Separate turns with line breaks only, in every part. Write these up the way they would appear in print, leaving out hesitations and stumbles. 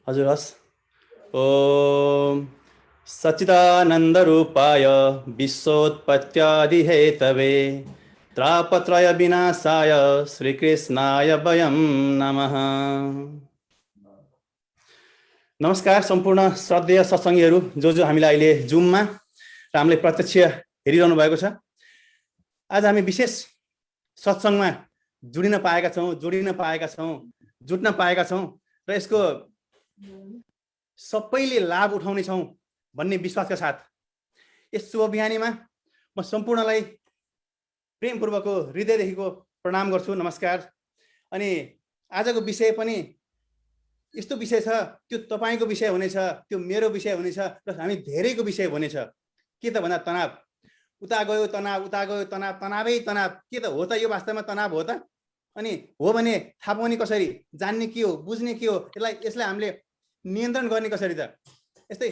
हजुर हस्। ओम सच्चिदानन्दरूपाय विश्वोत्पत्त्यादिहेतवे त्रापत्रय विनाशाय श्रीकृष्णाय वयं नमः। नमस्कार सम्पूर्ण श्रद्धेय सत्सङ्गीहरू जो हामीलाई अहिले जुममा र हामीले प्रत्यक्ष हेरिरहनु भएको छ। आज हामी विशेष सत्सङ्गमा जुट्न पाएका छौँ र यसको सबैले लाभ उठाउने छौँ भन्ने विश्वासका साथ यस शुभ बिहानीमा म सम्पूर्णलाई प्रेमपूर्वक हृदयदेखिको प्रणाम गर्छु, नमस्कार। अनि आजको विषय पनि यस्तो विषय छ, त्यो तपाईको विषय हुनेछ, त्यो मेरो विषय हुनेछ र हामी धेरैको विषय हुनेछ। के त भन्दा तनाव, उता गयो तनाव, उता गयो तनाव, तनावै तनाव। के त हो त यो वास्तवमा तनाव हो त? अनि हो भने थाहा पाउने कसरी, जान्ने के हो, बुझ्ने के हो, यसलाई हामीले नियन्त्रण गर्ने कसरी त? यस्तै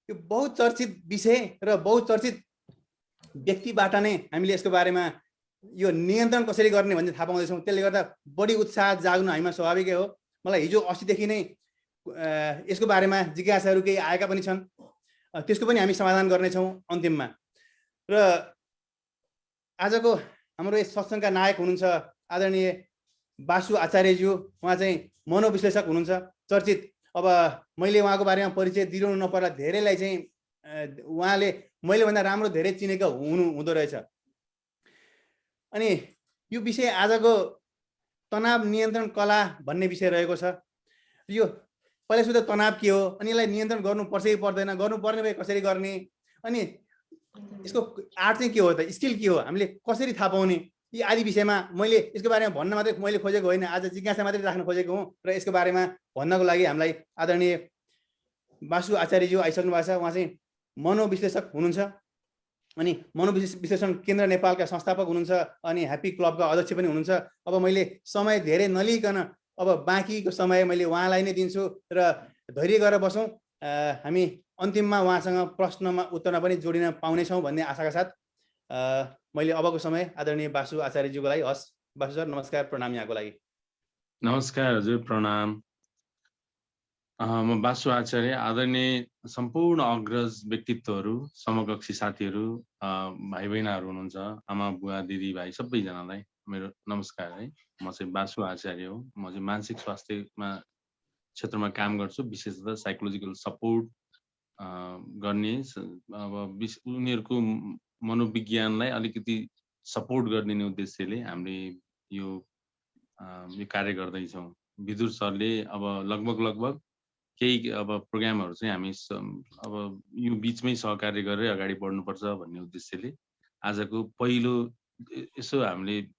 यो बहुचर्चित विषय र बहुचर्चित व्यक्तिबाट नै हामीले यसको बारेमा यो नियन्त्रण कसरी गर्ने भन्ने थाहा पाउँदैछौँ। त्यसले गर्दा बढी उत्साह जाग्नु हामीमा स्वाभाविकै हो। मलाई हिजो अस्तिदेखि नै यसको बारेमा जिज्ञासाहरू केही आएका पनि छन्, त्यसको पनि हामी समाधान गर्नेछौँ अन्तिममा। र आजको हाम्रो यस सत्सङ्गका नायक हुनुहुन्छ आदरणीय बासु आचार्यज्यू। उहाँ चाहिँ मनोविश्लेषक हुनुहुन्छ, चर्चित। अब मैले उहाँको बारेमा परिचय दिनु नपर्ला, धेरैलाई चाहिँ उहाँले मैले भन्दा राम्रो धेरै चिनेका हुँदो रहेछ। अनि यो विषय आजको तनाव नियन्त्रण कला भन्ने विषय रहेको छ। यो पहिला सुरु तनाव के हो, अनि यसलाई नियन्त्रण गर्नुपर्छ कि पर्दैन, गर्नुपर्ने भए कसरी गर्ने, अनि यसको आर्ट चाहिँ के हो त, स्किल के हो, हामीले कसरी थाहा पाउने, यी आदि विषयमा मैले यसको बारेमा भन्न मात्रै मैले खोजेको होइन, आज जिज्ञासा मात्रै राख्न खोजेको हुँ। र यसको बारेमा भन्नको लागि हामीलाई आदरणीय बासु आचार्यज्यू आइसक्नु भएको छ। उहाँ चाहिँ मनोविश्लेषक हुनुहुन्छ अनि मनोविश्लेषण केन्द्र नेपालका संस्थापक हुनुहुन्छ अनि ह्याप्पी क्लबका अध्यक्ष पनि हुनुहुन्छ। अब मैले समय धेरै नलिकन अब बाँकीको समय मैले उहाँलाई नै दिन्छु र धैर्य गरेर बसौँ। हामी अन्तिममा उहाँसँग प्रश्नमा उत्तरमा पनि जोडिन पाउनेछौँ भन्ने आशाका साथ मैले अबको समय आदरणीय बासु आचार्यज्यूको लागि। हस् बासु सर, नमस्कार, प्रणाम यहाँको लागि।
नमस्कार हजुर, प्रणाम। म बासु आचार्य। आदरणीय सम्पूर्ण अग्रज व्यक्तित्वहरू, समकक्षी साथीहरू, भाइ बहिनीहरू हुनुहुन्छ, आमा बुवा दिदी भाइ सबैजनालाई मेरो नमस्कार है। म चाहिँ बासु आचार्य हो। म चाहिँ मानसिक स्वास्थ्यमा क्षेत्रमा काम गर्छु, विशेषतः साइकोलोजिकल सपोर्ट गर्ने, अब उनीहरूको मनोविज्ञानलाई अलिकति सपोर्ट गरिदिने उद्देश्यले हामीले यो कार्य गर्दैछौँ। विदुर सरले अब लगभग केही अब प्रोग्रामहरू चाहिँ हामी अब यो बिचमै सहकार्य गरेर अगाडि बढ्नुपर्छ भन्ने उद्देश्यले आजको पहिलो यसो हामीले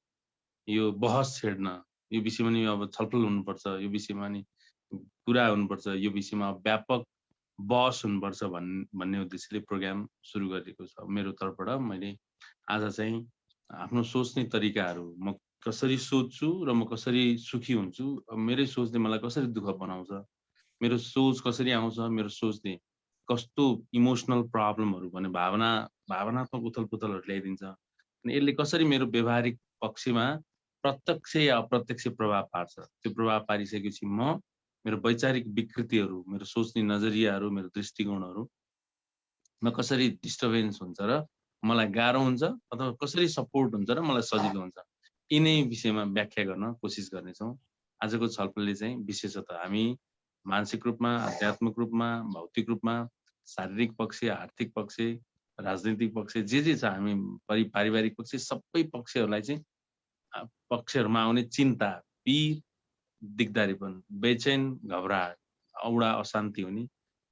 यो बहस छेड्न, यो विषयमा नि अब छलफल हुनुपर्छ, यो विषयमा नि कुरा हुनुपर्छ, यो विषयमा व्यापक बहस हुनुपर्छ भन्ने उद्देश्यले प्रोग्राम सुरु गरेको छ। मेरो तर्फबाट मैले आज चाहिँ आफ्नो सोच्ने तरिकाहरू, म कसरी सोच्छु र म कसरी सुखी हुन्छु, मेरै सोचले मलाई कसरी दुःख बनाउँछ, मेरो सोच कसरी आउँछ, मेरो सोचले कस्तो इमोसनल प्रब्लमहरू भने भावनात्मक उथलपुथलहरू ल्याइदिन्छ, अनि यसले कसरी मेरो व्यवहारिक पक्षमा प्रत्यक्ष या अप्रत्यक्ष प्रभाव पार्छ। त्यो प्रभाव पारिसकेपछि म मेरो वैचारिक विकृतिहरू, मेरो सोच्ने नजरियाहरू, मेरो दृष्टिकोणहरूमा कसरी डिस्टर्बेन्स हुन्छ र मलाई गाह्रो हुन्छ अथवा कसरी सपोर्ट हुन्छ र मलाई सजिलो हुन्छ, यिनै विषयमा व्याख्या गर्न कोसिस गर्नेछौँ। आजको छलफलले चाहिँ विशेषतः हामी मानसिक रूपमा, आध्यात्मिक रूपमा, भौतिक रूपमा, शारीरिक पक्ष, आर्थिक पक्ष, राजनीतिक पक्ष, जे छ हामी पारिवारिक पक्ष, सबै पक्षहरूलाई चाहिँ पक्षहरूमा आउने चिन्ता, पीर, दिगदारीपन, बेचैन, घबराहट, औडा अशान्ति हुने,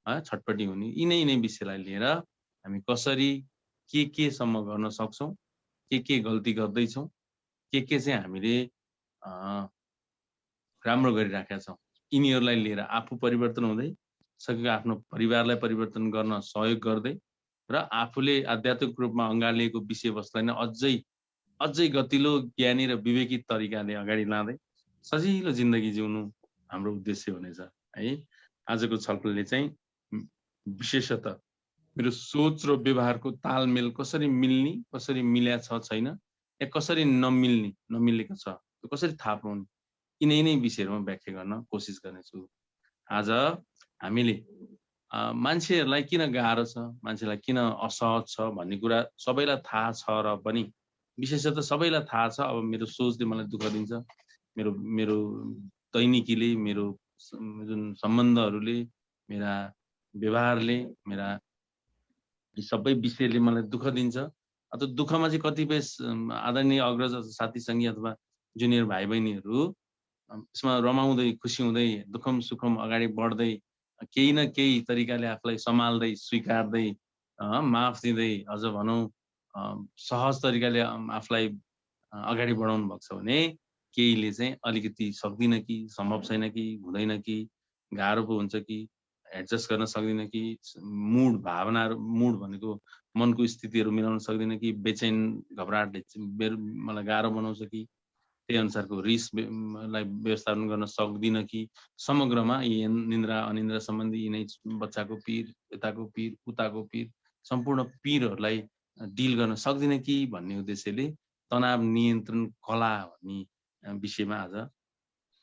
छटपटी हुने, यिनै विषयलाई लिएर हामी कसरी के सम्म गर्न सक्छौँ, के गल्ती गर्दैछौँ, के चाहिँ हामीले राम्रो गरिराखेका छौँ, यिनीहरूलाई लिएर आफू परिवर्तन हुँदै सकेको आफ्नो परिवारलाई परिवर्तन गर्न सहयोग गर्दै र आफूले आध्यात्मिक रूपमा अँगालिएको विषयवस्तुलाई नै अझै गतिलो, ज्ञानी र विवेकी तरिकाले अगाडि लाँदै सजिलो जिन्दगी जिउनु हाम्रो उद्देश्य हुनेछ है। आजको छलफलले चाहिँ विशेषतः मेरो सोच र व्यवहारको तालमेल कसरी मिल्ने, कसरी मिल्या छ छैन, या कसरी नमिलेको छ, कसरी थाहा पाउने, यिनै विषयहरूमा व्याख्या गर्न कोसिस गर्नेछु। आज हामीले मान्छेहरूलाई किन गाह्रो छ, मान्छेलाई किन असहज छ भन्ने कुरा सबैलाई थाहा छ र पनि विशेषतः सबैलाई थाहा छ। अब मेरो सोचले मलाई दुःख दिन्छ, मेरो दैनिकीले, मेरो जुन सम्बन्धहरूले, मेरा व्यवहारले, मेरा सबै विषयले मलाई दुःख दिन्छ। अथवा दुःखमा चाहिँ कतिपय आदरणीय अग्रज साथी सङ्गी अथवा जुनियर भाइ बहिनीहरू यसमा रमाउँदै, खुसी हुँदै, दुःखम सुखम अगाडि बढ्दै, केही न केही तरिकाले आफूलाई सम्हाल्दै, स्वीकार्दै, माफ दिँदै, अझ भनौँ सहज तरिकाले आफूलाई अगाडि बढाउनु भएको छ भने केहीले चाहिँ अलिकति सक्दिन कि, सम्भव छैन कि, हुँदैन कि, गाह्रो पो हुन्छ कि, एडजस्ट गर्न सक्दिन कि, मुड भावनाहरू, मुड भनेको मनको स्थितिहरू मिलाउन सक्दिन कि, बेचैन घबराहटले मलाई गाह्रो बनाउँछ कि, त्यही अनुसारको रिसलाई व्यवस्थापन गर्न सक्दिन कि, समग्रमा यी निन्द्रा अनिन्द्रा सम्बन्धी यिनै बच्चाको पिर, यताको पिर, उताको पिर, सम्पूर्ण पिरहरूलाई डिल गर्न सक्दिन कि भन्ने उद्देश्यले तनाव नियन्त्रण कला भन्ने विषयमा आज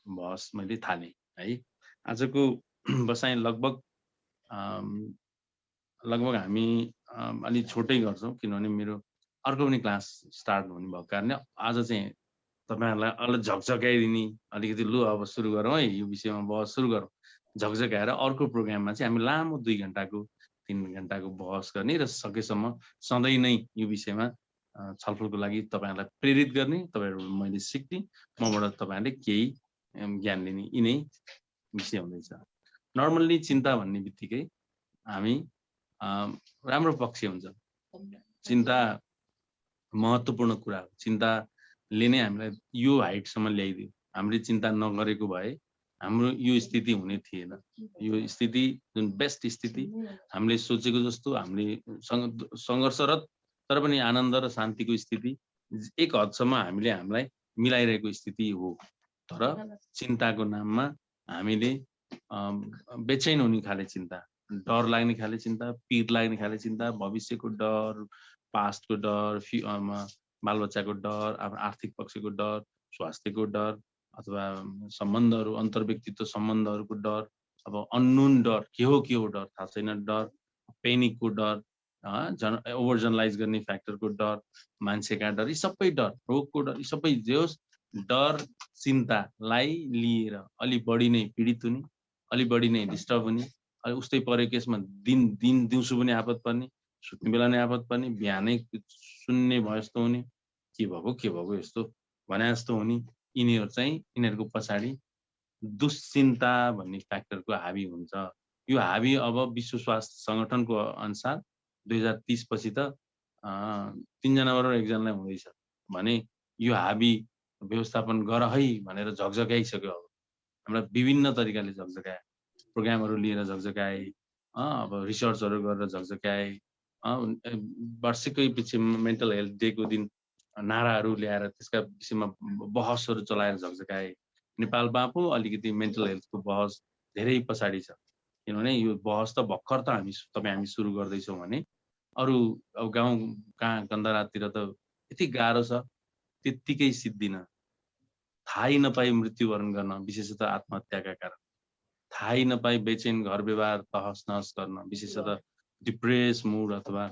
बहस मैले थालेँ है। आजको बसाइ लगभग हामी अलि छोटै गर्छौँ, किनभने मेरो अर्को पनि क्लास स्टार्ट हुने भएको कारणले आज चाहिँ तपाईँहरूलाई अलि झकझकाइदिने, अलिकति लु अब सुरु गरौँ है, यो विषयमा बहस सुरु गरौँ, झकझकाएर अर्को प्रोग्राममा चाहिँ हामी लामो 2 घन्टाको 3 घन्टाको बहस गर्ने र सकेसम्म सधैँ नै यो विषयमा छलफलको लागि तपाईँहरूलाई प्रेरित गर्ने, तपाईँहरू मैले सिक्ने, मबाट तपाईँहरूले केही ज्ञान लिने, यिनै विषय हुँदैछ। नर्मल्ली चिन्ता भन्ने बित्तिकै हामी राम्रो पक्ष हुन्छ। चिन्ता महत्त्वपूर्ण कुरा हो। चिन्ताले नै हामीलाई यो हाइटसम्म ल्याइदियो। हामीले चिन्ता नगरेको भए हाम्रो यो स्थिति हुने थिएन। यो स्थिति जुन बेस्ट स्थिति, हामीले सोचेको जस्तो, हामीले सङ्घर्षरत तर पनि आनन्द र शान्तिको स्थिति एक हदसम्म हामीले हामीलाई मिलाइरहेको स्थिति हो। तर चिन्ताको नाममा हामीले बेचैन हुने खाले चिन्ता, डर लाग्ने खाले चिन्ता, पिर लाग्ने खाले चिन्ता, भविष्यको डर, पास्टको डर, बालबच्चाको डर, आफ्नो आर्थिक पक्षको डर, स्वास्थ्यको डर, अथवा सम्बन्धहरू, अन्तर्व्यक्तित्व सम्बन्धहरूको डर, अब अननोन डर, के हो डर थाहा छैन डर, पेनिकको डर, ओभर जनरलाइज गर्ने फ्याक्टरको डर, मान्छेका डर, यी सबै डर, रोगको डर, यी सबै जे होस् डर चिन्तालाई लिएर अलि बढी नै पीडित हुने, अलि बढी नै डिस्टर्ब हुने, उस्तै परेको केसमा दिउँसो पनि आपत पर्ने, सुत्ने बेला नै आपत पर्ने, बिहानै सुन्ने भयो जस्तो हुने, के भएको यस्तो भने जस्तो हुने, यिनीहरूको पछाडि दुश्चिन्ता भन्ने फ्याक्टरको हावी हुन्छ। यो हावी अब विश्व स्वास्थ्य सङ्गठनको अनुसार 2030 पछि त 3 जनाबाट 1 जनालाई हुँदैछ भने यो हावी व्यवस्थापन गर है भनेर झकझकाइसक्यो। अब हामीलाई विभिन्न तरिकाले झकझकाए, प्रोग्रामहरू लिएर झकझकाए, अब रिसर्चहरू गरेर झकझकाए, वर्षकै पछि मेन्टल हेल्थ डेको दिन नाराहरू ल्याएर त्यसका विषयमा बहसहरू चलाएर झकझकाए। नेपालमा पो अलिकति मेन्टल हेल्थको बहस धेरै पछाडि छ, किनभने यो बहस त भर्खर त हामी सुरु गर्दैछौँ भने अरू अब गाउँ कहाँ गन्धरातिर त यति गाह्रो छ, त्यत्तिकै सिद्धिन, थाहै नपाई मृत्युवरण गर्न, विशेषतः आत्महत्याका कारण, थाहै नपाई बेचैन घर व्यवहार तहस नहस गर्न, विशेषतः डिप्रेस मुड अथवा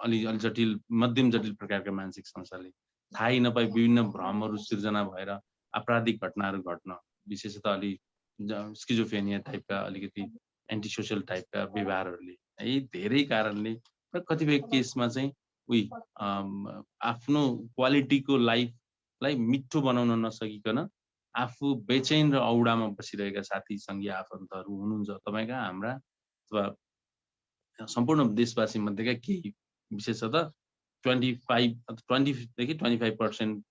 अलि जटिल मध्यम जटिल प्रकारका मानसिक समस्याले, थाहै नपाई विभिन्न भ्रमहरू सिर्जना भएर आपराधिक घटनाहरू घट्न, विशेषतः अलि स्किजोफ्रेनिया टाइपका, अलिकति एन्टी सोसियल टाइपका व्यवहारहरूले, है धेरै कारणले र कतिपय केसमा चाहिँ आफ्नो क्वालिटीको लाइफलाई मिठो बनाउन नसकिकन आफू बेचैन र औडामा बसिरहेका साथी सङ्गी आफन्तहरू हुनुहुन्छ तपाईँका, हाम्रा अथवा सम्पूर्ण देशवासी मध्येका केही, विशेषतः 20-25%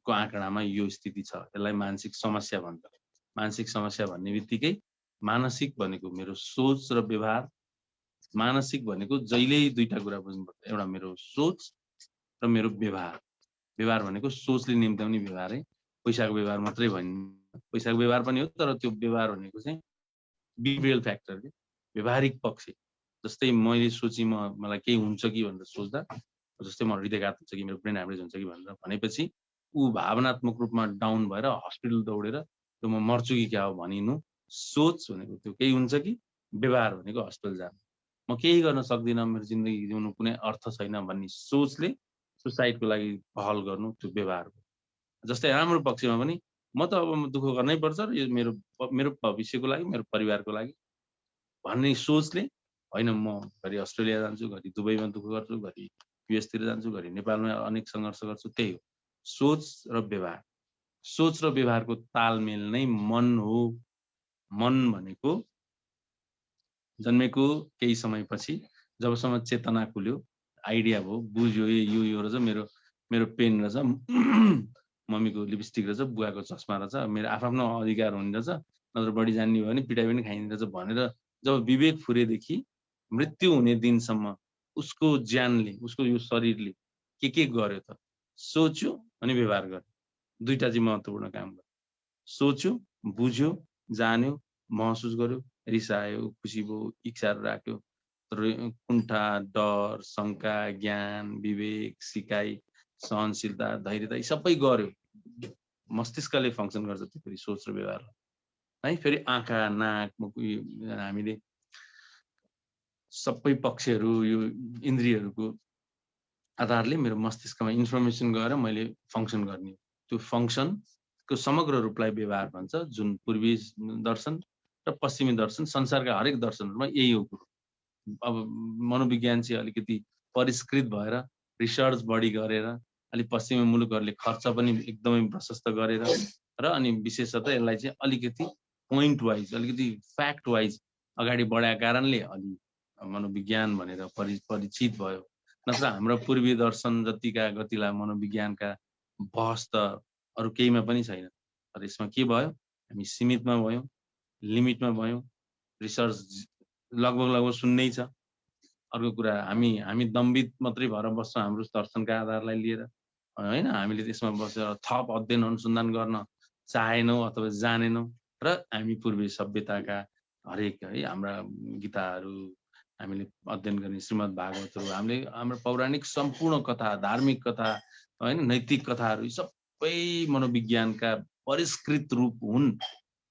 को आँकडामा यो स्थिति छ। यसलाई मानसिक समस्या भन्छ। मानसिक समस्या भन्ने बित्तिकै मानसिक भनेको मेरो सोच र व्यवहार, मानसिक भनेको जहिल्यै दुईटा कुरा बुझ्नुपर्छ, एउटा मेरो सोच र मेरो व्यवहार। व्यवहार भनेको सोचले निम्त्याउने व्यवहार है, पैसाको व्यवहार मात्रै भनिन्न, पैसाको व्यवहार पनि हो, तर त्यो व्यवहार भनेको चाहिँ बिहेभियरल फ्याक्टर के, व्यवहारिक पक्ष। जस्तै मैले सोची मलाई केही हुन्छ कि भनेर सोच्दा, जस्तै म हृदयघात हुन्छ कि मेरो ब्रेन ह्यामरेज हुन्छ कि भनेर भनेपछि ऊ भावनात्मक रूपमा डाउन भएर हस्पिटल दौडेर त्यो म मर्छु कि क्या हो भनिनु। सोच भनेको त्यो केही हुन्छ कि व्यवहार भनेको हस्पिटल जानु। म केही गर्न सक्दिनँ, मेरो जिन्दगी जिउनु कुनै अर्थ छैन भन्ने सोचले सुसाइडको लागि पहल गर्नु त्यो व्यवहार हो। जस्तै राम्रो पक्षमा पनि म त अब दुःख गर्नै पर्छ र यो मेरो भविष्यको लागि, मेरो परिवारको लागि भन्ने सोचले होइन म घरि अस्ट्रेलिया जान्छु, घरि दुबईमा दुःख गर्छु, घरि युएसतिर जान्छु, घरि नेपालमा अनेक सङ्घर्ष गर्छु, त्यही हो सोच र व्यवहार। सोच र व्यवहारको तालमेल नै मन हो। मन भनेको जन्मेको केही समयपछि जबसम्म चेतना खुल्यो, आइडिया भयो, बुझ्यो यो रहेछ, मेरो पेन रहेछ, मम्मीको लिपस्टिक रहेछ, बुवाको चस्मा रहेछ, मेरो आफ्नो अधिकार हुने रहेछ, नत्र बढी जान्ने भयो भने पिटाइ पनि खाइने रहेछ भनेर जब विवेक फुरेदेखि मृत्यु हुने दिनसम्म उसको ज्यानले, उसको यो शरीरले के गर्यो त? सोच्यो अनि व्यवहार गर्यो। दुईटा चाहिँ महत्त्वपूर्ण काम गर्यो। सोच्यो, बुझ्यो, जान्यो, महसुस गर्यो, रिसायो, खुसी भयो, इच्छाहरू राख्यो, कुण्ठा, डर, शङ्का, ज्ञान, विवेक, सिकाइ, सहनशीलता, धैर्यता यी सबै गर्यो। मस्तिष्कले फङ्सन गर्छ त्यो फेरि सोच र व्यवहार है। फेरि आँखा, नाक, मुख हामीले सबै पक्षहरू यो इन्द्रियहरूको आधारले मेरो मस्तिष्कमा इन्फर्मेसन गएर मैले फङ्सन गर्ने। त्यो फङ्सनको समग्र रूपलाई व्यवहार भन्छ, जुन पूर्वी दर्शन र पश्चिमी दर्शन संसारका हरेक दर्शनहरूमा यही हो कुरो। अब मनोविज्ञान चाहिँ अलिकति परिष्कृत भएर रिसर्च बढी गरेर अलिक पश्चिमी मुलुकहरूले खर्च पनि एकदमै प्रशस्त गरेर र अनि विशेषतः यसलाई चाहिँ अलिकति पोइन्ट वाइज, अलिकति फ्याक्ट वाइज अगाडि बढाएको कारणले अलि मनोविज्ञान भनेर परिचित भयो। नत्र हाम्रो पूर्वी दर्शन जतिका गतिला मनोविज्ञानका बहस त अरू केहीमा पनि छैन। तर यसमा के भयो, हामी सीमितमा भयौँ, लिमिटमा भयौँ, रिसर्च लगभग सुन्नै छ। अर्को कुरा हामी दम्बित मात्रै भएर बस्छौँ हाम्रो दर्शनका आधारलाई लिएर होइन। हामीले त्यसमा बसेर थप अध्ययन अनुसन्धान गर्न चाहेनौँ अथवा जानेनौँ र हामी पूर्वी सभ्यताका हरेक है हाम्रा गीताहरू हामीले अध्ययन गर्ने श्रीमद् भागवतहरू, हामीले हाम्रो पौराणिक सम्पूर्ण कथा, धार्मिक कथा होइन, नैतिक कथाहरू सबै मनोविज्ञानका परिष्कृत रूप हुन्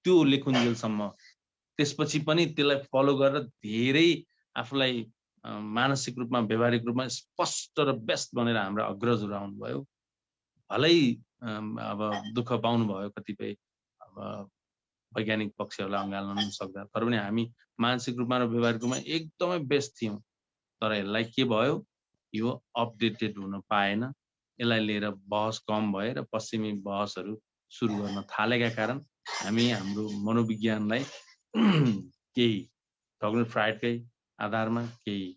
त्यो लेखुन्जेलसम्म। त्यसपछि पनि त्यसलाई फलो गरेर धेरै आफूलाई मानसिक रूपमा, व्यावहारिक रूपमा स्पष्ट र बेस्ट बनेर हाम्रा अग्रजहरू आउनुभयो। भलै अब दुःख पाउनुभयो कतिपय अब वैज्ञानिक पक्षहरूलाई अँगाल्न सक्दा, तर पनि हामी मानसिक रूपमा र व्यवहारिक रूपमा एकदमै बेस्ट थियौँ। तर यसलाई के भयो, यो अपडेटेड हुन पाएन। यसलाई लिएर बहस कम भएर पश्चिमी बहसहरू सुरु गर्न थालेका कारण हामी हाम्रो मनोविज्ञानलाई केही डक्टर फ्राइडकै आधारमा, केही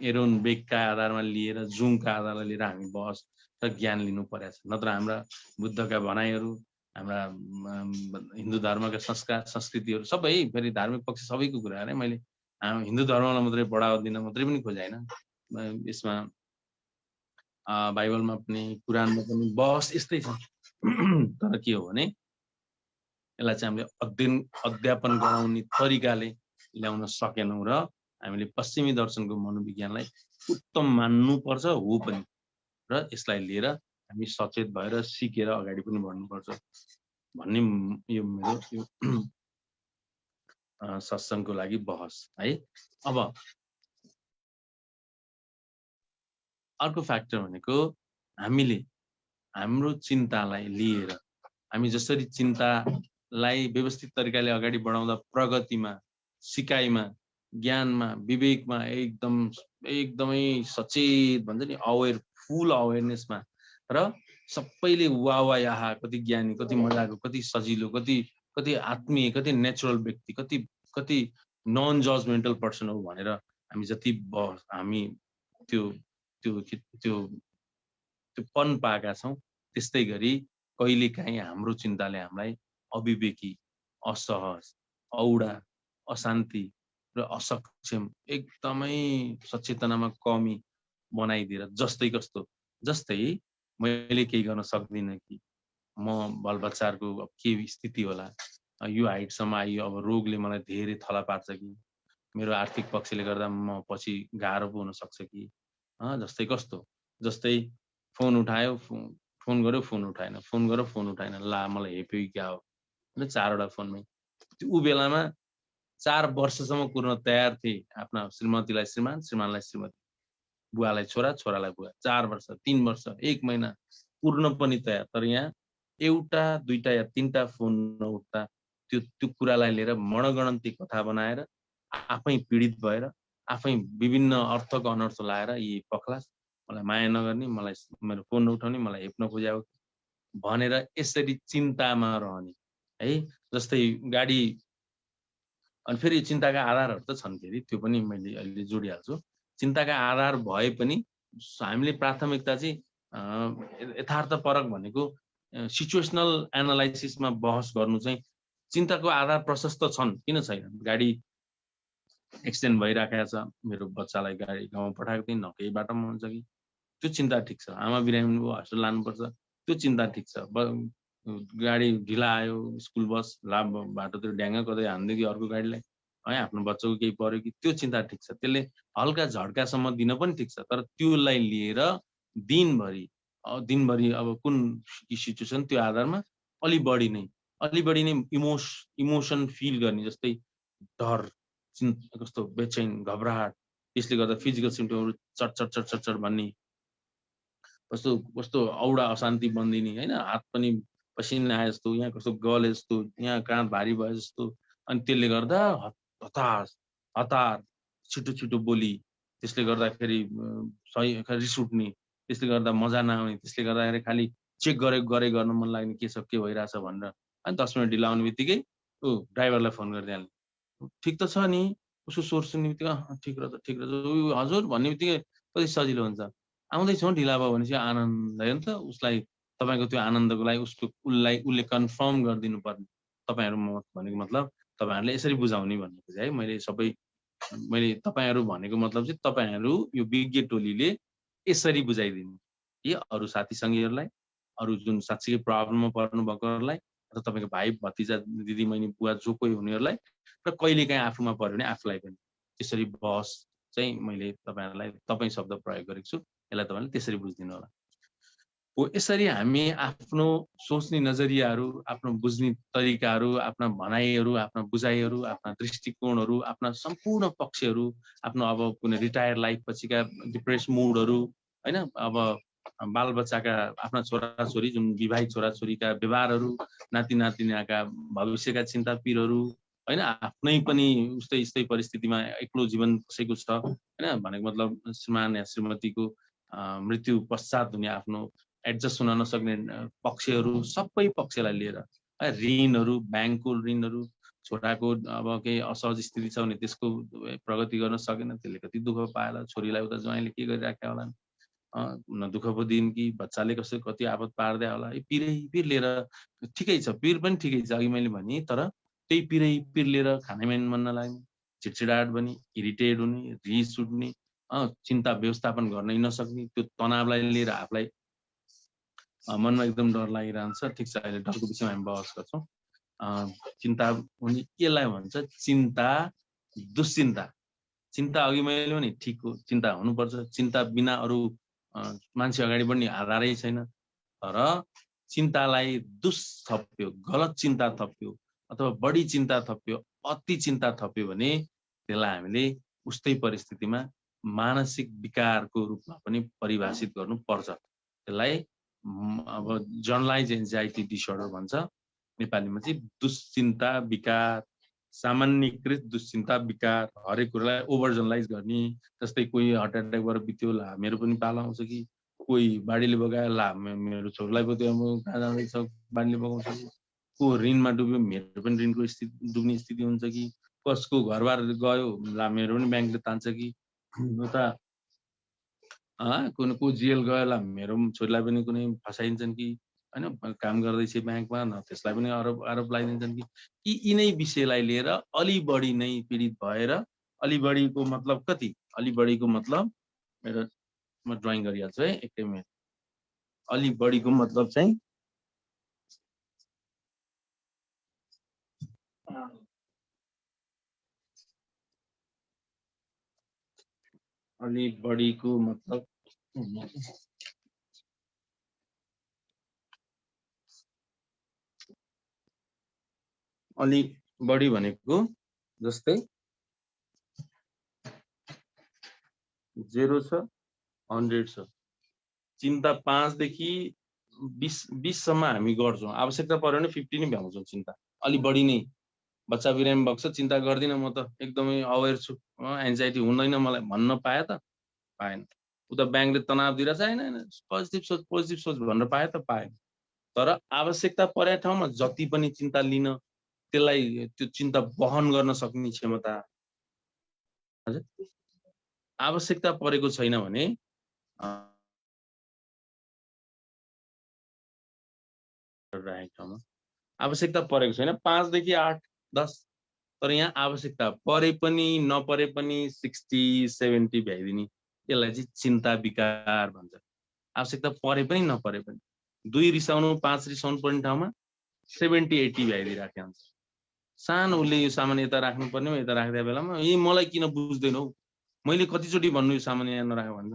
एरोन बेगका आधारमा लिएर, जुङका आधारमा लिएर हामी बहस र ज्ञान लिनु परेको छ। नत्र हाम्रा बुद्धका भनाइहरू, हाम्रा हिन्दू धर्मका संस्कार संस्कृतिहरू सबै, फेरि धार्मिक पक्ष सबैको कुरा अरे मैले हिन्दू धर्मलाई मात्रै बढावा दिन मात्रै पनि खोजेन। यसमा बाइबलमा पनि कुरानमा पनि बहस यस्तै छ। तर के हो भने यसलाई चाहिँ हामीले अध्यापन गराउने तरिकाले ल्याउन सकेनौँ र हामीले पश्चिमी दर्शनको मनोविज्ञानलाई उत्तम मान्नुपर्छ हो पनि, र यसलाई लिएर हामी सचेत भएर सिकेर अगाडि पनि बढ्नुपर्छ भन्ने यो मेरो सत्सङ्गको लागि बहस है। अब अर्को फ्याक्टर भनेको हामीले हाम्रो चिन्तालाई लिएर, हामी जसरी चिन्तालाई व्यवस्थित तरिकाले अगाडि बढाउँदा प्रगतिमा, सिकाइमा, ज्ञानमा, विवेकमा एकदमै सचेत भन्छ नि, अवेर, फुल अवेरनेसमा र सबैले वा याहा, कति ज्ञानी, कति मजाको, कति सजिलो, कति आत्मीय, कति नेचुरल व्यक्ति, कति नन जजमेन्टल पर्सन हो भनेर हामी जति हामी त्यो पन पाएका छौँ, त्यस्तै गरी कहिलेकाहीँ हाम्रो चिन्ताले हामीलाई अविवेकी, असहज, औडा, अशान्ति र असक्षम, एकदमै सचेतनामा कमी बनाइदिएर जस्तै मैले केही गर्न सक्दिनँ कि म बालबच्चाहरूको के स्थिति होला, यो हाइटसम्म आइयो, अब रोगले मलाई धेरै थला पार्छ कि, मेरो आर्थिक पक्षले गर्दा म पछि गाह्रो पो हुन सक्छ कि, जस्तै फोन उठायो, फोन गर्यो, फोन उठाएन, फोन गर्यो, फोन उठाएन, ला मलाई हेप्यो कि क्या हो, 4वटा फोनमै। ऊ बेलामा 4 वर्षसम्म कुर्न तयार थिए आफ्ना श्रीमतीलाई श्रीमान, श्रीमानलाई श्रीमती, बुवालाई छोरा, छोरालाई बुवा। 4 वर्ष, 3 वर्ष, 1 महिना कुर्न पनि तयार। तर यहाँ एउटा, दुईटा या 3टा फोन नउठ्दा त्यो कुरालाई लिएर मनगणन्ती कथा बनाएर आफै पीडित भएर आफै विभिन्न अर्थको अनर्थ लाएर यी पखलास मलाई माया नगर्ने, मलाई मेरो फोन नउठाउने, मलाई हेप्न खोज्या हो भनेर यसरी चिन्तामा रहने है। जस्तै गाडी अनि फेरि चिन्ताका आधारहरू त छन् फेरि, त्यो पनि मैले अहिले जोडिहाल्छु। चिन्ताका आधार भए पनि हामीले प्राथमिकता चाहिँ यथार्थपरक भनेको सिचुएसनल एनालाइसिसमा बहस गर्नु चाहिँ चिन्ताको आधार प्रशस्त छन्, किन छैन? गाडी एक्सिडेन्ट भइराखेको छ, मेरो बच्चालाई गाडी गाउँमा पठाएको थिएँ, न केही बाटोमा हुन्छ कि, त्यो चिन्ता ठिक छ। आमा बिरामी भयो, हस्पिटल लानुपर्छ, त्यो चिन्ता ठिक छ। गाडी ढिला आयो, स्कुल बस बाटोतिर ड्याङ्ग कतै हानिदियो कि अर्को गाडीलाई, है आफ्नो बच्चाको केही पर्यो कि, त्यो चिन्ता ठिक छ। त्यसले हल्का झड्कासम्म दिन पनि ठिक छ। तर त्योलाई लिएर दिनभरि अब कुन सिचुएसन त्यो आधारमा अलि बढी नै इमोसन फिल गर्ने, जस्तै डर, कस्तो बेचैन, घबराहट, त्यसले गर्दा फिजिकल सिम्पटमहरू चटचट भन्ने, कस्तो औडा अशान्ति बन्दिने होइन, हात पनि पसिना आए जस्तो, यहाँ कस्तो गले जस्तो, यहाँ काँध भारी भए जस्तो, अनि त्यसले गर्दा हतार, छिटो बोली, त्यसले गर्दाखेरि रिस उठ्ने, त्यसले गर्दा मजा नआउने, त्यसले गर्दाखेरि खालि चेक गरे गर्न मन लाग्ने के छ, के भइरहेछ भनेर, अनि 10 मिनट ढिला आउने बित्तिकै ड्राइभरलाई फोन गरिदिहाल्ने, ठिक त छ नि, उसको स्वर सुन्ने बित्तिकै ठिक रहेछ हजुर भन्ने बित्तिकै कति सजिलो हुन्छ। आउँदैछौँ ढिला भयो भनेपछि आनन्द हो नि त उसलाई, तपाईँको त्यो आनन्दको लागि उसले कन्फर्म गरिदिनु पर्ने। तपाईँहरू भनेको मतलब तपाईँहरूले यसरी बुझाउने भन्ने चाहिँ है, मैले तपाईँहरू भनेको मतलब चाहिँ तपाईँहरू यो विज्ञ टोलीले यसरी बुझाइदिने कि अरू साथी सङ्गीहरूलाई, अरू जुन साँच्चीकै प्रब्लममा पर्नु भएकोहरूलाई, अथवा तपाईँको भाइ भतिजा दिदी बहिनी बुवा जो कोही हुनेहरूलाई, र कहिलेकाहीँ आफूमा पर्यो भने आफूलाई पनि त्यसरी बहस चाहिँ मैले तपाईँहरूलाई तपाईँ शब्द प्रयोग गरेको छु, यसलाई तपाईँले त्यसरी बुझिदिनु होला। हो यसरी हामी आफ्नो सोच्ने नजरियाहरू, आफ्नो बुझ्ने तरिकाहरू, आफ्ना भनाइहरू, आफ्ना बुझाइहरू, आफ्ना दृष्टिकोणहरू, आफ्ना सम्पूर्ण पक्षहरू, आफ्नो अब कुनै रिटायर लाइफ पछिका डिप्रेस मुडहरू होइन, अब बालबच्चाका आफ्ना छोराछोरी जुन विवाहित छोराछोरीका व्यवहारहरू, नाति नातिनाका भविष्यका चिन्ता पिरहरू होइन, आफ्नै पनि उस्तै परिस्थितिमा एक्लो जीवन बसेको छ होइन, भनेको मतलब श्रीमान या श्रीमतीको मृत्यु पश्चात हुने आफ्नो एडजस्ट हुन नसक्ने पक्षहरू, सबै पक्षलाई लिएर ऋणहरू, ब्याङ्कको ऋणहरू, छोराको अब केही असहज स्थिति छ भने त्यसको प्रगति गर्न सकेन, त्यसले कति दुःख पाएला, छोरीलाई उता ज्वाइँले के गरिराखेका होलान्, न दुःख पो दिन् कि बच्चाले कसरी कति आपत पार्दै होला, पिर लिएर ठिकै छ, पिर पनि ठिकै छ अघि मैले भने, तर त्यही पिर लिएर खानै मन नलाग्ने, चिडचिडाहट पनि, इरिटेट हुने, रिस उठ्ने, चिन्ता व्यवस्थापन गर्नै नसक्ने, त्यो तनावलाई लिएर आफूलाई मनमा एकदम डर लागिरहन्छ। ठिक छ, अहिले डरको विषयमा हामी बहस गर्छौँ। चिन्ता हुने यसलाई भन्छ चिन्ता, दुश्चिन्ता। चिन्ता अघि मैले भने ठिक हो, चिन्ता हुनुपर्छ, चिन्ता बिना अरू मान्छे अगाडि बढ्ने आधारै छैन। तर चिन्तालाई थप्यो, गलत चिन्ता थप्यो, अथवा बढी चिन्ता थप्यो, अति चिन्ता थप्यो भने त्यसलाई हामीले उस्तै परिस्थितिमा मानसिक विकारको रूपमा पनि परिभाषित गर्नुपर्छ। त्यसलाई अब जनरलाइज एन्जाइटी डिसअर्डर भन्छ नेपालीमा चाहिँ, दुश्चिन्ता विकार, सामान्यकृत दुश्चिन्ता विकार, हरेक कुरालाई ओभर जनरलाइज गर्ने। जस्तै कोही हार्ट एट्याकबाट बित्यो, ला मेरो पनि पालो आउँछ कि, कोही बाढीले बगायो, ला मेरो छोरीलाई पो त्यो कहाँ जाँदैछ बाढीले बगाउँछ कि, को ऋणमा डुब्यो, मेरो पनि ऋणको स्थिति डुब्ने स्थिति हुन्छ कि, कसको घरबार गयो, ला मेरो पनि ब्याङ्कले तान्छ कि, उता को जेल गयो, ला मेरो छोरीलाई पनि कुनै फसाइदिन्छन् कि होइन, काम गर्दैछ ब्याङ्कमा, न त्यसलाई पनि आरोप लगाइदिन्छन् कि, यिनै विषयलाई लिएर अलि बढी नै पीडित भएर, अलि बढीको मतलब कति, अलि बढीको मतलब मेरो म ड्रइङ गरिहाल्छु है, एकै मिनट। अलि बढीको मतलब चाहिँ अलि बढीको मतलब अलि बढी भनेको जस्तै 0 छ 100 छ। चिन्ता 5 देखि 20 सम्म हामी गर्छौँ। आवश्यकता पर्यो भने 50 नै भ्याउँछौँ चिन्ता। अलि बढी नै बच्चा बिरामी भएको छ, चिन्ता गर्दिनँ म त एकदमै अवेर छु, एन्जाइटी हुँदैन मलाई भन्न पाए त पाएन। उता ब्याङ्कले तनाव दिइरहेछ, हैन पोजिटिभ सोच भनेर पाए त पाएन। तर आवश्यकता परे ठाउँमा जति पनि चिन्ता लिन, त्यसलाई त्यो चिन्ता वहन गर्न सक्ने क्षमता, हजुर, आवश्यकता परेको छैन भने राखेको ठाउँमा आवश्यकता परेको छैन 5 देखि 8 10, तर यहाँ आवश्यकता परे पनि नपरे पनि 60-70 भ्याइदिने, यसलाई चाहिँ चिन्ता विकार भन्छ। आवश्यकता परे पनि नपरे पनि 2 रिसाउनु 5 रिसाउनु पर्ने ठाउँमा 70-80 भ्याइदिइराखेको हुन्छ। सानो उसले यो सामान यता राख्नुपर्ने हो, यता राख्दा बेलामा मलाई किन बुझ्दैनौ, मैले कतिचोटि भन्नु यो सामान यहाँ नराख भन्छ।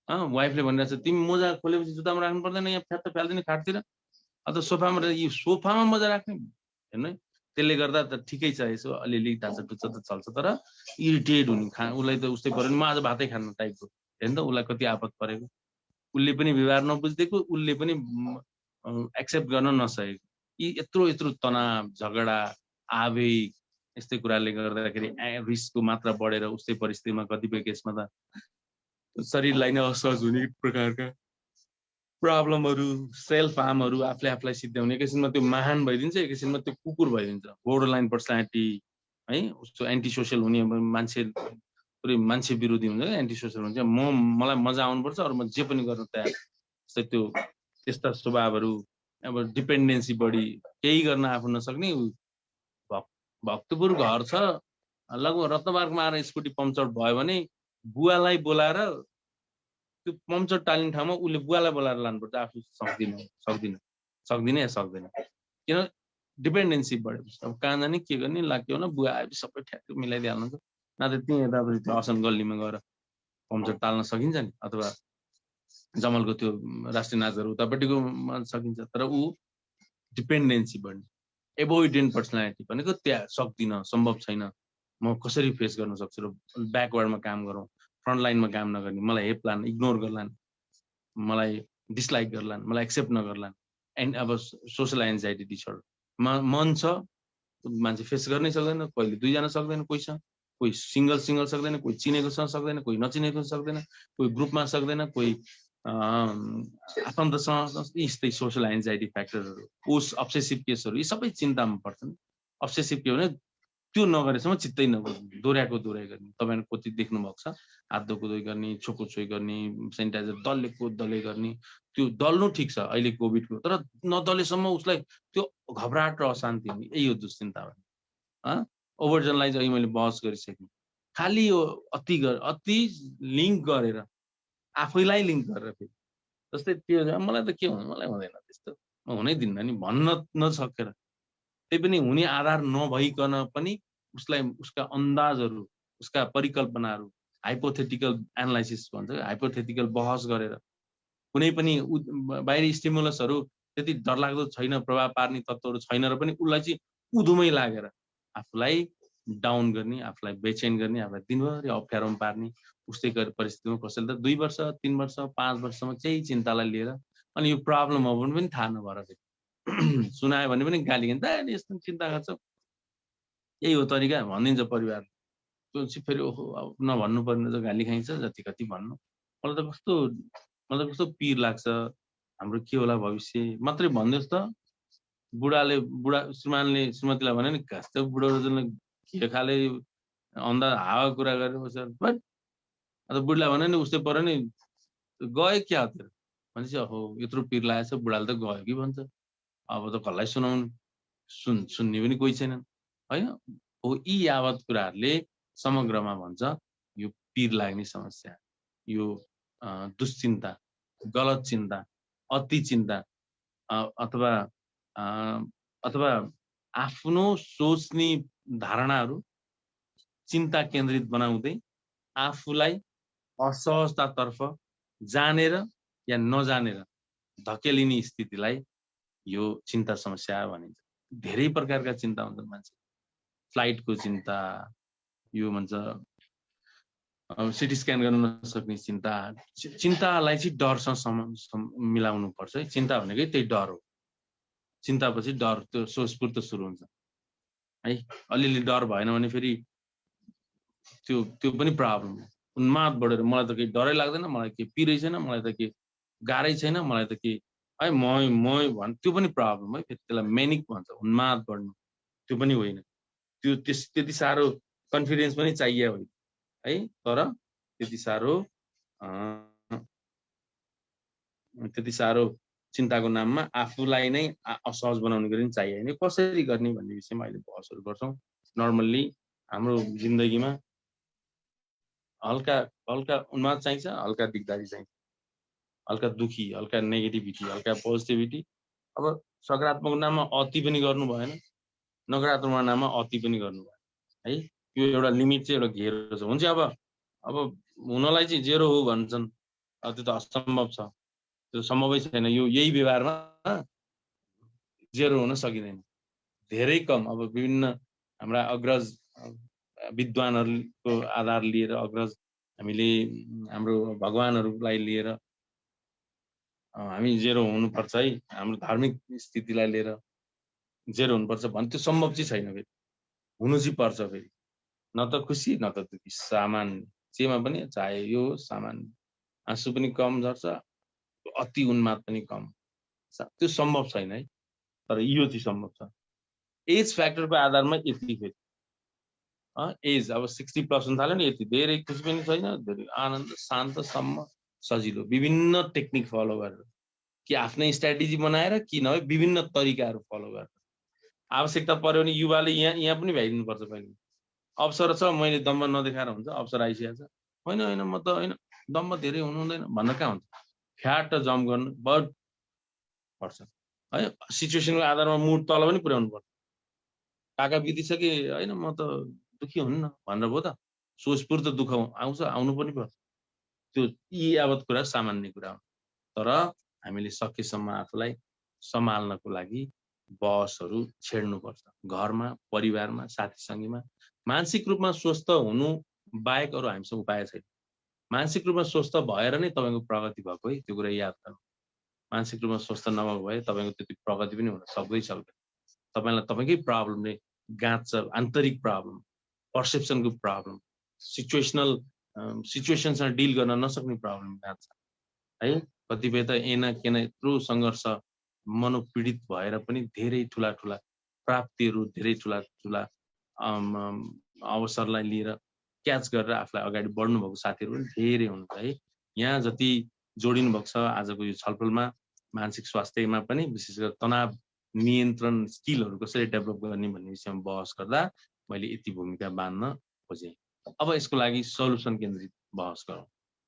वाइफले भनिरहेछ तिमी मोजा खोलेपछि जुत्तामा राख्नु पर्दैन, यहाँ फ्यात्त फाल्दिने खाटतिर अथवा सोफामा, यो सोफामा मोजा राख्ने हेर्नु है। त्यसले गर्दा त ठिकै छ, यसो अलिअलि ढाँचा टुच्चा त चल्छ, तर इरिटेट हुने उसलाई त उस्तै पऱ्यो नि, म आज भातै खानु टाइपको हेर्नु त, उसलाई कति आपत परेको, उसले पनि व्यवहार नबुझिदिएको, उसले पनि एक्सेप्ट गर्न नसकेको, यी यत्रो यत्रो तनाव झगडा आवेग यस्तै कुराले गर्दाखेरि रिसको मात्रा बढेर उस्तै परिस्थितिमा कतिपय केसमा त शरीरलाई नै असहज हुने प्रकारका प्रब्लमहरू, सेल्फ हार्महरू आफूले आफूलाई सिद्ध्याउने, एकैछिनमा त्यो महान भइदिन्छ, एकैछिनमा त्यो कुकुर भइदिन्छ, बोर्डर लाइन पर्सनालिटी है, उसको एन्टी सोसल हुने मान्छे, पुरै मान्छे विरोधी हुन्छ, एन्टी सोसल हुन्छ। मलाई मजा आउनुपर्छ अरू म जे पनि गर्न तयार, जस्तै त्यो त्यस्ता स्वभावहरू, अब डिपेन्डेन्सी बढी, केही गर्न आफू नसक्ने। भक्तपुर घर छ, लगभग रत्नमार्गमा आएर स्कुटी पम्चर भयो भने बुवालाई बोलाएर त्यो पम्चर टाल्ने ठाउँमा उसले बुवालाई बोलाएर लानुपर्छ, आफू सक्दिनँ या सक्दैन, किन डिपेन्डेन्सी बढेपछि। अब कहाँ जाने के गर्ने, लाग्यो न बुवा आएपछि सबै ठ्याक्क मिलाइदिइहाल्नुहुन्छ, न त त्यहीँ यतापट्टि त्यो असन गल्लीमा गएर पम्चर टाल्न सकिन्छ नि, अथवा जमलको त्यो राष्ट्रिय नाचहरू उतापट्टिको सकिन्छ, तर ऊ डिपेन्डेन्सी बढ्ने, एभोइडेन्ट पर्सनालिटी भनेको त्यहाँ सक्दिनँ, सम्भव छैन, म कसरी फेस गर्न सक्छु र ब्याकवर्डमा काम गरौँ, फ्रन्ट लाइनमा काम नगर्ने, मलाई हेप्लान्, इग्नोर गर्लान्, मलाई डिसलाइक गर्लान्, मलाई एक्सेप्ट नगर्लान्, एन्ड अब सोसल एन्जाइटी डिसअर्डर मन छ, मान्छे फेस गर्नै सक्दैन, कहिले 2 जना सक्दैन, कोही सिङ्गल सक्दैन, कोही चिनेकोसँग सक्दैन, कोही नचिनेको सक्दैन, कोही ग्रुपमा सक्दैन, कोही आफन्तसँग, यस्तै सोसल एन्जाइटी फ्याक्टरहरू, पोस्ट अब्सेसिभ केसहरू, यी सबै चिन्तामा पर्छन्। अब्सेसिभ के भने त्यो नगरेसम्म चित्तै नगर्ने, दोहोऱ्याएको गर्ने, तपाईँले कति देख्नु भएको छ, हात धोकुधोइ गर्ने, छोकोछोइ गर्ने, सेनिटाइजर दलेको दले गर्ने, त्यो दल्नु ठिक छ अहिले कोभिडको, तर नदलेसम्म उसलाई त्यो घबराहट र अशान्ति हुने, यही हो दुश्चिन्ता भने। ओभर जनरलाइज अहिले मैले बहस गरिसकेँ, खालि यो अति लिङ्क गरेर, आफैलाई लिङ्क गरेर, फेरि जस्तै त्यो मलाई त के हुनु, मलाई हुँदैन त्यस्तो, म हुनै दिन्न नि भन्न नसकेर, त्यही पनि हुने आधार नभइकन पनि उसलाई उसका अन्दाजहरू, उसका परिकल्पनाहरू, हाइपोथेटिकल एनालाइसिस भन्छ, हाइपोथेटिकल बहस गरेर, कुनै पनि बाहिरी स्टिमुलसहरू त्यति डरलाग्दो छैन, प्रभाव पार्ने तत्त्वहरू छैन र पनि उसलाई चाहिँ उधुमै लागेर आफूलाई डाउन गर्ने, आफूलाई बेचैन गर्ने, आफूलाई दिनभरि अप्ठ्यारोमा पार्ने, उस्तै परिस्थितिमा कसैले त 2 वर्ष 3 वर्ष 5 वर्षसम्म त्यही चिन्तालाई लिएर, अनि यो प्रब्लम हो भने पनि थाहा नभएर सुनायो भने पनि गाली खान्छ, यस्तो चिन्ता गर्छ, यही हो तरिका भनिदिन्छ परिवार, त्यो चाहिँ फेरि ओहो अब नभन्नु पर्ने त गाली खाइन्छ, जति कति भन्नु, मलाई त कस्तो पिर लाग्छ, हाम्रो के होला भविष्य, मात्रै भनिदियोस् त, बुढा श्रीमानले श्रीमतीलाई भने नि, कस्तो बुढो रजनले के खाले अन्दा हावा कुरा गरेर बस्छ, अन्त बुढीलाई भने नि उस्तै पऱ्यो नि, गयो क्या हो भनेपछि, अहो यत्रो पिर लागेको छ, बुढाले त गयो कि भन्छ, अब त कसलाई सुनाउनु, सुन्ने पनि कोही छैनन् होइन। हो यी यावत कुराहरूले समग्रमा भन्छ यो पिर लाग्ने समस्या, यो दुश्चिन्ता, गलत चिन्ता, अति चिन्ता, अथवा आफ्नो सोच्ने धारणाहरू चिन्ता केन्द्रित बनाउँदै आफूलाई असहजतातर्फ जानेर या नजानेर धकेलिने स्थितिलाई यो चिन्ता समस्या भनिन्छ। धेरै प्रकारका चिन्ता हुन्छन् मान्छे। फ्लाइटको चिन्ता, यो भन्छ सिटी स्क्यान गर्न नसक्ने चिन्ता। चिन्तालाई चाहिँ डरसँग मिलाउनु पर्छ है। चिन्ता भनेकै त्यही डर हो। चिन्तापछि डर, त्यो सोचपूर्त सुरु हुन्छ है। अलिअलि डर भएन भने फेरि त्यो पनि प्रब्लम हो। उन्माद बढेर मलाई त केही डरै लाग्दैन, मलाई केही पिरै छैन, मलाई त केही गाह्रै छैन, मलाई त केही है म भन्, त्यो पनि प्रब्लम है। फेरि त्यसलाई मेनिक भन्छ, उन्माद बढ्नु। त्यो पनि होइन। त्यो त्यति साह्रो कन्फिडेन्स पनि चाहिए होइन है। तर त्यति साह्रो चिन्ताको नाममा आफूलाई नै असहज बनाउने गरी पनि चाहिए होइन। कसरी गर्ने भन्ने विषयमा अहिले बहसहरू गर्छौँ। नर्मल्ली हाम्रो जिन्दगीमा हल्का उन्माद चाहिन्छ, हल्का दिगदारी चाहिन्छ, हल्का दुखी, हल्का नेगेटिभिटी, हल्का पोजिटिभिटी। अब सकारात्मक नाममा अति पनि गर्नु भएन, नकारात्मक नाममा अति पनि गर्नु भएन है। यो एउटा लिमिट चाहिँ, एउटा घेरो छ। हुन्छ अब हुनलाई चाहिँ जेरो हो भन्छन्, त्यो त असम्भव छ, त्यो सम्भवै छैन। यो यही व्यवहारमा जेरो हुन सकिँदैन, धेरै कम। अब विभिन्न हाम्रा अग्रज विद्वानहरूको आधार लिएर, अग्रज हामीले हाम्रो भगवानहरूलाई लिएर हामी जेरो हुनुपर्छ है। हाम्रो धार्मिक स्थितिलाई लिएर जेरो हुनुपर्छ भने त्यो सम्भव चाहिँ छैन। फेरि हुनु चाहिँ पर्छ। फेरि न त खुसी न त दुखी, सामान्य जेमा पनि चाहे यो सामान्य। आँसु पनि कम झर्छ, अति उन्माद पनि कम। त्यो सम्भव छैन है। तर यो चाहिँ सम्भव छ। एज फ्याक्टरको आधारमा यति फेरि एज अब 60+ हुन थाल्यो नि, यति धेरै खुसी पनि छैन, धेरै आनन्द, शान्तसम्म, सजिलो। विभिन्न टेक्निक फलो गरेर, कि आफ्नै स्ट्राटेजी बनाएर, कि नभए विभिन्न तरिकाहरू फलो गरेर। आवश्यकता पर्यो भने युवाले यहाँ पनि भ्याइदिनुपर्छ। पहिले अवसर छ, मैले दम्ब नदेखाएर हुन्छ, अवसर आइसकेको छ, होइन म त होइन, दम्ब धेरै हुनु हुँदैन भन्न कहाँ हुन्छ। फ्याट जम्प गर्नु बहुत पर्छ है। सिचुएसनको आधारमा मुड तल पनि पुर्याउनु पर्छ। काका बितिसके होइन म त दुखी हुन्न भनेर भयो त, सोचपूर्त दुःख आउँछ, आउनु पनि पर्छ। त्यो यी यावत कुरा सामान्य कुरा हो। तर हामीले सकेसम्म आफूलाई सम्हाल्नको लागि बहसहरू छेड्नुपर्छ। घरमा, परिवारमा, साथीसँगीमा। मानसिक रूपमा स्वस्थ हुनु बाहेक अरू हामीसँग उपाय छैन। मानसिक रूपमा स्वस्थ भएर नै तपाईँको प्रगति भएको है, त्यो कुरा याद गर्नु। मानसिक रूपमा स्वस्थ नभएको भए तपाईँको त्यति प्रगति पनि हुन सक्दैन। तपाईँलाई तपाईँकै प्रब्लमले गाँच्छ, आन्तरिक प्रब्लम, पर्सेप्सनको प्रब्लम, सिचुएसनसँग डिल गर्न नसक्ने प्रब्लम गाँच्छ है। कतिपय त केना यत्रो सङ्घर्ष, मनोपीडित भएर पनि धेरै ठुला प्राप्तिहरू, धेरै ठुला अवसरलाई लिएर क्याच गरेर आफूलाई अगाडि बढ्नु भएको साथीहरू पनि धेरै हुनुहुन्छ है। यहाँ जति जोडिनु भएको छ आजको यो छलफलमा, मानसिक स्वास्थ्यमा पनि विशेष गरेर तनाव नियन्त्रण स्किलहरू कसरी डेभलप गर्ने भन्ने विषयमा बहस गर्दा मैले यति भूमिका बाँध्न खोजेँ। अब यसको लागि सल्युसन केन्द्रित बहस गरौँ।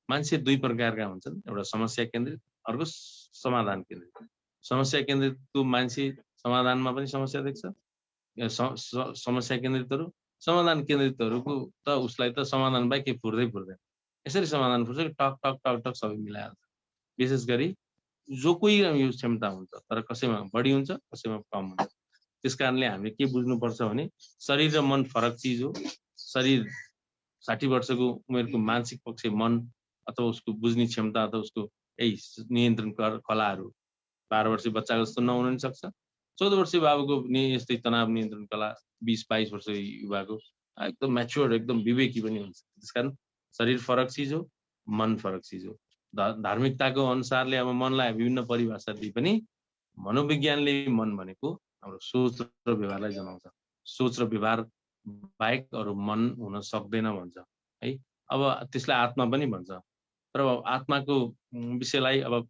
मान्छे दुई प्रकारका हुन्छन्, एउटा समस्या केन्द्रित, अर्को समाधान केन्द्रित। समस्या केन्द्रितको मान्छे समाधानमा पनि समस्या देख्छ, समस्या केन्द्रितहरू। समाधान केन्द्रितहरूको त उसलाई त समाधान बाहेक केही फुर्दैन। यसरी समाधान फुर्छ कि टक टक टक टक सबै मिलाइहाल्छ। विशेष गरी जो कोही यो क्षमता हुन्छ, तर कसैमा बढी हुन्छ, कसैमा कम हुन्छ। त्यस कारणले हामीले के बुझ्नुपर्छ भने शरीर र मन फरक चिज हो। शरीर 60 वर्षको उमेरको मानसिक पक्ष मन अथवा उसको बुझ्ने क्षमता अथवा उसको यही नियन्त्रण कलाहरू 12 वर्षीय बच्चाको जस्तो नहुन पनि सक्छ। 14 वर्षीय बाबुको यस्तै तनाव नियन्त्रण कला 20-22 वर्षीय युवाको एकदम म्याच्योर, एकदम विवेकी पनि हुन्छ। त्यसकारण शरीर फरक चिज हो, मन फरक चिज हो। धार्मिकताको अनुसारले अब मनलाई विभिन्न परिभाषा दिए पनि मनोविज्ञानले मन भनेको हाम्रो सोच र व्यवहारलाई जनाउँछ। सोच र व्यवहार बाहेक अरू मन हुन सक्दैन भन्छ है। अब त्यसलाई आत्मा पनि भन्छ। तर आत्माको विषयलाई अब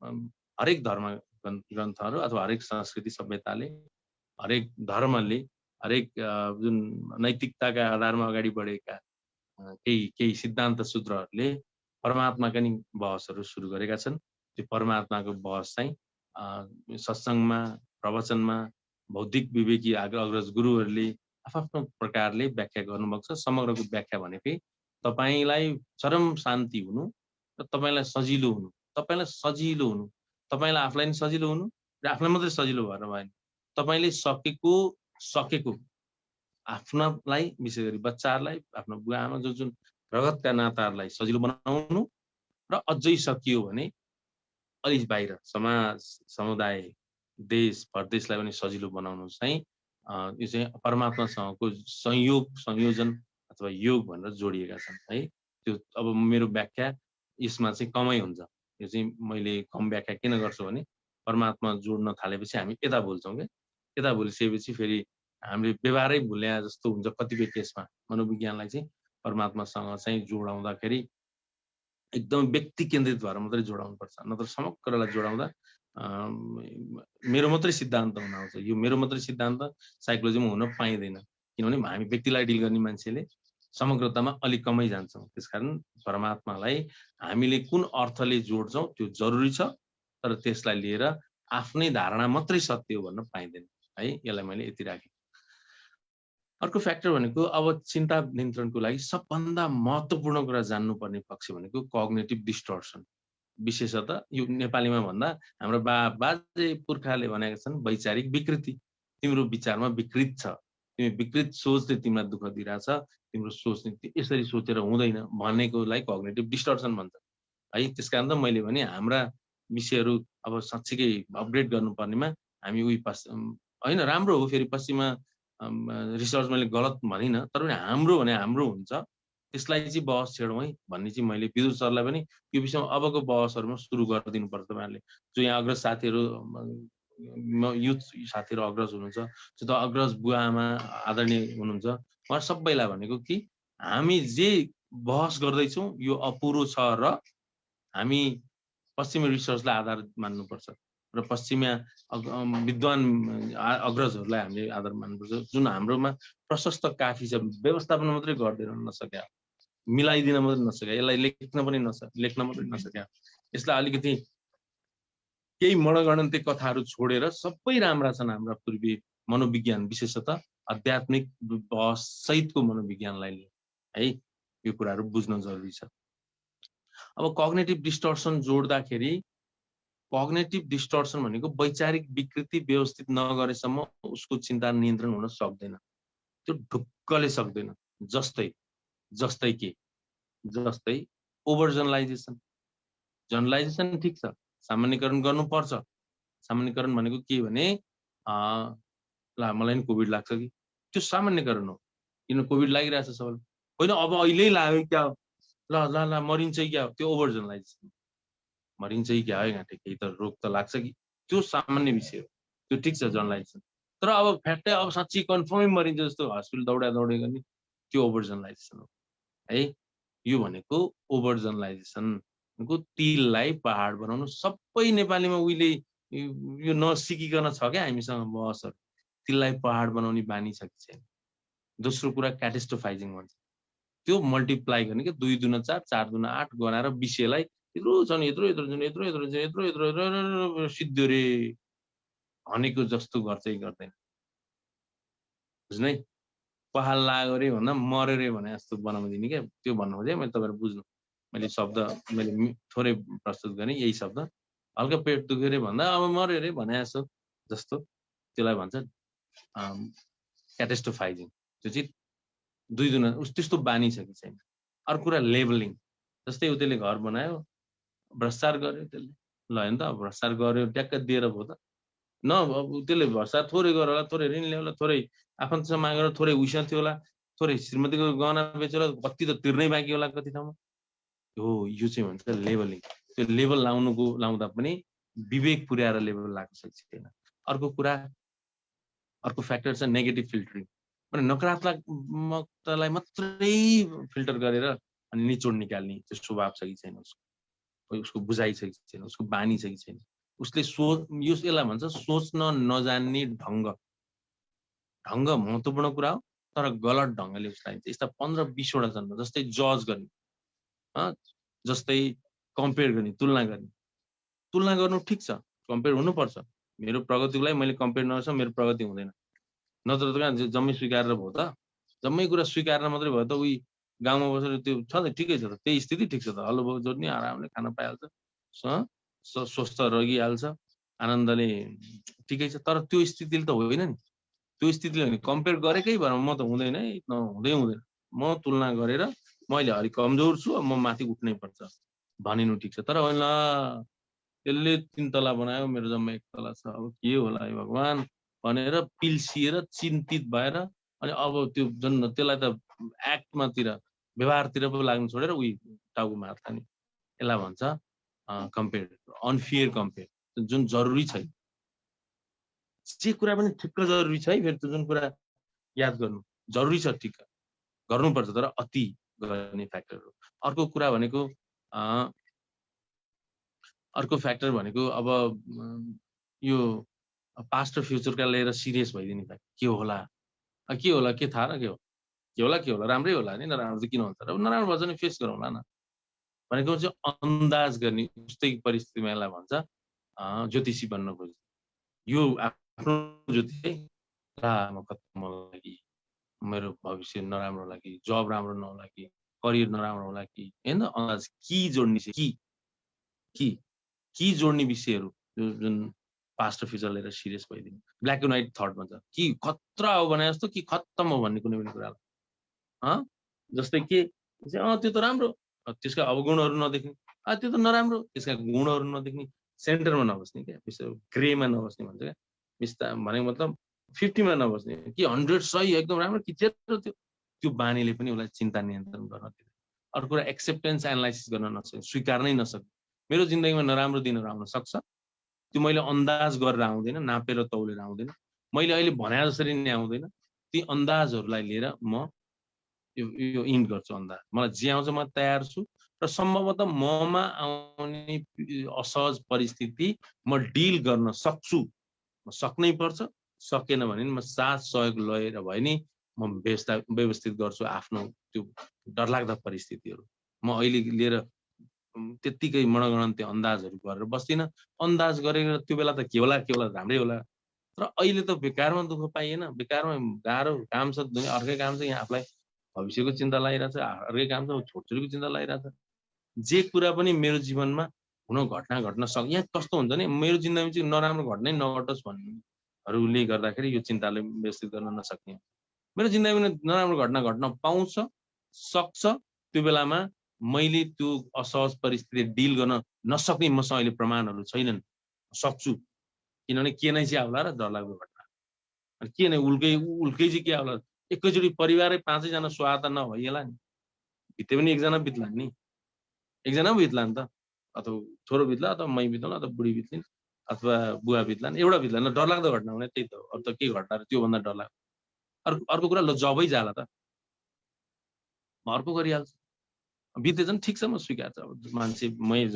हरेक धर्म ग्रन्थहरू अथवा हरेक संस्कृति सभ्यताले, हरेक धर्मले, हरेक जुन नैतिकताका आधारमा अगाडि बढेका केही सिद्धान्त सूत्रहरूले परमात्माका नि बहसहरू सुरु गरेका छन्। त्यो परमात्माको बहस चाहिँ सत्सङ्गमा, प्रवचनमा, बौद्धिक विवेकी अग्रज गुरुहरूले आफ्नो प्रकारले व्याख्या गर्नुभएको छ। समग्रको व्याख्या भनेकै तपाईँलाई चरम शान्ति हुनु र तपाईँलाई सजिलो हुनु, तपाईँलाई आफूलाई नि सजिलो हुनु र आफूलाई मात्रै सजिलो भएर भएन, तपाईँले सकेको सकेको आफ्नालाई विशेष गरी बच्चाहरूलाई आफ्नो बुवा आमा जुन रगतका नाताहरूलाई सजिलो बनाउनु र अझै सकियो भने अलि बाहिर समाज समुदाय देश परदेशलाई पनि सजिलो बनाउनु चाहिँ यो चाहिँ परमात्मासँगको संयोजन अथवा योग भनेर जोडिएका छन् है। त्यो अब मेरो व्याख्या यसमा चाहिँ कमै हुन्छ। यो चाहिँ मैले कम व्याख्या किन गर्छु भने परमात्मा जोड्न थालेपछि हामी यता भुल्छौँ क्या। यता भुलिसकेपछि फेरि हामीले व्यवहारै भुल्या जस्तो हुन्छ कतिपय केसमा। मनोविज्ञानलाई चाहिँ परमात्मासँग चाहिँ जोडाउँदाखेरि एकदम व्यक्ति केन्द्रित भएर मात्रै जोडाउनु पर्छ, नत्र समग्रलाई जोडाउँदा मेरो मात्रै सिद्धान्त हुन आउँछ। यो मेरो मात्रै सिद्धान्त साइकोलोजीमा हुन पाइँदैन, किनभने हामी व्यक्तिलाई डिल गर्ने मान्छेले समग्रतामा अलिक कमै जान्छौँ। त्यसकारण परमात्मालाई हामीले कुन अर्थले जोड्छौँ त्यो जरुरी छ, तर त्यसलाई लिएर आफ्नै धारणा मात्रै सत्य हो भन्न पाइँदैन है। यसलाई मैले यति राखेँ। अर्को फ्याक्टर भनेको अब चिन्ता नियन्त्रणको लागि सबभन्दा महत्त्वपूर्ण कुरा जान्नुपर्ने पक्ष भनेको कग्निटिभ डिस्टर्सन। विशेषतः यो नेपालीमा भन्दा हाम्रो बाजे पुर्खाले भनेका छन् वैचारिक विकृति। तिम्रो विचारमा विकृत छ, तिमी विकृत सोचले तिमीलाई दुःख दिइरहेछ, तिम्रो सोच्ने यसरी सोचेर हुँदैन भनेकोलाई कग्निटिभ डिस्टर्सन भन्छ है। त्यसकारण त मैले भने हाम्रा विषयहरू अब साँच्चीकै अपग्रेड गर्नुपर्नेमा हामी उही होइन राम्रो हो। फेरि पश्चिममा रिसर्च मैले गलत भनिनँ, तर पनि हाम्रो भने हाम्रो हुन्छ, त्यसलाई चाहिँ बहस छेडौँ है भन्ने चाहिँ मैले विदुर सरलाई पनि यो विषयमा अबको बहसहरूमा सुरु गरिदिनु पर्छ। तपाईँहरूले जो यहाँ अग्रज साथीहरू युथ साथीहरू अग्रज हुनुहुन्छ, जो त अग्रज बुवा आमा आदरणीय हुनुहुन्छ, उहाँ सबैलाई भनेको कि हामी जे बहस गर्दैछौँ यो अपुरो छ र हामी पश्चिमी रिसर्चलाई आधार मान्नुपर्छ र पश्चिमा विद्वान अग्रजहरूलाई हामीले आधार मान्नुपर्छ, जुन हाम्रोमा प्रशस्त काफी छ। व्यवस्थापन मात्रै गरिदिन नसक्या, मिलाइदिन मात्रै नसक्या, यसलाई लेख्न मात्रै नसक्या, यसलाई अलिकति केही मणगणन्ते कथाहरू छोडेर सबै राम्रा छन् हाम्रा पूर्वी मनोविज्ञान, विशेषतः आध्यात्मिक बहस सहितको मनोविज्ञानलाई लिएर है यो कुराहरू बुझ्न जरुरी छ। अब कग्निटिभ डिस्टर्सन जोड्दाखेरि कग्निटिभ डिस्टर्सन भनेको वैचारिक विकृति व्यवस्थित नगरेसम्म उसको चिन्ता नियन्त्रण हुन सक्दैन, त्यो ढुक्कले सक्दैन। जस्तै के ओभर जनरलाइजेसन ठिक छ, सामान्यकरण गर्नुपर्छ। सामान्यकरण भनेको के भने ल मलाई नि कोभिड लाग्छ कि, त्यो सामान्यकरण हो। किन कोभिड लागिरहेछ सबैलाई, होइन अब अहिले लाग्यो क्या, ल मरिन्छ क्या, त्यो ओभर जनरलाइजेसन। मरिन्छ कि क्या है केही त रोग त लाग्छ कि, त्यो सामान्य विषय हो, त्यो ठिक छ जनरलाइजेसन। तर अब फ्याक्टै अब साँच्चै कन्फर्मै मरिन्छ जस्तो हस्पिटल दौडे गर्ने, त्यो ओभर जनरलाइजेसन हो है। यो भनेको ओभर जनरलाइजेसन को तिललाई पहाड बनाउनु सबै नेपालीमा उहिले यो नसिकिकन छ क्या हामीसँग बहसहरू। तिललाई पहाड बनाउने बानी छ कि छैन। दोस्रो कुरा क्याटेस्ट्रोफाइजिङ भन्छ, त्यो मल्टिप्लाई गर्ने क्या, 2 दुना 4 4 दुना 8 गनाएर विषयलाई यत्रो छन् यत्रो सिद्धो रे भनेको जस्तो गर्दैन। बुझ्नु है, पहाड लाग्यो रे भन्दा मर्यो रे भने जस्तो बनाउँदिने क्या। त्यो भन्नु खोजेँ मैले, तपाईँहरू बुझ्नु। मैले शब्द मैले थोरै प्रस्तुत गरेँ, यही शब्द। हल्का पेट दुख्यो रे भन्दा अब मर्यो रे भने जस्तो त्यसलाई भन्छ क्याटेस्ट्रोफाइजिङ। त्यो चाहिँ 2 दुना त्यस्तो बानी छ कि छैन। अर्को कुरा लेबलिङ, जस्तै उसले घर बनायो, भ्रष्टाचार गर्यो त्यसले, ल होइन त भ्रष्टाचार गर्यो ट्याक्क दिएर भयो त न। अब त्यसले भ्रष्टाचार थोरै गरेर होला, थोरै ऋण ल्यायो होला, थोरै आफन्तसँग मागेर, थोरै उसँग थियो होला, थोरै श्रीमतीको गहना बेचेर कति त तिर्नै बाँकी होला कति ठाउँमा। यो चाहिँ भन्छ लेबलिङ। त्यो लेबल लाउँदा पनि विवेक पुर्याएर लेबल लाग्न सक्छ छैन। अर्को फ्याक्टर छ नेगेटिभ फिल्टरिङ, माने नकारात्मकतालाई मात्रै फिल्टर गरेर अनि निचोड निकाल्ने त्यो स्वभाव छ कि छैन, उसको बुझाइ छ कि छैन, उसको बानी छ कि छैन। उसले यसलाई भन्छ सोच्न नजान्ने ढङ्ग महत्त्वपूर्ण कुरा हो, तर गलत ढङ्गले उसलाई यस्ता 15-20 वटा छन्। जस्तै जज गर्ने, जस्तै कम्पेयर गर्ने, तुलना गर्नु ठिक छ, कम्पेयर हुनुपर्छ। मेरो प्रगतिको लागि मैले कम्पेयर नगर्छु मेरो प्रगति हुँदैन, नत्र त जम्मै स्वीकारेर भयो त, जम्मै कुरा स्वीकारेर मात्रै भयो त। उही गाउँमा बसेर त्यो छ त ठिकै छ त, त्यही स्थिति ठिक छ त, हलो भाउ जोड्ने आरामले खान पाइहाल्छ, स्वस्थ रहिहाल्छ, आनन्दले ठिकै छ। तर त्यो स्थितिले त होइन नि, त्यो स्थितिले भने कम्पेयर गरेकै भएर म त हुँदैन है, हुँदैन, म तुलना गरेर मैले अलिक कमजोर छु, म माथि उठ्नै पर्छ भनिनु ठिक छ। तर होइन त्यसले 3 तला बनायो, मेरो जम्मा 1 तला छ, अब के होला है भगवान् भनेर पिल्सिएर चिन्तित भएर अनि अब त्यो त्यसलाई त एक्टमातिर व्यवहारतिर पो लाग्नु छोडेर उही टाउकोमा हात खाने, यसलाई भन्छ कम्पेयर, अनफेयर कम्पेयर, जुन जरुरी छैन। जे कुरा पनि ठिक्क जरुरी छ है, फेरि त्यो जुन कुरा याद गर्नु जरुरी छ, ठिक्क गर्नुपर्छ, तर अति गर्ने फ्याक्टर हो। अर्को कुरा भनेको अब यो पास्ट र फ्युचरका लिएर सिरियस भइदिने फ्याक्ट के होला, के थाहा र के होला, राम्रै होला नि, नराम्रो चाहिँ किन हुन्छ र, नराम्रो भन्छ नि फेस गरौँला न भनेको चाहिँ अन्दाज गर्ने उस्तै परिस्थितिमा यसलाई भन्छ ज्योतिषी बन्न खोज्ने। यो आफ्नो ज्योतिषी म खत्तम होला कि, मेरो भविष्य नराम्रो होला कि, जब राम्रो नहोला कि, करियर नराम्रो होला कि, होइन अन्दाज कि जोड्ने कि जोड्ने विषयहरू जुन पास्ट र फ्युचर लिएर सिरियस भइदिनु, ब्ल्याक एन्ड व्हाइट थट भन्छ कि खतरा हो भने जस्तो कि खत्तम हो भन्ने कुनै पनि कुरालाई जस्तै के त्यो त राम्रो, त्यसका अवगुणहरू नदेख्ने, त्यो त नराम्रो, त्यसका गुणहरू नदेख्ने, सेन्टरमा नबस्ने क्या, ग्रेमा नबस्ने भन्छ क्या, भनेको मतलब 50 मा नबस्ने कि 100 सही एकदम राम्रो कि त्यो बानीले पनि उसलाई चिन्ता नियन्त्रण गर्न दिँदैन। अर्को कुरा एक्सेप्टेन्स एनालाइसिस गर्न नसक्ने, स्वीकार्नै नसक्ने। मेरो जिन्दगीमा नराम्रो दिनहरू आउन सक्छ, त्यो मैले अन्दाज गरेर आउँदैन, नापेर तौलेर आउँदैन, मैले अहिले भने जसरी नै आउँदैन, ती अन्दाजहरूलाई लिएर म यो इन्ड गर्छु अन्दाज, मलाई जे आउँछ म तयार छु र सम्भवतः ममा आउने असहज परिस्थिति म डिल गर्न सक्छु, म सक्नै पर्छ, सकेन भने म साथ सहयोग लिएर भए नि म व्यवस्थित गर्छु आफ्नो त्यो डरलाग्दा परिस्थितिहरू। म अहिले लिएर त्यत्तिकै मनगणन्ते अन्दाजहरू गरेर बस्दिनँ, अन्दाज गरेर त्यो बेला त के होला राम्रै होला, तर अहिले त बेकारमा दुःख पाइएन, बेकारमा गाह्रो काम छ, अर्कै काम छ, यहाँ आफूलाई भविष्यको चिन्ता लागिरहेछ, अर्कै काम छ, छोरछोरीको चिन्ता लागिरहेछ। जे कुरा पनि मेरो जीवनमा घटना घट्न सक्छ, यहाँ कस्तो हुन्छ नि, मेरो जिन्दगीमा चाहिँ नराम्रो घट्नै नघटोस् भन्नेहरूले गर्दाखेरि यो चिन्ताले व्यवस्थित गर्न नसक्ने, मेरो जिन्दगीमा नराम्रो घटना घट्न पाउँछ, सक्छ, त्यो बेलामा मैले त्यो असहज परिस्थिति डिल गर्न नसक्ने मसँग अहिले प्रमाणहरू छैनन्, सक्छु, किनभने के नै चाहिँ आउला र डरलाग्दो घटना, अनि के नै उल्कै चाहिँ के आउला, एकैचोटि परिवारै 5 जना स्वाहा नभइएला नि, भित्ते पनि एकजना बित्ला नि, एकजना पो बित्ला नि त, अथवा छोरो बित्ला, अथवा मै बित्ला, अथवा बुढी बित्लिन्, अथवा बुवा बित्लान्, एउटा बित्ला, डरलाग्दो घटना हुने त्यही त हो। अब त के घटना र त्योभन्दा डरलाग्दो अर्को कुरा, ल जबै जाला त म अर्को गरिहाल्छु, बितेछ नि ठिक छ, म स्वीकार्छु, अब मान्छे मै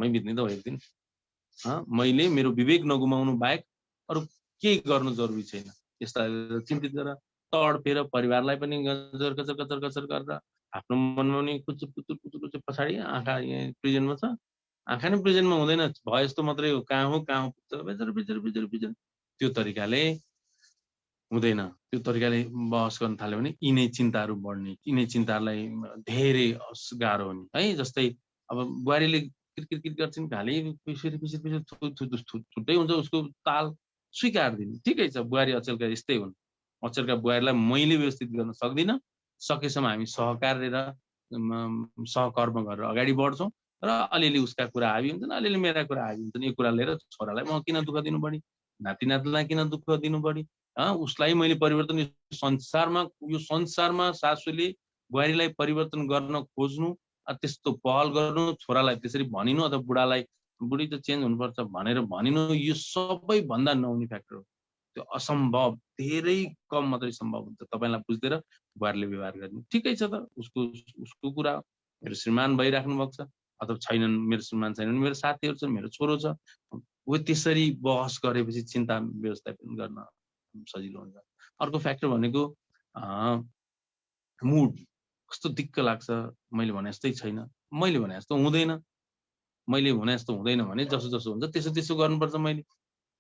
बित्ने त हो एक दिन, मैले मेरो विवेक नगुमाउनु बाहेक अरू केही गर्नु जरुरी छैन। यस्ता चिन्तित गरेर तडपेर परिवारलाई पनि गजर गजर गजर गजर गरेर आफ्नो मनमा पनि कुचुर पछाडि आँखा यहाँ प्रिजनमा छ, आँखा नै प्रिजनमा हुँदैन, भए जस्तो मात्रै हो, कहाँ हो बिजर त्यो तरिकाले हुँदैन। त्यो तरिकाले बहस गर्न थाल्यो भने यिनै चिन्ताहरू बढ्ने, यिनै चिन्ताहरूलाई धेरै गाह्रो हुने है। जस्तै अब बुहारीले किरकिर गर्छिन्, घाले छुट्टै हुन्छ उसको ताल, स्वीकार दिने, ठिकै छ, बुहारी अचेलका यस्तै हुन्, अचेलका बुहारीलाई मैले व्यवस्थित गर्न सक्दिनँ, सकेसम्म हामी सहकार्य र सहकर्म गरेर अगाडि बढ्छौँ र अलिअलि उसका कुरा हाबी हुन्छन्, अलिअलि मेरा कुरा हाबी हुन्छन्, यो कुरा लिएर छोरालाई म किन दुःख दिनु बढी, नाति नातिलाई किन दुःख दिनु बढी, उसलाई मैले परिवर्तन, यो संसारमा सासूले बुहारीलाई परिवर्तन गर्न खोज्नु, त्यस्तो पहल गर्नु, छोरालाई त्यसरी भनिनु, अथवा बुढालाई बुढी त चेन्ज हुनुपर्छ भनेर भनिनु, यो सबैभन्दा नहुने फ्याक्टर हो, त्यो असम्भव, धेरै कम मात्रै सम्भव हुन्छ। तपाईँलाई बुझ्दैन बुहारीले व्यवहार गर्ने, ठिकै छ त, उसको कुरा हो, मेरो श्रीमान भइराख्नु भएको छ, अथवा छैनन्, मेरो श्रीमान छैनन्, मेरो साथीहरू छन्, मेरो छोरो छ, हो त्यसरी बहस गरेपछि चिन्ता व्यवस्थापन गर्न सजिलो हुन्छ। अर्को फ्याक्टर भनेको मुड, कस्तो दिक्क लाग्छ, मैले भने जस्तै छैन, मैले भने जस्तो हुँदैन, मैले भने जस्तो हुँदैन भने जसो जसो हुन्छ त्यसो गर्नुपर्छ,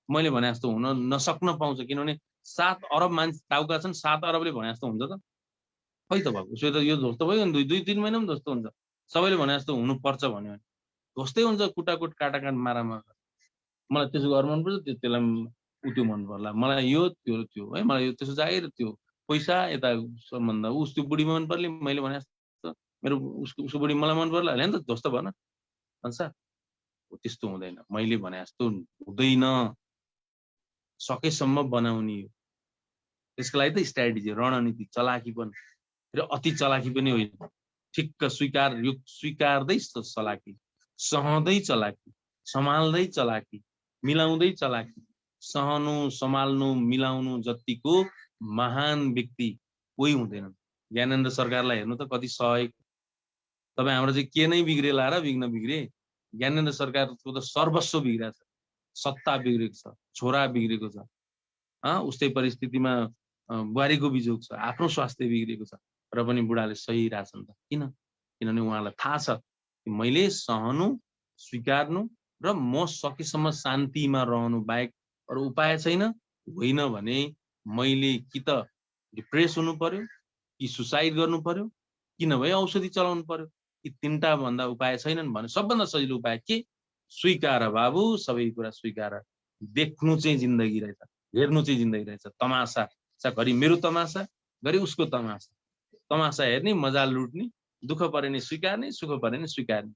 मैले भने जस्तो हुन नसक्न पाउँछ, किनभने 7 अरब मान्छे टाउका छन्, 7 अरबले भने जस्तो हुन्छ त, खै त भएको, उसो त यो ध्वस्त भयो नि, 2-3 महिना पनि ध्वस्त हुन्छ, सबैले भने जस्तो हुनुपर्छ भन्यो भने ध्वस्तै हुन्छ, कुटाकुट काटाकाट मारामार, मलाई त्यसो गर्नु मनपर्छ, त्यसलाई ऊ त्यो मन पर्ला, मलाई यो त्यो त्यो है, मलाई यो त्यसो जागिर त्यो पैसा यता सम्बन्ध उस त्यो बुढी मन पर्ले, मैले भने जस्तो मेरो उसको बुढी मलाई मन पर्ला होइन नि त, जस्तो भन भन्छ त्यस्तो हुँदैन। मैले भने जस्तो हुँदैन, सकेसम्म बनाउने हो। त्यसको लागि त स्ट्राटेजी, रणनीति, चलाकी पनि, र अति चलाकी पनि होइन, ठिक्क स्वीकार्दै चलाकी, सहँदै चलाकी, सम्हाल्दै चलाकी, मिलाउँदै चलाकी, सहनु सम्हाल्नु मिलाउनु जतिको महान व्यक्ति कोही हुँदैन। ज्ञानेन्द्र सरकारलाई हेर्नु त कति सहेको, तपाईँ हाम्रो चाहिँ के नै बिग्रेला र बिग्रे, ज्ञानेन्द्र सरकारको त सर्वस्व बिग्रेको छ, सत्ता बिग्रेको छ, छोरा बिग्रेको छ, उस्तै परिस्थितिमा बुहारीको बिजोग छ, आफ्नो स्वास्थ्य बिग्रेको छ, र पनि बुढाले सही रहेछन् त। किनभने उहाँलाई थाहा छ कि मैले सहनु स्वीकार्नु र म सकेसम्म शान्तिमा रहनु बाहेक अरू उपाय छैन। होइन भने मैले कि त डिप्रेस हुनु पर्यो, कि सुसाइड गर्नु पर्यो, कि नभए औषधि चलाउनु पर्यो। यी तीनटा भन्दा उपाय छैनन् भने सबभन्दा सजिलो उपाय के? स्वीकार बाबु, सबै कुरा स्वीकार। देख्नु चाहिँ जिन्दगी रहेछ, हेर्नु चाहिँ जिन्दगी रहेछ। तमासा घरि मेरो तमासा, घरि उसको तमासा, तमासा हेर्ने, मजा लुट्ने, दुःख परे नि स्वीकार्ने, सुख परे नि स्वीकार्ने।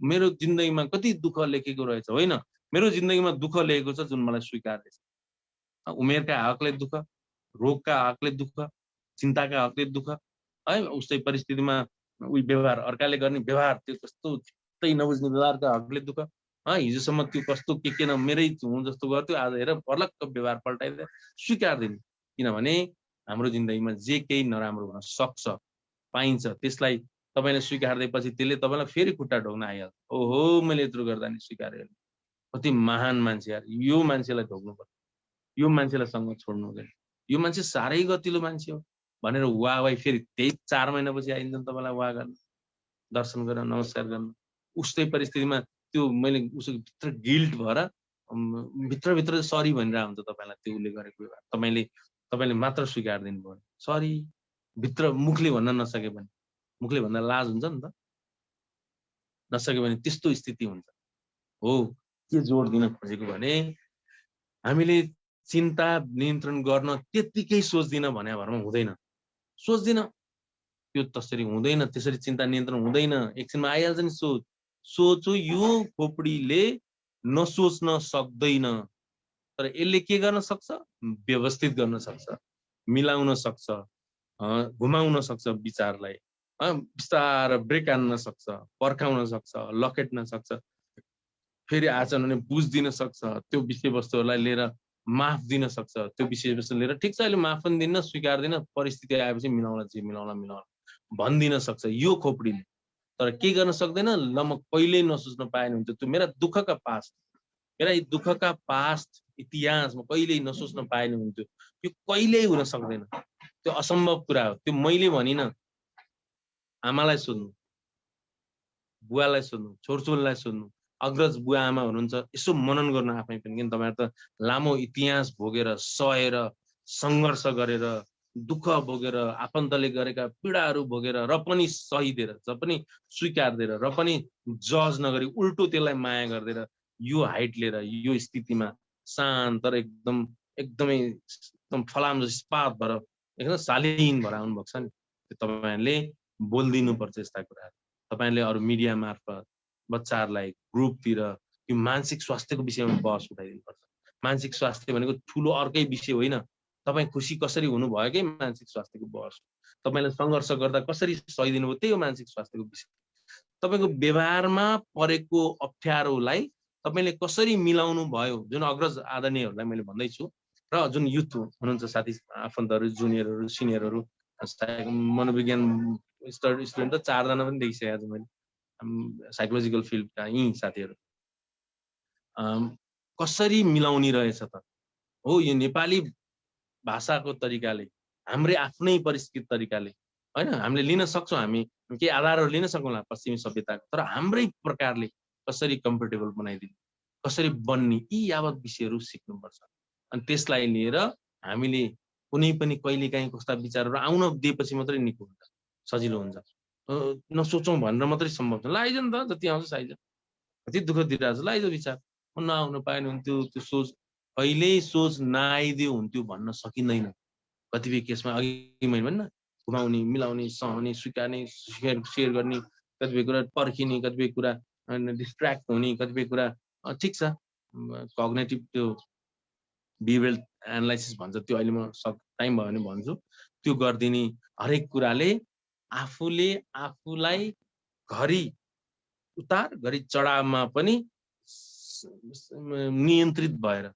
मेरो जिन्दगीमा कति दुःख लेखेको रहेछ, होइन मेरो जिन्दगीमा दुःख लेखेको छ जुन मलाई स्वीकार्दैछ। उमेरका हकले दुःख, रोगका हकले दुःख, चिन्ताका हकले दुःख है, उस्तै परिस्थितिमा उही व्यवहार, अर्काले गर्ने व्यवहार, त्यो कस्तो चित्तै नबुझ्ने व्यवहारका हकले दुःख। हिजोसम्म त्यो कस्तो के न मेरै हुँ जस्तो गर्थ्यो, आज हेर पर्लक्क व्यवहार पल्टाइदिएर स्वीकार्दिनु। किनभने हाम्रो जिन्दगीमा जे केही नराम्रो हुन सक्छ, पाइन्छ, त्यसलाई तपाईँले स्वीकार्दैपछि त्यसले तपाईँलाई फेरि खुट्टा ढोक्न आइहाल्छ। ओहो मैले यत्रो गर्दा नि स्वीकारेँ, कति महान मान्छे यार, यो मान्छेलाई ढोक्नु पर्छ, यो मान्छेलाई सँग छोड्नु हुँदैन, यो मान्छे साह्रै गतिलो मान्छे हो भनेर वाह फेरि त्यही 4 महिनापछि आइन्छन् तपाईँलाई वाह गर्न, दर्शन गर्न, नमस्कार गर्न। उस्तै परिस्थितिमा त्यो मैले उसको भित्र गिल्ट भएर भित्रभित्र सरी भनिरहेको हुन्छ तपाईँलाई, त्यो उसले गरेको व्यवहार तपाईँले मात्र स्वीकार दिनु पर्यो। सरी भित्र मुखले भन्न नसके भने, मुखले भन्दा लाज हुन्छ नि त, नसके भने त्यस्तो स्थिति हुन्छ। हो के जोड दिन खोजेको भने हामीले चिन्ता नियन्त्रण गर्न त्यतिकै सोच्दिन भने भरमा हुँदैन, सोच्दिन त्यो त्यसरी हुँदैन, त्यसरी चिन्ता नियन्त्रण हुँदैन। एकछिनमा आइहाल्छ नि सोचो, यो खोपडीले नसोच्न सक्दैन, तर यसले के गर्न सक्छ? व्यवस्थित गर्न सक्छ, मिलाउन सक्छ, घुमाउन सक्छ विचारलाई, बिस्तार ब्रेक हान्न सक्छ, पर्खाउन सक्छ, लखेट्न सक्छ, फेरि आचरण भने बुझ्दिन सक्छ, त्यो विषयवस्तुहरूलाई लिएर माफ दिन सक्छ, त्यो विषयवस्तु लिएर ठिक छ अहिले माफ पनि दिन्न, स्वीकार्दिन, परिस्थिति आएपछि मिलाउन भनिदिन सक्छ यो खोपडीले। तर के गर्न सक्दैन? ल म कहिल्यै नसोच्न पाएन हुन्थ्यो, त्यो मेरा दुःखका पास्ट, मेरा यी दुःखका पास्ट इतिहास म कहिल्यै नसोच्न पाएन हुन्थ्यो, यो कहिल्यै हुन सक्दैन, त्यो असम्भव कुरा हो। त्यो मैले भनिन, आमालाई सोध्नु, बुवालाई सोध्नु, छोरछोरीलाई सोध्नु, अग्रज बुवा आमा हुनुहुन्छ, यसो मनन गर्नु आफै पनि। किन तपाईँहरू त लामो इतिहास भोगेर, सहेर, सङ्घर्ष गरेर, दुःख भोगेर, आफन्तले गरेका पीडाहरू भोगेर, र पनि सहिदिएर, र पनि स्वीकार्दिएर, र पनि जज नगरी उल्टो त्यसलाई माया गरिदिएर यो हाइट लिएर यो स्थितिमा शान्त र एकदमै फलाम इस्पात भएर एकदम शालीन भएर आउनुभएको छ नि। तपाईँहरूले बोलिदिनुपर्छ यस्ता कुराहरू। तपाईँहरूले अरू मिडिया मार्फत बच्चाहरूलाई ग्रुपतिर यो मानसिक स्वास्थ्यको विषयमा बहस उठाइदिनुपर्छ। मानसिक स्वास्थ्य भनेको ठुलो अर्कै विषय होइन, तपाईँ खुसी कसरी हुनुभयो कि मानसिक स्वास्थ्यको बहस। तपाईँले सङ्घर्ष गर्दा कसरी सहिदिनु भयो त्यही हो मानसिक स्वास्थ्यको विषय। तपाईँको व्यवहारमा परेको अप्ठ्यारोलाई तपाईँले कसरी मिलाउनु भयो, जुन अग्रज आदरणीयहरूलाई मैले भन्दैछु, र जुन युथ हुनुहुन्छ साथी आफन्तहरू, जुनियरहरू, सिनियरहरू, मनोविज्ञान स्टुडेन्ट त 4 जना पनि देखिसकेको छु मैले, साइकोलोजिकल फिल्डका यी साथीहरू कसरी मिलाउने रहेछ त हो। यो नेपाली भाषाको तरिकाले, हाम्रै आफ्नै परिष्कृत तरिकाले होइन, हामीले लिन सक्छौँ, हामी केही आधारहरू लिन सकौँला पश्चिमी सभ्यताको, तर हाम्रै प्रकारले कसरी कम्फर्टेबल बनाइदिने, कसरी बन्ने, यी यावत विषयहरू सिक्नुपर्छ। अनि त्यसलाई लिएर हामीले कुनै पनि कहिलेकाहीँ कस्ता विचारहरू आउन दिएपछि मात्रै निको हुन्छ, सजिलो हुन्छ। नसोचौँ भनेर मात्रै सम्भव छ। ल आइज नि त, जति आउँछ आइज, कति दुःख दिइरहेको छ, ल आइज विचार, नआउन पाएन हुन्थ्यो, त्यो सोच कहिल्यै सोच नआइदियो हुन्थ्यो भन्न सकिँदैन। कतिपय केसमा अघि मैले भन्न घुमाउने, मिलाउने, सहने, स्वीकार्ने, सेयर गर्ने, कतिपय कुरा पर्खिने, कतिपय कुरा डिस्ट्र्याक्ट हुने, कतिपय कुरा ठिक छ कग्नेटिभ त्यो बिहेभियरल एनालाइसिस भन्छ त्यो अहिले म टाइम भयो भने भन्छु। त्यो गरिदिने हरेक कुराले आफूलाई घरि उतार घरि चढावमा पनि नियन्त्रित भएर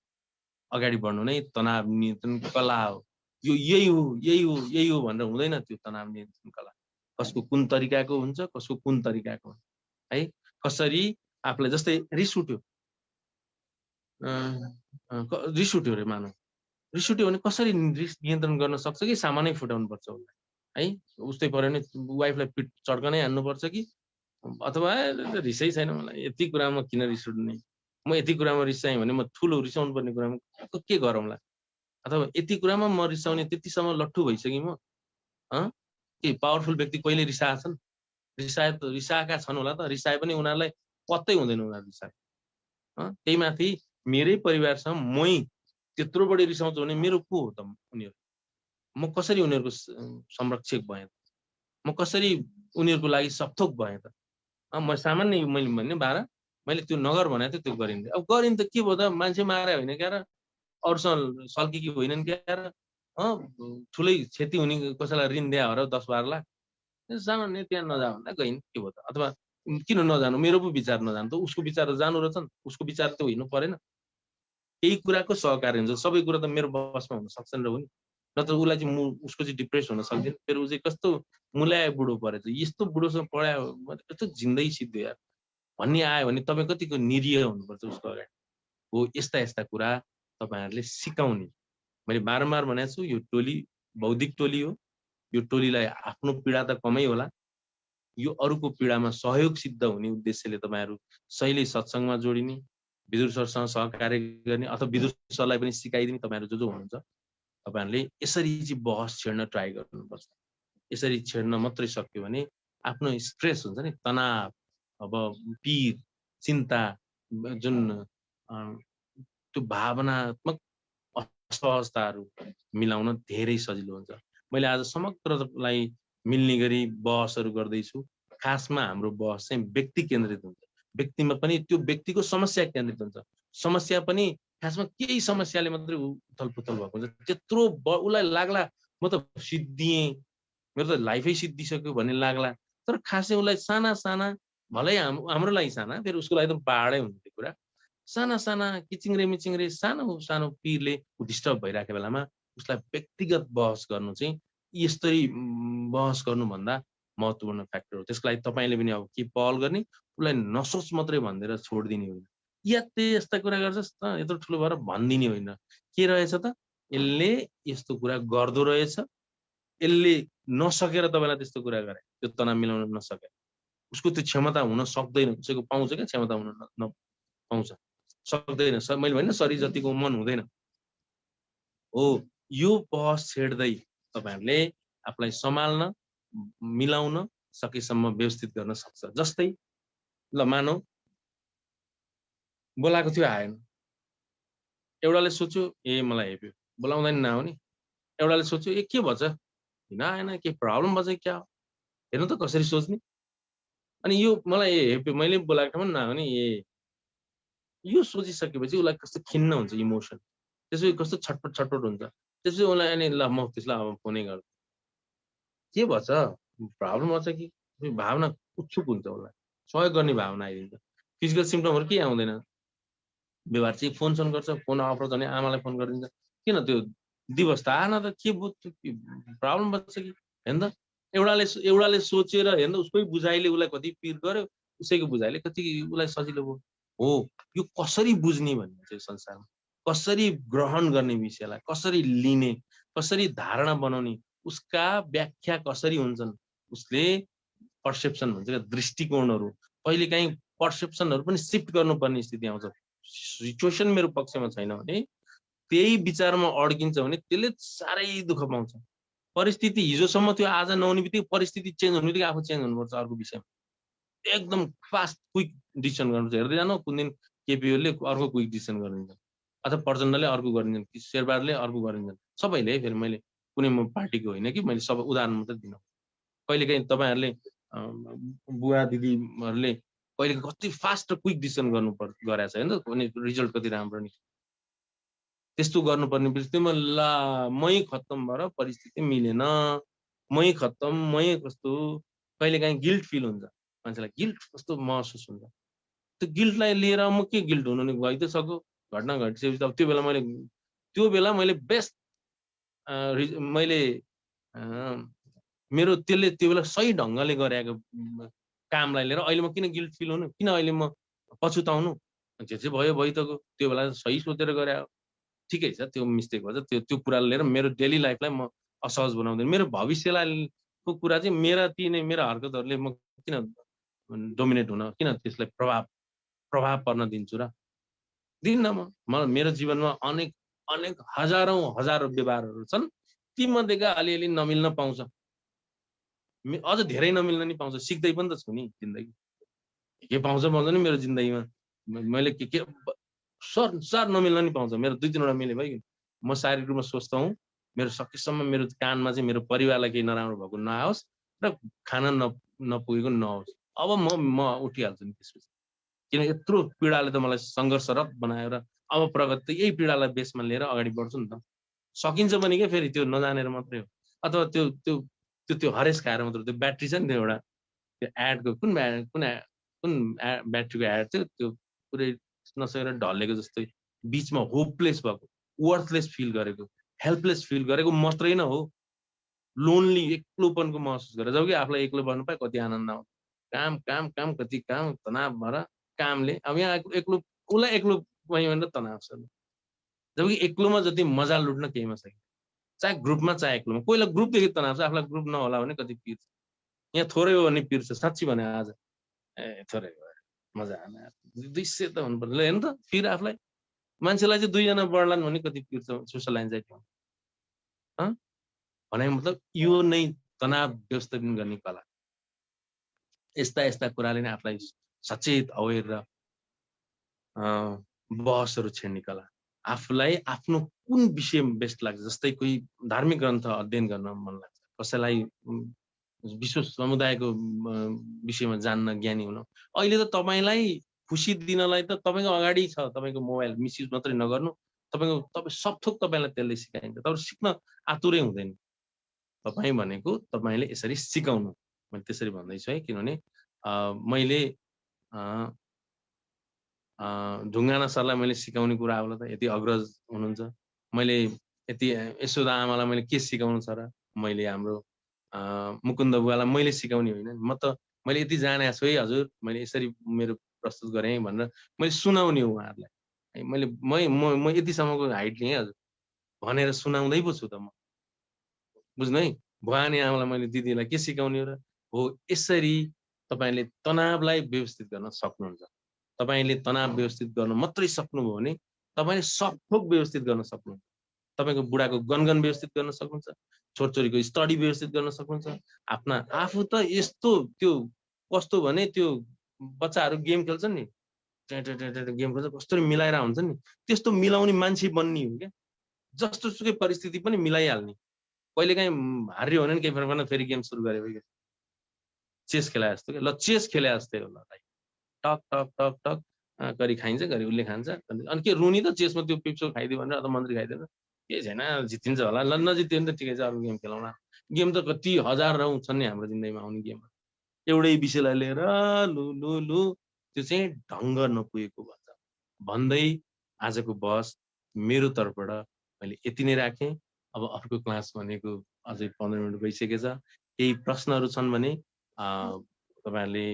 अगाडि बढ्नु नै तनाव नियन्त्रण कला हो। यो यही हो भनेर हुँदैन त्यो तनाव नियन्त्रण कला। कसको कुन तरिकाको हुन्छ, कसको कुन तरिकाको हुन्छ है। कसरी आफूलाई जस्तै रिस उठ्यो रे मानौ, रिस उठ्यो भने कसरी रिस नियन्त्रण गर्न सक्छ कि सामानै फुटाउनु पर्छ उसलाई है। उस्तै पऱ्यो भने वाइफलाई पिट चड्कनै हान्नुपर्छ कि अथवा रिसै छैन मलाई यति कुरामा किन रिस उठ्ने, म यति कुरामा रिसाएँ भने म ठुलो रिसाउनु पर्ने कुरामा के गरौँला, अथवा यति कुरामा म रिसाउने त्यतिसम्म लट्ठु भइसकेँ म। के पावरफुल व्यक्ति कहिले रिसाएछन्? रिसाएका छन् होला त, रिसाए पनि उनीहरूलाई पत्तै हुँदैन उनीहरू रिसाए। त्यही माथि मेरै परिवारसँग मै त्यत्रो बढी रिसाउँछु भने मेरो को हो त उनीहरू? म कसरी उनीहरूको संरक्षक भएँ त? म कसरी उनीहरूको लागि सपथोक भएँ त? म सामान्य मैले भने 12 मैले त्यो नगर भने त त्यो गरिन्थे। अब गरिन् त के भयो त, मान्छे मारे होइन क्या र, अरूसँग सल्केकी होइनन् क्या र, ठुलै क्षति हुने कसैलाई ऋण दिए हो र 10-12 लाख सामान्य त्यहाँ नजाऊ भन्दा गइन् के भयो त? अथवा किन नजानु, मेरो पो विचार नजानु त उसको विचार त जानु रहेछ नि, उसको विचार त हिँड्नु परेन। केही कुराको सहकार्य हुन्छ, सबै कुरा त मेरो बसमा हुन सक्छन् र हुन्, नत्र उसलाई चाहिँ उसको चाहिँ डिप्रेस हुन सक्दैन। फेरि ऊ चाहिँ कस्तो मुलाय बुढो परेछ, यस्तो बुढोसँग पढायो कस्तो जिन्दै सिद्धो यार भन्ने आयो भने तपाईँ कतिको निरीह हुनुपर्छ उसको अगाडि। हो यस्ता यस्ता कुरा तपाईँहरूले सिकाउने। मैले बारम्बार भनेको छु यो टोली बौद्धिक टोली हो। यो टोलीलाई आफ्नो पीडा त कमै होला, यो अरूको पीडामा सहयोग सिद्ध हुने उद्देश्यले तपाईँहरू सहिले सत्सङ्गमा जोडिने, विदुर सरसँग सहकार्य गर्ने अथवा विदुर सरलाई पनि सिकाइदिने तपाईँहरू जो हुनुहुन्छ तपाईँहरूले यसरी चाहिँ बहस छेड्न ट्राई गर्नुपर्छ। यसरी छेड्न मात्रै सक्यो भने आफ्नो स्ट्रेस हुन्छ नि, तनाव, अब पीर, चिन्ता, जुन त्यो भावनात्मक असहजताहरू मिलाउन धेरै सजिलो हुन्छ। मैले आज समग्रलाई मिल्ने गरी बहसहरू गर्दैछु। खासमा हाम्रो बहस चाहिँ व्यक्ति केन्द्रित हुन्छ। व्यक्तिमा पनि त्यो व्यक्तिको समस्या केन्द्रित हुन्छ। समस्या पनि खासमा केही समस्याले मात्रै उथलपुथल भएको हुन्छ। त्यत्रो उसलाई लाग्ला म त सिद्धिएँ, मेरो त लाइफै सिद्धिसक्यो भन्ने लाग्ला, तर खासै उसलाई साना साना, भलै हाम्रो लागि साना, फेरि उसको लागि त पहाडै हुन्छ त्यो कुरा, साना साना किचिङ्रे मिचिङ्रे सानो सानो पीरले डिस्टर्ब भइराखेको बेलामा उसलाई व्यक्तिगत बहस गर्नु चाहिँ यसरी बहस गर्नुभन्दा महत्त्वपूर्ण फ्याक्टर हो। त्यसको लागि तपाईँले पनि अब के पहल गर्ने, उसलाई नसोच मात्रै भनिदिएर छोडिदिने होइन, या यस्ता कुरा गर्छस् त यत्रो ठुलो भएर भनिदिने होइन। के रहेछ त, यसले यस्तो कुरा गर्दो रहेछ, यसले नसकेर तपाईँलाई त्यस्तो कुरा गरे, त्यो तनाव मिलाउन नसके, उसको त्यो क्षमता हुन सक्दैन, कसैको पाउँछ क्या क्षमता हुन पाउँछ सक्दैन, मैले भने शरीर जतिको मन हुँदैन हो। यो बहस छेड्दै तपाईँहरूले आफूलाई सम्हाल्न, मिलाउन सकेसम्म व्यवस्थित गर्न सक्छ। जस्तै ल मानौ बोलाएको थियो आएन, एउटाले सोच्यो ए मलाई हेप्यो बोलाउँदैन नआउने, एउटाले सोच्यो ए के भन्छ किन आएन, के प्रब्लम भन्छ क्या हो, हेर्नु त कसरी सोच्ने। अनि यो मलाई हेप्यो मैले बोलाएको ठाउँमा नआउने, ए यो सोचिसकेपछि उसलाई कस्तो खिन्न हुन्छ इमोसन, त्यसपछि कस्तो छटपट हुन्छ, त्यसपछि उसलाई अनि ल म त्यसलाई अब फोनै गर्छु के भन्छ प्रब्लम भन्छ कि, भावना उत्सुक हुन्छ, उसलाई सहयोग गर्ने भावना आइदिन्छ। फिजिकल सिम्पटमहरू केही आउँदैन, व्यवहार चाहिँ फोन गर्छ, फोन अफ गर्छ भने आमालाई फोन गरिदिन्छ, किन त्यो दिवस त आएन त के प्रब्लम भन्छ कि, हेर्नु त एउटाले सोचेर हेर्नु उसकै बुझाइले उसलाई कति पिर गर्यो, उसैको बुझाइले कति उसलाई सजिलो भयो। हो यो कसरी बुझ्ने भन्ने चाहिँ संसारमा, कसरी ग्रहण गर्ने विषयलाई, कसरी लिने, कसरी धारणा बनाउने, उसका व्याख्या कसरी हुन्छन्, उसले पर्सेप्सन भन्छ क्या दृष्टिकोणहरू, कहिलेकाहीँ पर्सेप्सनहरू पनि सिफ्ट गर्नुपर्ने स्थिति आउँछ। सिचुएसन मेरो पक्षमा छैन भने, त्यही विचारमा अड्किन्छ भने त्यसले साह्रै दुःख पाउँछ। परिस्थिति हिजोसम्म थियो, आज नहुने बित्तिकै परिस्थिति चेन्ज हुने बित्तिकै आफू चेन्ज हुनुपर्छ अर्को विषयमा, एकदम फास्ट क्विक डिसिसन गर्नुपर्छ। हेर्दै जानु कुन दिन केपीओले अर्को क्विक डिसिसन गरिदिन्छ, अथवा प्रचण्डले अर्को गरिन्छन् कि शेरबहादुरले अर्को गरिन्छन्, सबैले है। फेरि मैले कुनै म पार्टीको होइन कि मैले सब उदाहरण मात्रै दिन। कहिलेकाहीँ तपाईँहरूले बुवा दिदीहरूले कहिले कति फास्ट र क्विक डिसिसन गरेको छ होइन, अनि रिजल्ट कति राम्रो नि। त्यस्तो गर्नुपर्ने बित्तिकै ला मै खत्तम भएर परिस्थिति मिलेन, मै खत्तम, मै कस्तो, कहिलेकाहीँ गिल्ट फिल हुन्छ मान्छेलाई, गिल्ट कस्तो महसुस हुन्छ। त्यो गिल्टलाई लिएर म के गिल्ट हुनु नि, गइ त सक्यो, घटना घटिसकेपछि अब त्यो बेला मैले बेस्ट मैले मेरो त्यसले त्यो बेला सही ढङ्गले गरेको कामलाई लिएर अहिले म किन गिल्ट फिल हुनु, किन अहिले म पछुताउनु? जे चाहिँ भयो भइतको, त्यो बेला सही सोचेर गरे हो, ठिकै छ, त्यो मिस्टेक भन्छ। त्यो कुरालाई लिएर मेरो डेली लाइफलाई म असहज बनाउँदैन। मेरो भविष्यलाई को कुरा चाहिँ मेरा हरकतहरूले म किन डोमिनेट हुन, किन त्यसलाई प्रभाव पर्न दिन्छु र? दिन्न म। मेरो जीवनमा अनेक हजारौं व्यवहारहरू छन्, तीमध्येका अलिअलि नमिल्न पाउँछ, अझ धेरै नमिल्न नि पाउँछ। सिक्दै पनि त छु नि जिन्दगी, के पाउँछ नि मेरो जिन्दगीमा। मैले के सार नमिल्न नि पाउँछ। मेरो 2-3 मिले भयो। म शारीरिक रूपमा स्वस्थ हुँ, मेरो सकेसम्म मेरो कानमा चाहिँ मेरो परिवारलाई केही नराम्रो भएको नआओस् र खाना नपुगेको नहोस्। अब म उठिहाल्छु नि त्यसपछि, किन यत्रो पीडाले त मलाई सङ्घर्षरत बनायो र अब प्रगति यही पीडालाई बेसमा लिएर अगाडि बढ्छु नि त। सकिन्छ पनि के, फेरि त्यो नजानेर मात्रै हो, अथवा त्यो हरेस खाएर मात्र। त्यो ब्याट्री छ नि, त्यो एउटा त्यो एडको कुन ब्याट्रीको एड थियो, त्यो पुरै नसकेर ढलेको जस्तै, बिचमा होपलेस भएको, वर्थलेस फिल गरेको, हेल्पलेस फिल गरेको मात्रै न हो, लोनली एक्लोपनको महसुस गरेर। जबकि आफूलाई एक्लो बस्नु पाए कति आनन्द आउँछ। काम कति काम, तनाव भएर कामले। अब यहाँ एक्लो, उसलाई एक्लो भयो भने तनाव छ। जबकि एक्लोमा जति मजा लुट्न केहीमा छैन, चाहे ग्रुपमा चाहे एक्लोमा। कोहीलाई ग्रुपदेखि तनाव छ, आफूलाई ग्रुप नहोला भने कति पिर छ। यहाँ थोरै हो भने पिर छ, साँच्ची भने आज थोरै भयो मजा आएन, 200 त हुनु पर्छ हेर्नु त। फिर आफूलाई, मान्छेलाई चाहिँ 2 जना बढ्लान् भने कति पिर छ सोसल एन्जाइटी भने। मतलब यो नै तनाव व्यवस्थापन गर्ने कला। यस्ता कुराले नै आफूलाई सचेत, अवेर र बहसहरू छेड्ने कला। आफूलाई आफ्नो कुन विषय बेस्ट लाग्छ, जस्तै कोही धार्मिक ग्रन्थ अध्ययन गर्न मन लाग्छ, कसैलाई विश्व समुदायको विषयमा जान्न, ज्ञानी हुन। अहिले त तपाईँलाई खुसी दिनलाई त तपाईँको अगाडि छ, तपाईँको मोबाइल मिसयुज मात्रै नगर्नु। तपाईँ सबथोक तपाईँलाई त्यसले सिकाइन्छ, तर सिक्न आतुरै हुँदैन। तपाईँ भनेको तपाईँले यसरी सिकाउनु, मैले त्यसरी भन्दैछु है। किनभने मैले ढुङ्गाना सरलाई मैले सिकाउने कुरा होला त, यति अग्रज हुनुहुन्छ। मैले यति यशोदा आमालाई मैले के सिकाउनु छ र? मैले हाम्रो मुकुन्द बुवालाई मैले सिकाउने होइन, मैले यति जाने छु है हजुर, मैले यसरी मेरो प्रस्तुत गरेँ भनेर मैले सुनाउने हो उहाँहरूलाई। म यतिसम्मको हाइट लिएँ हजुर भनेर सुनाउँदै पो छु त म, बुझ्नु है। भवानी आमालाई मैले, दिदीलाई के सिकाउने हो र? हो यसरी तपाईँले तनावलाई व्यवस्थित गर्न सक्नुहुन्छ। तपाईँले तनाव व्यवस्थित गर्न मात्रै सक्नुभयो भने तपाईँले सबथोक व्यवस्थित गर्न सक्नुहुन्छ। तपाईँको बुढाको गनगन व्यवस्थित गर्न सक्नुहुन्छ, छोरछोरीको स्टडी व्यवस्थित गर्न सक्नुहुन्छ। आफू त यस्तो त्यो कस्तो भने, त्यो बच्चाहरू गेम खेल्छन् नि, गेम खेल्छ कस्तो मिलाएर हुन्छ नि, त्यस्तो मिलाउने मान्छे बन्ने हो क्या। जस्तो सुकै परिस्थिति पनि मिलाइहाल्ने। कहिलेकाहीँ हारियो भने केही फरक पर्दैन, फेरि गेम सुरु गरे भयो। चेस खेला जस्तो क्या, ल चेस खेले जस्तै हो। ल टक टक टक टक गरी खाइन्छ, गरी उसले खान्छ। अनि के रुनी त चेसमा त्यो पिप्सो खाइदियो भनेर, अथवा मन्त्री खाइदियो, केही छैन, जितिन्छ होला। ल नजित्यो भने त ठिकै छ, अरू गेम खेलाउला। गेम त कति हजारौं छन् नि हाम्रो जिन्दगीमा आउने गेम। एउटै विषयलाई लिएर लु त्यो चाहिँ ढङ्ग नपुगेको भन्छ भन्दै आजको बहस मेरो तर्फबाट मैले यति नै राखेँ। अब अर्को क्लास भनेको अझै 15 मिनट भइसकेको छ। केही प्रश्नहरू छन् भने तपाईहरुले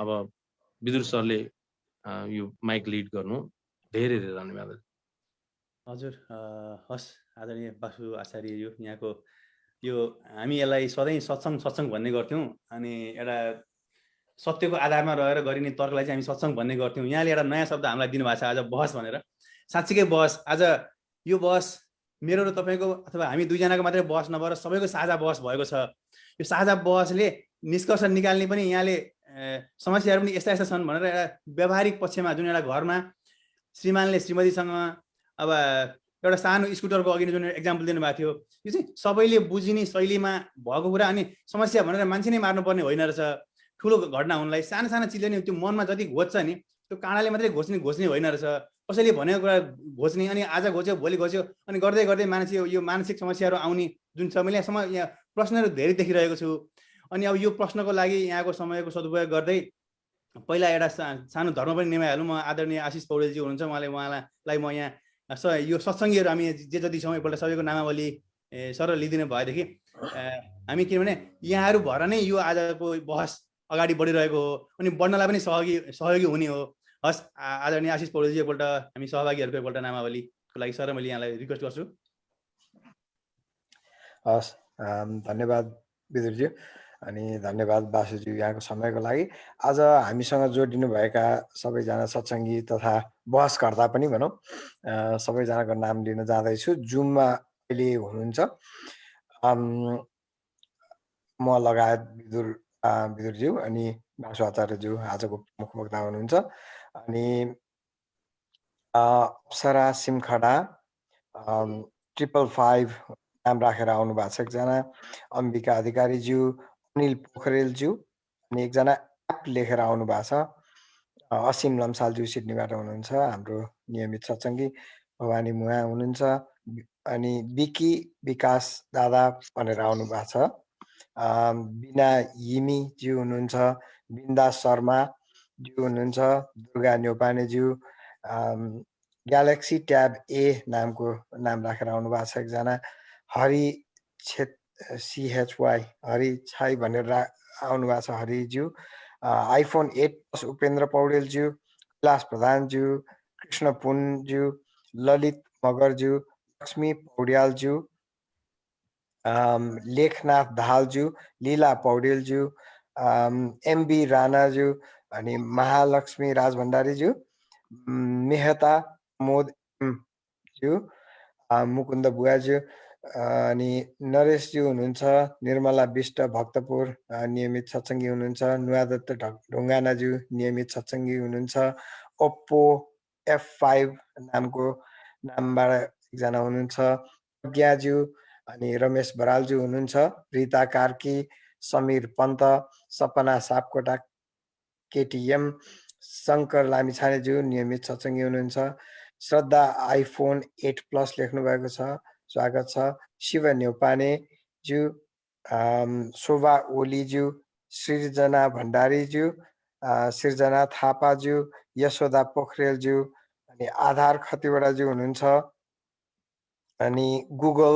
अब विदुर सरले यो माइक लिड गर्नु। धेरै धेरै धन्यवाद।
हजुर हस् आदरणीय बासु आचार्यज्यू, यहाँको यो हामी यसलाई सधैँ सत्सङ्ग भन्ने गर्थ्यौँ। अनि एउटा सत्यको आधारमा रहेर गरिने तर्कलाई चाहिँ हामी सत्सङ्ग भन्ने गर्थ्यौँ। यहाँले एउटा नयाँ शब्द हामीलाई दिनुभएको छ आज बहस भनेर। साँच्चीकै बहस, आज यो बहस मेरो र तपाईँको अथवा हामी दुईजनाको मात्रै बहस नभएर सबैको साझा बहस भएको छ। यो साझा बहसले निष्कर्ष निकाल्ने पनि यहाँले समस्याहरू पनि यस्ता यस्ता छन् भनेर एउटा व्यावहारिक पक्षमा जुन एउटा घरमा श्रीमानले श्रीमतीसँग अब एउटा सानो स्कुटरको अघि जुन एक्जाम्पल दिनुभएको थियो, यो चाहिँ सबैले बुझिने शैलीमा भएको कुरा। अनि समस्या भनेर मान्छे नै मार्नुपर्ने होइन रहेछ। ठुलो घटना हुनलाई सानो सानो चिजले नि त्यो मनमा जति घोच्छ नि, त्यो काँडाले मात्रै घोच्ने होइन रहेछ। कसैले भनेको कुरा घोच्ने, अनि आज घोच्यो भोलि घोच्यो, अनि गर्दै गर्दै मान्छे यो मानसिक समस्याहरू आउने जुन छ। मैले यहाँ प्रश्नहरू धेरै देखिरहेको छु। अनि अब यो प्रश्नको लागि यहाँको समयको सदुपयोग गर्दै पहिला एउटा सानो धर्म पनि निभाइहालौँ। म आदरणीय आशिष पौडेलजी हुनुहुन्छ, उहाँलाई म यहाँ यो सत्सङ्गीहरू हामी जे जति छौँ एकपल्ट सबैको नामावली सर लिइदिनु भएदेखि हामी, किनभने यहाँहरू भएर नै यो आजको बहस अगाडि बढिरहेको हो, अनि बढ्नलाई पनि सहयोगी हुने हो। हस्, आदरणीय आशिष पौडेलजी एकपल्ट हामी सहभागीहरूको एकपल्ट नामावलीको लागि सर मैले यहाँलाई रिक्वेस्ट गर्छु।
हस्, धन्यवाद विदुरज्यू, अनि धन्यवाद बासुज्यू यहाँको समयको लागि। आज हामीसँग जोडिनुभएका सबैजना सत्सङ्गी तथा बहसकर्ता पनि भनौँ, सबैजनाको नाम लिन जाँदैछु। जुममा अहिले हुनुहुन्छ म लगायत विदुरज्यू अनि बासु आचार्यज्यू आजको प्रमुख वक्ता हुनुहुन्छ। अनि अप्सरा सिमखडा 555 नाम राखेर आउनु भएको छ एकजना, अम्बिका अधिकारीज्यू, अनिल पोखरेलज्यू, अनि एकजना एप लेखेर आउनु भएको छ, असीम लम्सालज्यू सिडनीबाट हुनुहुन्छ, हाम्रो नियमित सत्सङ्गी। भवानी मुहा हुनुहुन्छ, अनि विकी विकास दादा भनेर आउनु भएको छ, बिना यिमीज्यू हुनुहुन्छ, बिन्दा शर्माज्यू हुनुहुन्छ, दुर्गा न्यौपानेज्यू, ग्यालेक्सी ट्याब ए नाम राखेर आउनु भएको छ एकजना, हरि CHY हरि छाई भनेर आउनु भएको छ हरिज्यू, आइफोन 8+ उपेन्द्र पौडेलज्यू, कैलाश प्रधानज्यू, कृष्ण पुनज्यू, ललित मगरज्यू, लक्ष्मी पौड्यालज्यू, लेखनाथ दाहालज्यू, लीला पौडेलज्यू, MB राणाज्यू, अनि महालक्ष्मी राजभण्डारीज्यू, मेहता मोदज्यू, मुकुन्द बुवाज्यू, अनि नरेशज्यू हुनुहुन्छ, निर्मला विष्ट भक्तपुर नियमित सत्सङ्गी हुनुहुन्छ, नुवादत्त ढुङ्गानाज्यू नियमित सत्सङ्गी हुनुहुन्छ, ओप्पो F5 नामबाट एकजना हुनुहुन्छ, प्रज्ञाज्यू, अनि रमेश बरालज्यू हुनुहुन्छ, रिता कार्की, समीर पन्त, सपना सापकोटा KTM, शङ्कर लामिछानेज्यू नियमित सत्सङ्गी हुनुहुन्छ, श्रद्धा आइफोन 8+ लेख्नु भएको छ, स्वागत छ, शिव न्यौपानेज्यू, शोभा ओलीज्यू, सृजना भण्डारीज्यू, सृजना थापाज्यू, यशोदा पोखरेलज्यू, अनि आधार खतिवडाज्यू हुनुहुन्छ, अनि गुगल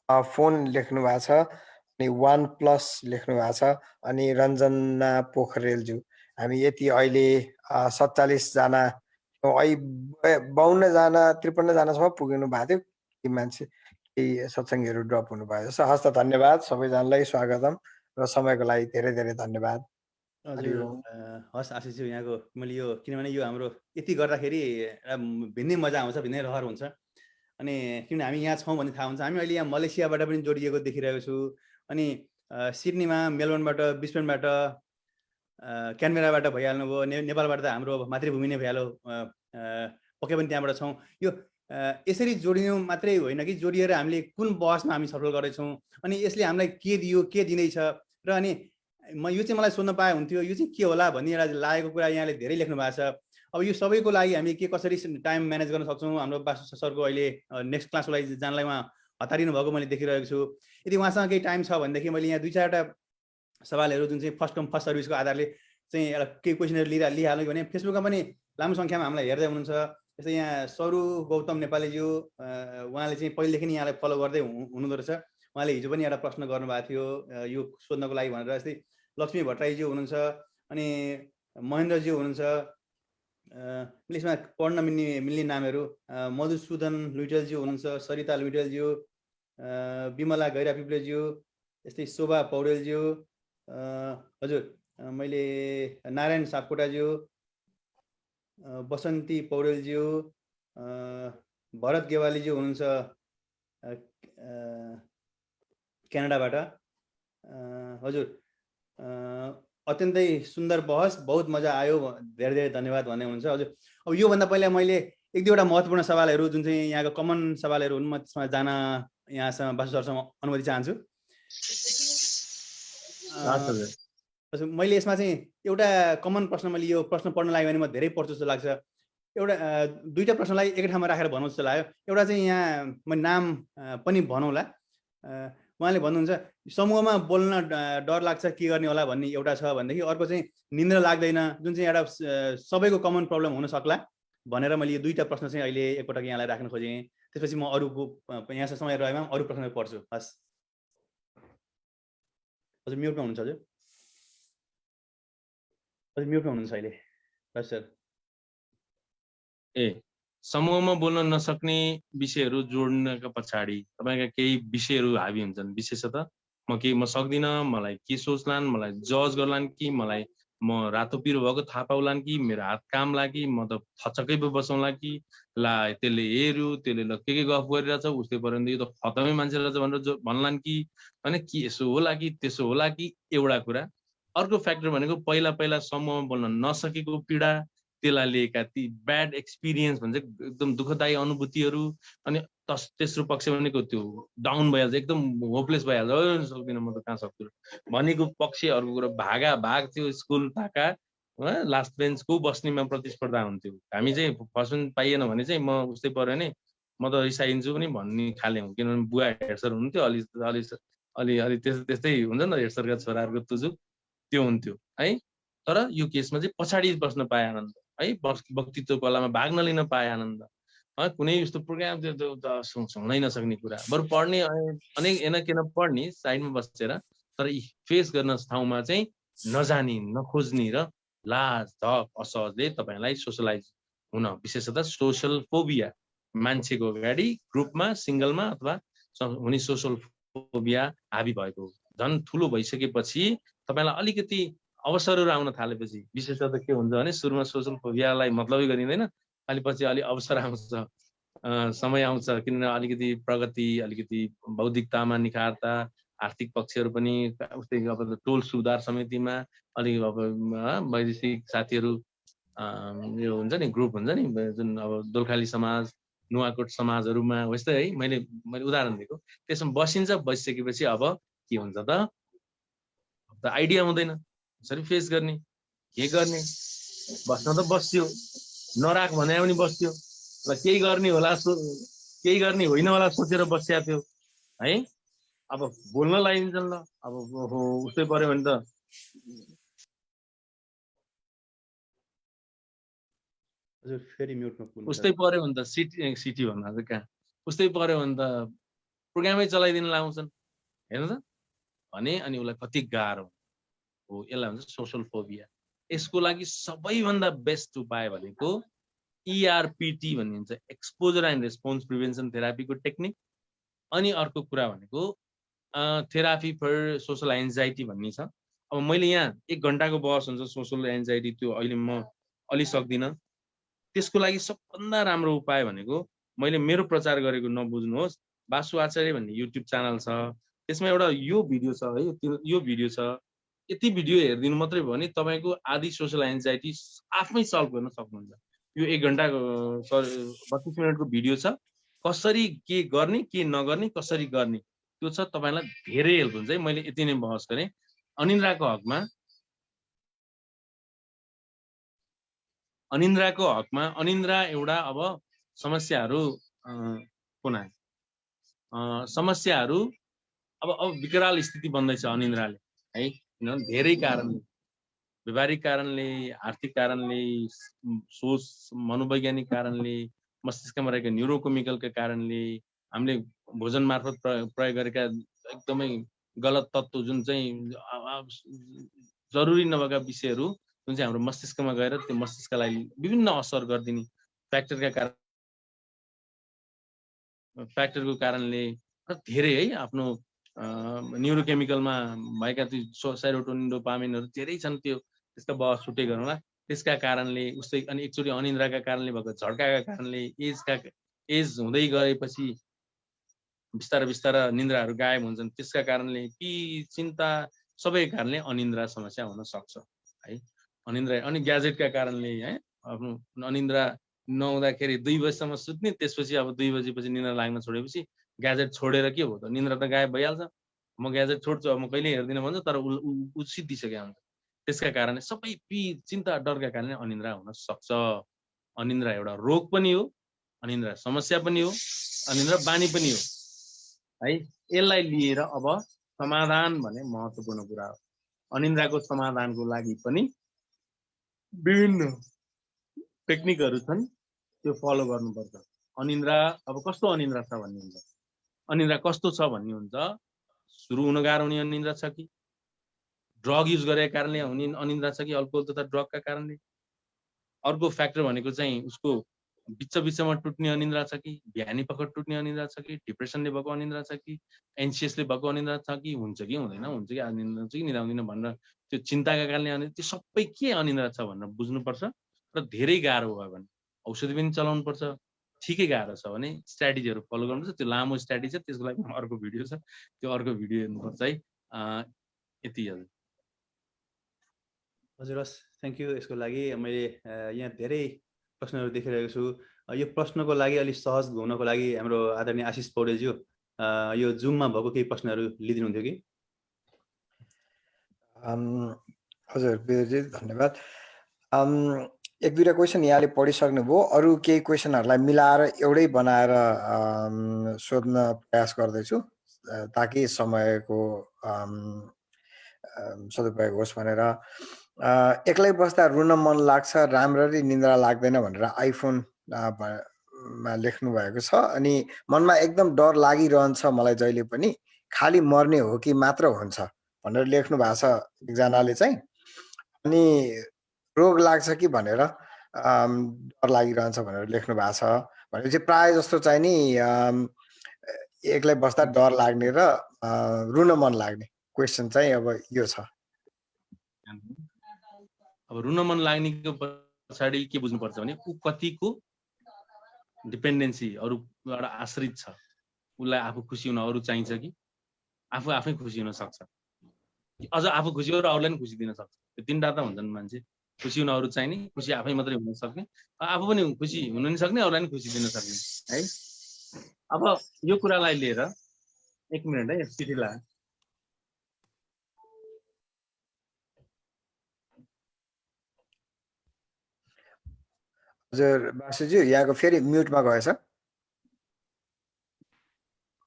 फोन लेख्नु भएको छ, अनि OnePlus लेख्नु भएको छ, अनि रञ्जना पोखरेलज्यू। हामी यति अहिले 47 जना 52 जना 53 जनासम्म पुग्नु भएको थियो। केही मान्छे केही सत्सङ्गीहरू ड्रप हुनुभयो जस्तो। हस् त, धन्यवाद सबैजनालाई, स्वागतम र समयको लागि धेरै धेरै धन्यवाद।
हजुर, हस् आशिषज्यू, यहाँको मैले यो, किनभने यो हाम्रो यति गर्दाखेरि एउटा भिन्नै मजा आउँछ, भिन्नै रहर हुन्छ। अनि किनभने हामी यहाँ छौँ भन्ने थाहा हुन्छ। हामी अहिले यहाँ मलेसियाबाट पनि जोडिएको देखिरहेको छु, अनि सिडनीमा, मेलबर्नबाट, ब्रिस्बेनबाट, क्यानबेराबाट भइहाल्नुभयो, नेपालबाट त हाम्रो मातृभूमि नै भइहाल्यो, पक्कै पनि त्यहाँबाट छौँ। यो यसरी जोडिनु मात्रै होइन कि जोडिएर हामीले कुन बहसमा हामी छलफल गर्दैछौँ, अनि यसले हामीलाई के दियो, के दिँदैछ, र अनि यो चाहिँ मलाई सोध्न पाए हुन्थ्यो, यो चाहिँ के होला भन्ने एउटा लागेको कुरा यहाँले धेरै लेख्नु भएको छ। अब यो सबैको लागि हामी के कसरी टाइम म्यानेज गर्न सक्छौँ? हाम्रो बासु सरको अहिले नेक्स्ट क्लासको लागि जानलाई उहाँ हतारिनु भएको मैले देखिरहेको छु। यदि उहाँसँग केही टाइम छ भनेदेखि मैले यहाँ 2-4वटा सवालहरू जुन चाहिँ फर्स्ट कम फर्स्ट सर्भिसको आधारले चाहिँ एउटा केही क्वेसनहरू लिइहाल्नु भने फेसबुकमा पनि लामो सङ्ख्यामा हामीलाई हेर्दै हुनुहुन्छ। जस्तै यहाँ सरु गौतम नेपालीज्यू, उहाँले चाहिँ पहिलेदेखि नै यहाँलाई फलो गर्दै हुनुहुँदो रहेछ। उहाँले हिजो पनि एउटा प्रश्न गर्नुभएको थियो यो सोध्नको लागि भनेर। जस्तै लक्ष्मी भट्टराईज्यू हुनुहुन्छ, अनि महेन्द्रज्यू हुनुहुन्छ, यसमा पढ्न मिल्ने नामहरू, मधुसूदन लुइटेलज्यू हुनुहुन्छ, सरिता लुइटेलज्यू, विमला गैरा पिप्लेज्यू, यस्तै शोभा पौडेलज्यू, हजुर मैले नारायण सापकोटाज्यू, बसन्ती पौडेलज्यू, भरत गेवालीज्यू हुनुहुन्छ क्यानाडाबाट। हजुर, अत्यन्तै सुन्दर बहस, बहुत मजा आयो, धेरै धेरै धन्यवाद भन्ने हुनुहुन्छ। हजुर, अब योभन्दा पहिला मैले एक दुईवटा महत्त्वपूर्ण सवालहरू जुन चाहिँ यहाँको कमन सवालहरू हुन्, म त्यसमा जान यहाँसँग बासु सरसँग अनुमति चाहन्छु। मैले यसमा चाहिँ एउटा कमन प्रश्न, मैले यो प्रश्न पढ्न लाग्यो भने म धेरै पढ्छु जस्तो लाग्छ। एउटा दुईटा प्रश्नलाई एकै ठाउँमा राखेर भनौँ जस्तो लाग्यो। एउटा चाहिँ यहाँ म नाम पनि भनौँला। उहाँले भन्नुहुन्छ समूहमा बोल्न डर लाग्छ, के गर्ने होला भन्ने एउटा छ भनेदेखि, अर्को चाहिँ निन्द्रा लाग्दैन, जुन चाहिँ एउटा सबैको कमन प्रब्लम हुन सक्ला भनेर मैले यो दुईटा प्रश्न चाहिँ अहिले एकपटक यहाँलाई राख्न खोजेँ। त्यसपछि म अरूको यहाँसँग समय रहेमा अरू प्रश्न पढ्छु। हस् हजुर, म्युटमा हुनुहुन्छ। हजुर हजुर म्युटमा हुनुहुन्छ अहिले। हस् सर।
समूहमा बोल्न नसक्ने विषयहरू जोड्नका पछाडि तपाईँका केही विषयहरू हावी हुन्छन्। विशेषतः म सक्दिनँ, मलाई के सोच्लान्, मलाई जज गर्लान् कि मलाई म रातो पिरो भएको थाहा पाउलान् कि मेरो हात काम लाग्यो, म त थचक्कै पो बसौँला कि ला त्यसले हेऱ्यो, त्यसले ल के गफ गरिरहेछ, उस्तै पऱ्यो भने यो त खतमै मान्छे रहेछ भनेर भन्लान् कि होइन, कि यसो होला कि त्यसो होला कि, एउटा कुरा। अर्को फ्याक्टर भनेको पहिला समूहमा बोल्न नसकेको पीडा, त्यसलाई लिएका ती ब्याड एक्सपिरियन्स भन्छ, एकदम दुःखदायी अनुभूतिहरू। अनि तेस्रो पक्ष भनेको त्यो डाउन भइहाल्छ, एकदम होपलेस भइहाल्छ, सक्दिनँ म त कहाँ सक्छु भनेको पक्ष। अर्को कुरो भाग थियो स्कुल पाका, लास्ट बेन्चको बस्नेमा प्रतिस्पर्धा हुन्थ्यो। हामी चाहिँ फर्स्ट बेन्च पाइएन भने चाहिँ म उस्तै पऱ्यो भने म त रिसाइन्छु पनि भन्ने खाले हुँ, किनभने बुवा हेड सर हुनुहुन्थ्यो, अलि त्यस्तै हुन्छ नि त हेड सरका छोराहरूको तुजु, त्यो हुन्थ्यो है। तर यो केसमा चाहिँ पछाडि बस्न पाए आनन्द है, वक्तित्व कलामा भाग नलिन पाए आनन्द। कुनै यस्तो प्रोग्राम त्यो सुन्नै नसक्ने कुरा, बरु पढ्ने अनेक एन पढ्ने साइडमा बसेर, तर फेस गर्न ठाउँमा चाहिँ नजाने, नखोज्ने र लाज धक असहजले तपाईँलाई सोसलाइज हुन, विशेषतः सोसल फोबिया, मान्छेको अगाडि ग्रुपमा सिङ्गलमा अथवा हुने सोसल फोबिया हाबी भएको झन् ठुलो भइसकेपछि तपाईँलाई अलिकति अवसरहरू आउन थालेपछि, विशेषतः के हुन्छ भने सुरुमा सोसल फोबियालाई मतलबै गरिँदैन, अलि पछि अलि अवसर आउँछ, समय आउँछ, किनभने अलिकति प्रगति, अलिकति बौद्धिकतामा निखारता, आर्थिक पक्षहरू पनि उस्तै अब टोल सुधार समितिमा अलिक अब वैदेशिक साथीहरू यो हुन्छ नि ग्रुप हुन्छ नि, जुन अब दोलखाली समाज, नुवाकोट समाजहरूमा यस्तै है, मैले उदाहरण दिएको। त्यसमा बसिसकेपछि अब के हुन्छ त आइडिया हुँदैन कसरी फेस गर्ने, के गर्ने। बस्न त बस्यो, नराख भने पनि बस्यो, र केही गर्ने होला केही गर्ने होइन होला सोचेर बसिया थियो है। अब बोल्न लगाइदिन्छन् ल, अब उस्तै पर्यो भने त
हजुर फेरि म्युटमा पुग्नु।
उस्तै पर्यो भने त सिटी भन्दा चाहिँ कहाँ, उस्तै पर्यो भने त प्रोग्रामै चलाइदिन लाउँछन् हेर्नु त भने, अनि उसलाई कति गाह्रो हो। यसलाई भन्छ सोसल फोबिया। यसको लागि सबैभन्दा बेस्ट उपाय भनेको ERPT भनिन्छ, एक्सपोजर एन्ड रेस्पोन्स प्रिभेन्सन थेरापीको टेक्निक। अनि अर्को कुरा भनेको थेरापी फर सोसल एन्जाइटी भन्ने छ। अब मैले यहाँ 1 घन्टाको बहस हुन्छ सोसल एन्जाइटी, त्यो अहिले म अलि सक्दिनँ। त्यसको लागि सबभन्दा राम्रो उपाय भनेको, मैले मेरो प्रचार गरेको नबुझ्नुहोस्, बासु आचार्य भन्ने युट्युब च्यानल छ, त्यसमा एउटा यो भिडियो छ है, यो भिडियो छ, यति भिडियो हेरिदिनु मात्रै भयो भने तपाईँको आधी सोसल एन्जाइटी आफै सल्भ गर्न सक्नुहुन्छ। यो 1 घन्टाको 32 मिनटको भिडियो छ, कसरी के गर्ने के नगर्ने कसरी गर्ने त्यो छ, तपाईँलाई धेरै हेल्प हुन्छ है। मैले यति नै बहस गरेँ अनिन्द्राको हकमा। अनिन्द्रा एउटा अब समस्याहरू समस्याहरू अब विकराल स्थिति बन्दैछ अनिन्द्राले है, किनभने धेरै कारणले, व्यवहारिक कारणले, आर्थिक कारणले, सोच मनोवैज्ञानिक कारणले, मस्तिष्कमा रहेका न्युरोकेमिकलका कारणले, हामीले भोजन मार्फत प्रयोग गरेका एकदमै गलत तत्त्व जुन चाहिँ जरुरी नभएका विषयहरू जुन चाहिँ हाम्रो मस्तिष्कमा गएर त्यो मस्तिष्कलाई विभिन्न असर गरिदिने फ्याक्टरको कारणले धेरै है, आफ्नो न्युरोकेमिकलमा भएका त्यो सेरोटोनिन डोपामिनहरू धेरै छन्, त्यो त्यसका बहस छुट्टै गरौँला। त्यसका कारणले उस्तै, अनि एकचोटि अनिन्द्राका कारणले भएको झड्काका कारणले, एज हुँदै गएपछि बिस्तारै निन्द्राहरू गायब हुन्छन्, त्यसका कारणले कि चिन्ता, सबै कारणले अनिन्द्रा समस्या हुन सक्छ है। अनिन्द्रा अनि ग्याजेटका कारणले है, आफ्नो अनिन्द्रा नहुँदाखेरि 2 बजीसम्म सुत्ने, त्यसपछि अब 2 बजेपछि निन्द्रा लाग्न छोडेपछि ग्याजेट छोडेर के हो त, निन्द्रा त गायब भइहाल्छ। म ग्याजेट छोड्छु, अब म कहिले हेर्दिनँ भन्छ, तर ऊ सिद्धिसकेको हुन्छ। त्यसका कारणले सबै चिन्ता डरका कारणले अनिन्द्रा हुन सक्छ। अनिन्द्रा एउटा रोग पनि हो, अनिन्द्रा समस्या पनि हो, अनिन्द्रा बानी पनि हो है। यसलाई लिएर अब समाधान भने महत्त्वपूर्ण कुरा हो। अनिन्द्राको समाधानको लागि पनि विभिन्न टेक्निकहरू छन्, त्यो फलो गर्नुपर्छ। अनिन्द्रा अब कस्तो अनिन्द्रा छ भन्ने हुन्छ, अनिन्द्रा कस्तो छ भन्ने हुन्छ, सुरु हुन गाह्रो हुने अनिन्द्रा छ कि ड्रग युज गरेको कारणले हुने अनिन्द्रा छ कि अल्कोहल तथा ड्रगका कारणले। अर्को फ्याक्टर भनेको चाहिँ उसको बिचमा टुट्ने अनिन्द्रा छ कि, बिहानी पख टुट्ने अनिन्द्रा छ कि, डिप्रेसनले भएको अनिन्द्रा छ कि, एन्सियसले भएको अनिन्द्रा छ कि, हुन्छ कि हुँदैन, हुन्छ कि अनिन्द्रा हुन्छ कि निदाउँदैन भनेर त्यो चिन्ताका कारणले अनिन्द्रा, त्यो सबै के अनिन्द्रा छ भनेर बुझ्नुपर्छ। र धेरै गाह्रो भयो भने औषधि पनि चलाउनु पर्छ। ठिकै गाह्रो छ भने स्ट्राटेजीहरू फलो गर्नुपर्छ। त्यो लामो स्ट्राटेजी छ, त्यसको लागि अर्को भिडियो छ, त्यो अर्को भिडियो हेर्नुपर्छ है। यति हजुर।
हजुर हस्, थ्याङ्क यू यसको लागि। मैले यहाँ धेरै प्रश्नहरू देखिरहेको छु। यो प्रश्नको लागि अलिक सहज हुनको लागि हाम्रो आदरणीय आशिष पौडेलज्यू यो जुममा भएको केही प्रश्नहरू लिइदिनुहुन्थ्यो कि?
हजुर विदुरजी धन्यवाद। एक दुईवटा क्वेसन यहाँले पढिसक्नुभयो, अरू केही क्वेसनहरूलाई मिलाएर एउटै बनाएर सोध्न प्रयास गर्दैछु ताकि समयको सदुपयोग होस् भनेर। एक्लै बस्दा रुन मन लाग्छ, राम्ररी निन्द्रा लाग्दैन भनेर आइफोन मा लेख्नु भएको छ। अनि मनमा एकदम डर लागिरहन्छ मलाई जहिले पनि, खालि मर्ने हो कि मात्र हुन्छ भनेर लेख्नु भएको छ एकजनाले चाहिँ। अनि रोग लाग्छ कि भनेर डर लागिरहन्छ भनेर लेख्नु भएको छ। भनेपछि प्राय जस्तो चाहिँ नि एक्लै बस्दा डर लाग्ने र रुन मन लाग्ने क्वेसन चाहिँ अब यो छ।
अब रुन मन लाग्नेको पछाडि के बुझ्नुपर्छ भने ऊ कतिको डिपेन्डेन्सी अरूबाट आश्रित छ। उसलाई आफू खुसी हुन अरू चाहिन्छ कि आफू आफै खुसी हुन सक्छ, अझ आफू खुसी हो र अरूलाई पनि खुसी दिन सक्छ। त्यो तिनवटा त हुन्छन् मान्छे, खुसी हुन अरू चाहिने, खुसी आफै मात्रै हुन सक्ने, आफू पनि खुसी हुन नि सक्ने, अरूलाई पनि खुसी दिन सक्ने है। अब यो कुरालाई लिएर एक मिनट है, चिठी ला।
हजुर बासुजी यहाँको फेरि म्युटमा गएछ।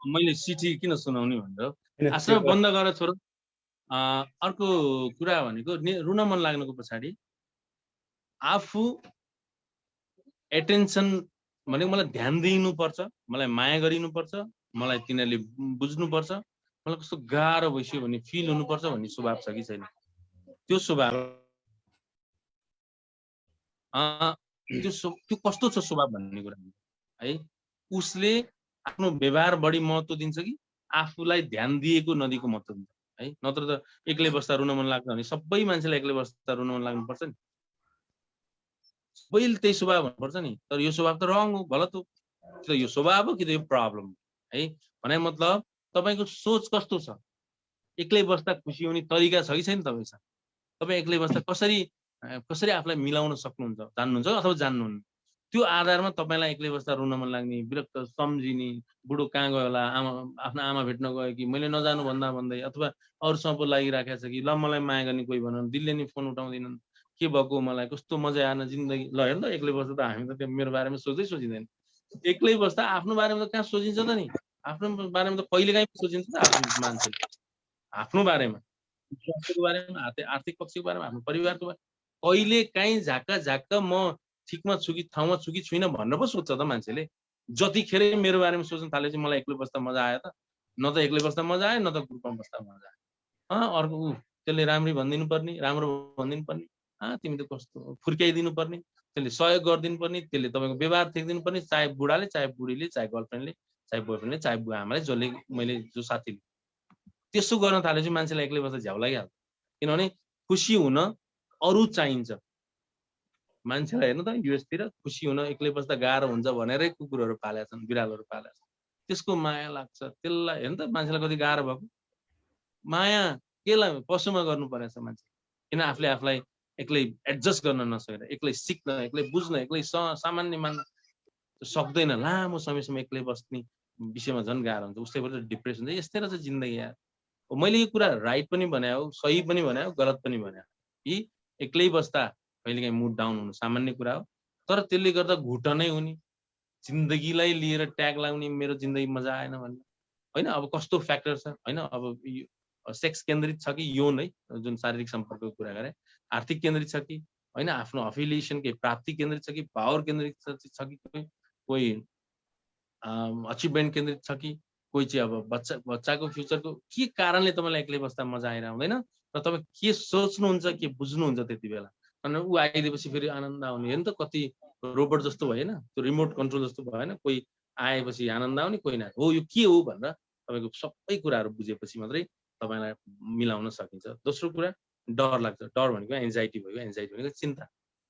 मैले चिठी किन सुनाउने भनेर आश्रम बन्द गरेर छोड। अर्को कुरा भनेको रुन मन लाग्नुको पछाडि आफू एटेन्सन भनेको मलाई ध्यान दिनुपर्छ, मलाई माया गरिनुपर्छ, मलाई तिनीहरूले बुझ्नुपर्छ, मलाई कस्तो गाह्रो भइसक्यो भन्ने फिल हुनुपर्छ भन्ने स्वभाव छ कि छैन? त्यो स्वभाव त्यो कस्तो छ स्वभाव भन्ने कुरा है। उसले आफ्नो व्यवहार बढी महत्त्व दिन्छ कि आफूलाई ध्यान दिएको नदिएको महत्त्व दिन्छ है। नत्र त एक्लै बस्दा रुन मन लाग्छ भने सबै मान्छेलाई एक्लै बस्दा रुन मन लाग्नुपर्छ नि, सबैले त्यही स्वभाव हुनुपर्छ नि। तर यो स्वभाव त रङ हो, गलत हो। कि त यो स्वभाव हो कि त यो प्रब्लम है। भने मतलब तपाईँको सोच कस्तो छ, एक्लै बस्दा खुसी हुने तरिका छ कि छैन तपाईँसँग? तपाईँ एक्लै बस्दा कसरी आफूलाई मिलाउन सक्नुहुन्छ, जान्नुहुन्छ अथवा जान्नुहुन्न? त्यो आधारमा तपाईँलाई एक्लै बस्दा रुन मन लाग्ने, विरक्त सम्झिने, बुढो कहाँ गयो होला, आफ्नो आमा भेट्न गयो कि, मैले नजानु भन्दा भन्दै, अथवा अरूसँग पो लागिराखेको छ कि, ल मलाई माया गर्ने कोही भनौँ, दिलले नि फोन उठाउँदैनन्, के भएको मलाई कस्तो मजा आएन जिन्दगी। ल हेर्नु त एक्लै बस्दा त हामी त त्यो मेरो बारेमा सोच्दैन। एक्लै बस्दा आफ्नो बारेमा त कहाँ सोचिन्छ त नि? आफ्नो बारेमा त कहिलेकाहीँ सोचिन्छ त आफ्नो मान्छेले, आफ्नो बारेमा, स्वास्थ्यको बारेमा, आर्थिक पक्षको बारेमा, आफ्नो परिवारको बारेमा कहिले काहीँ झाक्क म ठिकमा छु कि ठाउँमा छु कि छुइनँ भनेर पो सोध्छ त मान्छेले। जतिखेर मेरो बारेमा सोच्न थालेपछि मलाई एक्लै बस्दा मजा आयो त? न त एक्लै बस्दा मजा आयो, न त ग्रुपमा बस्दा मजा आयो। अर्को त्यसले राम्ररी भनिदिनु पर्ने, राम्रो भनिदिनु पर्ने, तिमी त कस्तो फुर्क्याइदिनु पर्ने, त्यसले सहयोग गरिदिनु पर्ने, त्यसले तपाईँको व्यवहार थिक्दिनु पर्ने, चाहे बुढाले, चाहे बुढीले, चाहे गर्लफ्रेन्डले, चाहे बोयफ्रेन्डले, चाहे बुवा आमाले, जसले मैले जो साथीले। त्यसो गर्न थालेपछि मान्छेलाई एक्लै बस्दा झ्याउ लागिहाल्छ। किनभने खुसी हुन अरू चाहिन्छ। मान्छेलाई हेर्नु त युएसतिर खुसी हुन एक्लै बस्दा गाह्रो हुन्छ भनेरै कुकुरहरू पालेका छन्, बिरालोहरू पालेका छन्। त्यसको माया लाग्छ, त्यसलाई हेर्नु त मान्छेलाई कति गाह्रो भएको। माया केलाई पशुमा गर्नु परेछ मान्छे, किन आफूले आफूलाई एक्लै एडजस्ट गर्न नसकेर, एक्लै सिक्न, एक्लै बुझ्न, एक्लै सामान्य मान्न सक्दैन, लामो समयसम्म एक्लै बस्ने विषयमा झन् गाह्रो हुन्छ। उसैबाट डिप्रेसन हुन्छ। यस्तै रहेछ जिन्दगी यार। मैले यो कुरा राइट पनि भने हो, सही पनि भने हो, गलत पनि भने हो कि एक्लै बस्दा कहिलेकाहीँ मुड डाउन हुनु सामान्य कुरा हो। तर त्यसले गर्दा घुटनै हुने, जिन्दगीलाई लिएर ट्याग लाउने, मेरो जिन्दगी मजा आएन भन्ने होइन। अब कस्तो फ्याक्टर छ होइन, अब सेक्स केन्द्रित छ कि यौन है, जुन शारीरिक सम्पर्कको कुरा गरे, आर्थिक केन्द्रित छ कि होइन, आफ्नो अफिलिएसन के प्राप्ति केन्द्रित छ कि पावर केन्द्रित छ कि कोही अचिभमेन्ट केन्द्रित छ कि कोही चाहिँ अब बच्चाको फ्युचरको के कारणले तपाईँलाई एक्लै बस्दा मजा आएर आउँदैन र तपाईँ के सोच्नुहुन्छ, के बुझ्नुहुन्छ त्यति बेला। अनि ऊ आइदिएपछि फेरि आनन्द आउने हेर्नु त, कति रोबोट जस्तो भएन, त्यो रिमोट कन्ट्रोल जस्तो भएन, कोही आएपछि आनन्द आउने, कोही न, हो यो के हो भनेर तपाईँको सबै कुराहरू बुझेपछि मात्रै तपाईँलाई मिलाउन सकिन्छ। दोस्रो कुरा, डर लाग्छ। डर भनेको एन्जाइटी भयो। एन्जाइटी भनेको चिन्ता।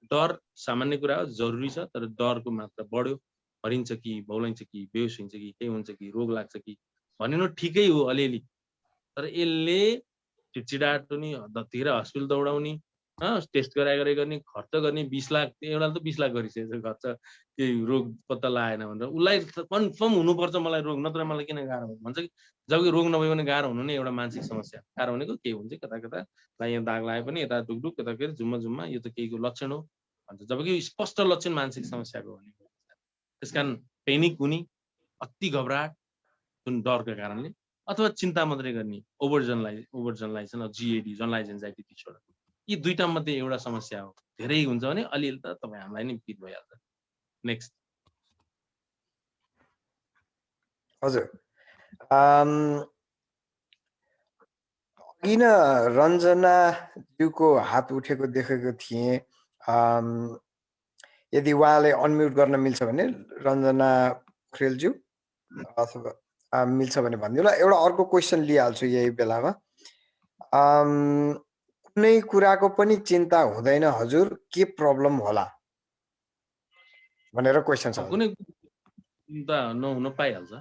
डर सामान्य कुरा हो, जरुरी छ, तर डरको मात्रा बढ्यो, हरिन्छ कि, बौलाइन्छ कि, बेहोस हुन्छ कि, केही हुन्छ कि, रोग लाग्छ कि भन्नु ठिकै हो अलिअलि, तर यसले चिडचिडाट पनि, धेरै हस्पिटल दौडाउने, टेस्ट गराइ गर्ने, खर्च गर्ने, 20 लाख, एउटा त 20 लाख गरिसकेको खर्च, केही रोग पत्ता लगाएन भनेर। उसलाई कन्फर्म हुनुपर्छ मलाई रोग, नत्र मलाई किन गाह्रो भन्छ कि, जबकि रोग नभए पनि गाह्रो हुनु नै एउटा मानसिक समस्या। गाह्रो भनेको के हुन्छ, कता कता यहाँ दाग लागे पनि यता डुकडुक, यता फेरि जुम्मा जुम्मा, यो त केहीको लक्षण हो भन्छ, जबकि स्पष्ट लक्षण मानसिक समस्याको हो। त्यसकारण पेनिक हुने, अति घबराहट जुन डरको कारणले, अथवा चिन्ता मात्रै गर्ने, ओभर जनरलाइजेसन, जिएडी, जनरलाइज एन्जाइटी डिसअर्डर, यी दुईटा मध्ये एउटा समस्या हो। धेरै हुन्छ भने अलिअलि त तपाईँ हामीलाई नै फिट भइहाल्छ। नेक्स्ट।
हजुर, किन रञ्जनाज्यूको हात उठेको देखेको थिएँ। यदि उहाँले अनम्युट गर्न मिल्छ भने रञ्जना पोखरेलज्यू, अथवा मिल्छ भने भनिदिनु ल। एउटा अर्को क्वेसन लिइहाल्छु यही बेलामा। कुनै कुराको पनि चिन्ता हुँदैन हजुर, के प्रब्लम होला भनेर क्वेसन छ।
कुनै चिन्ता नहुन पाइहाल्छ,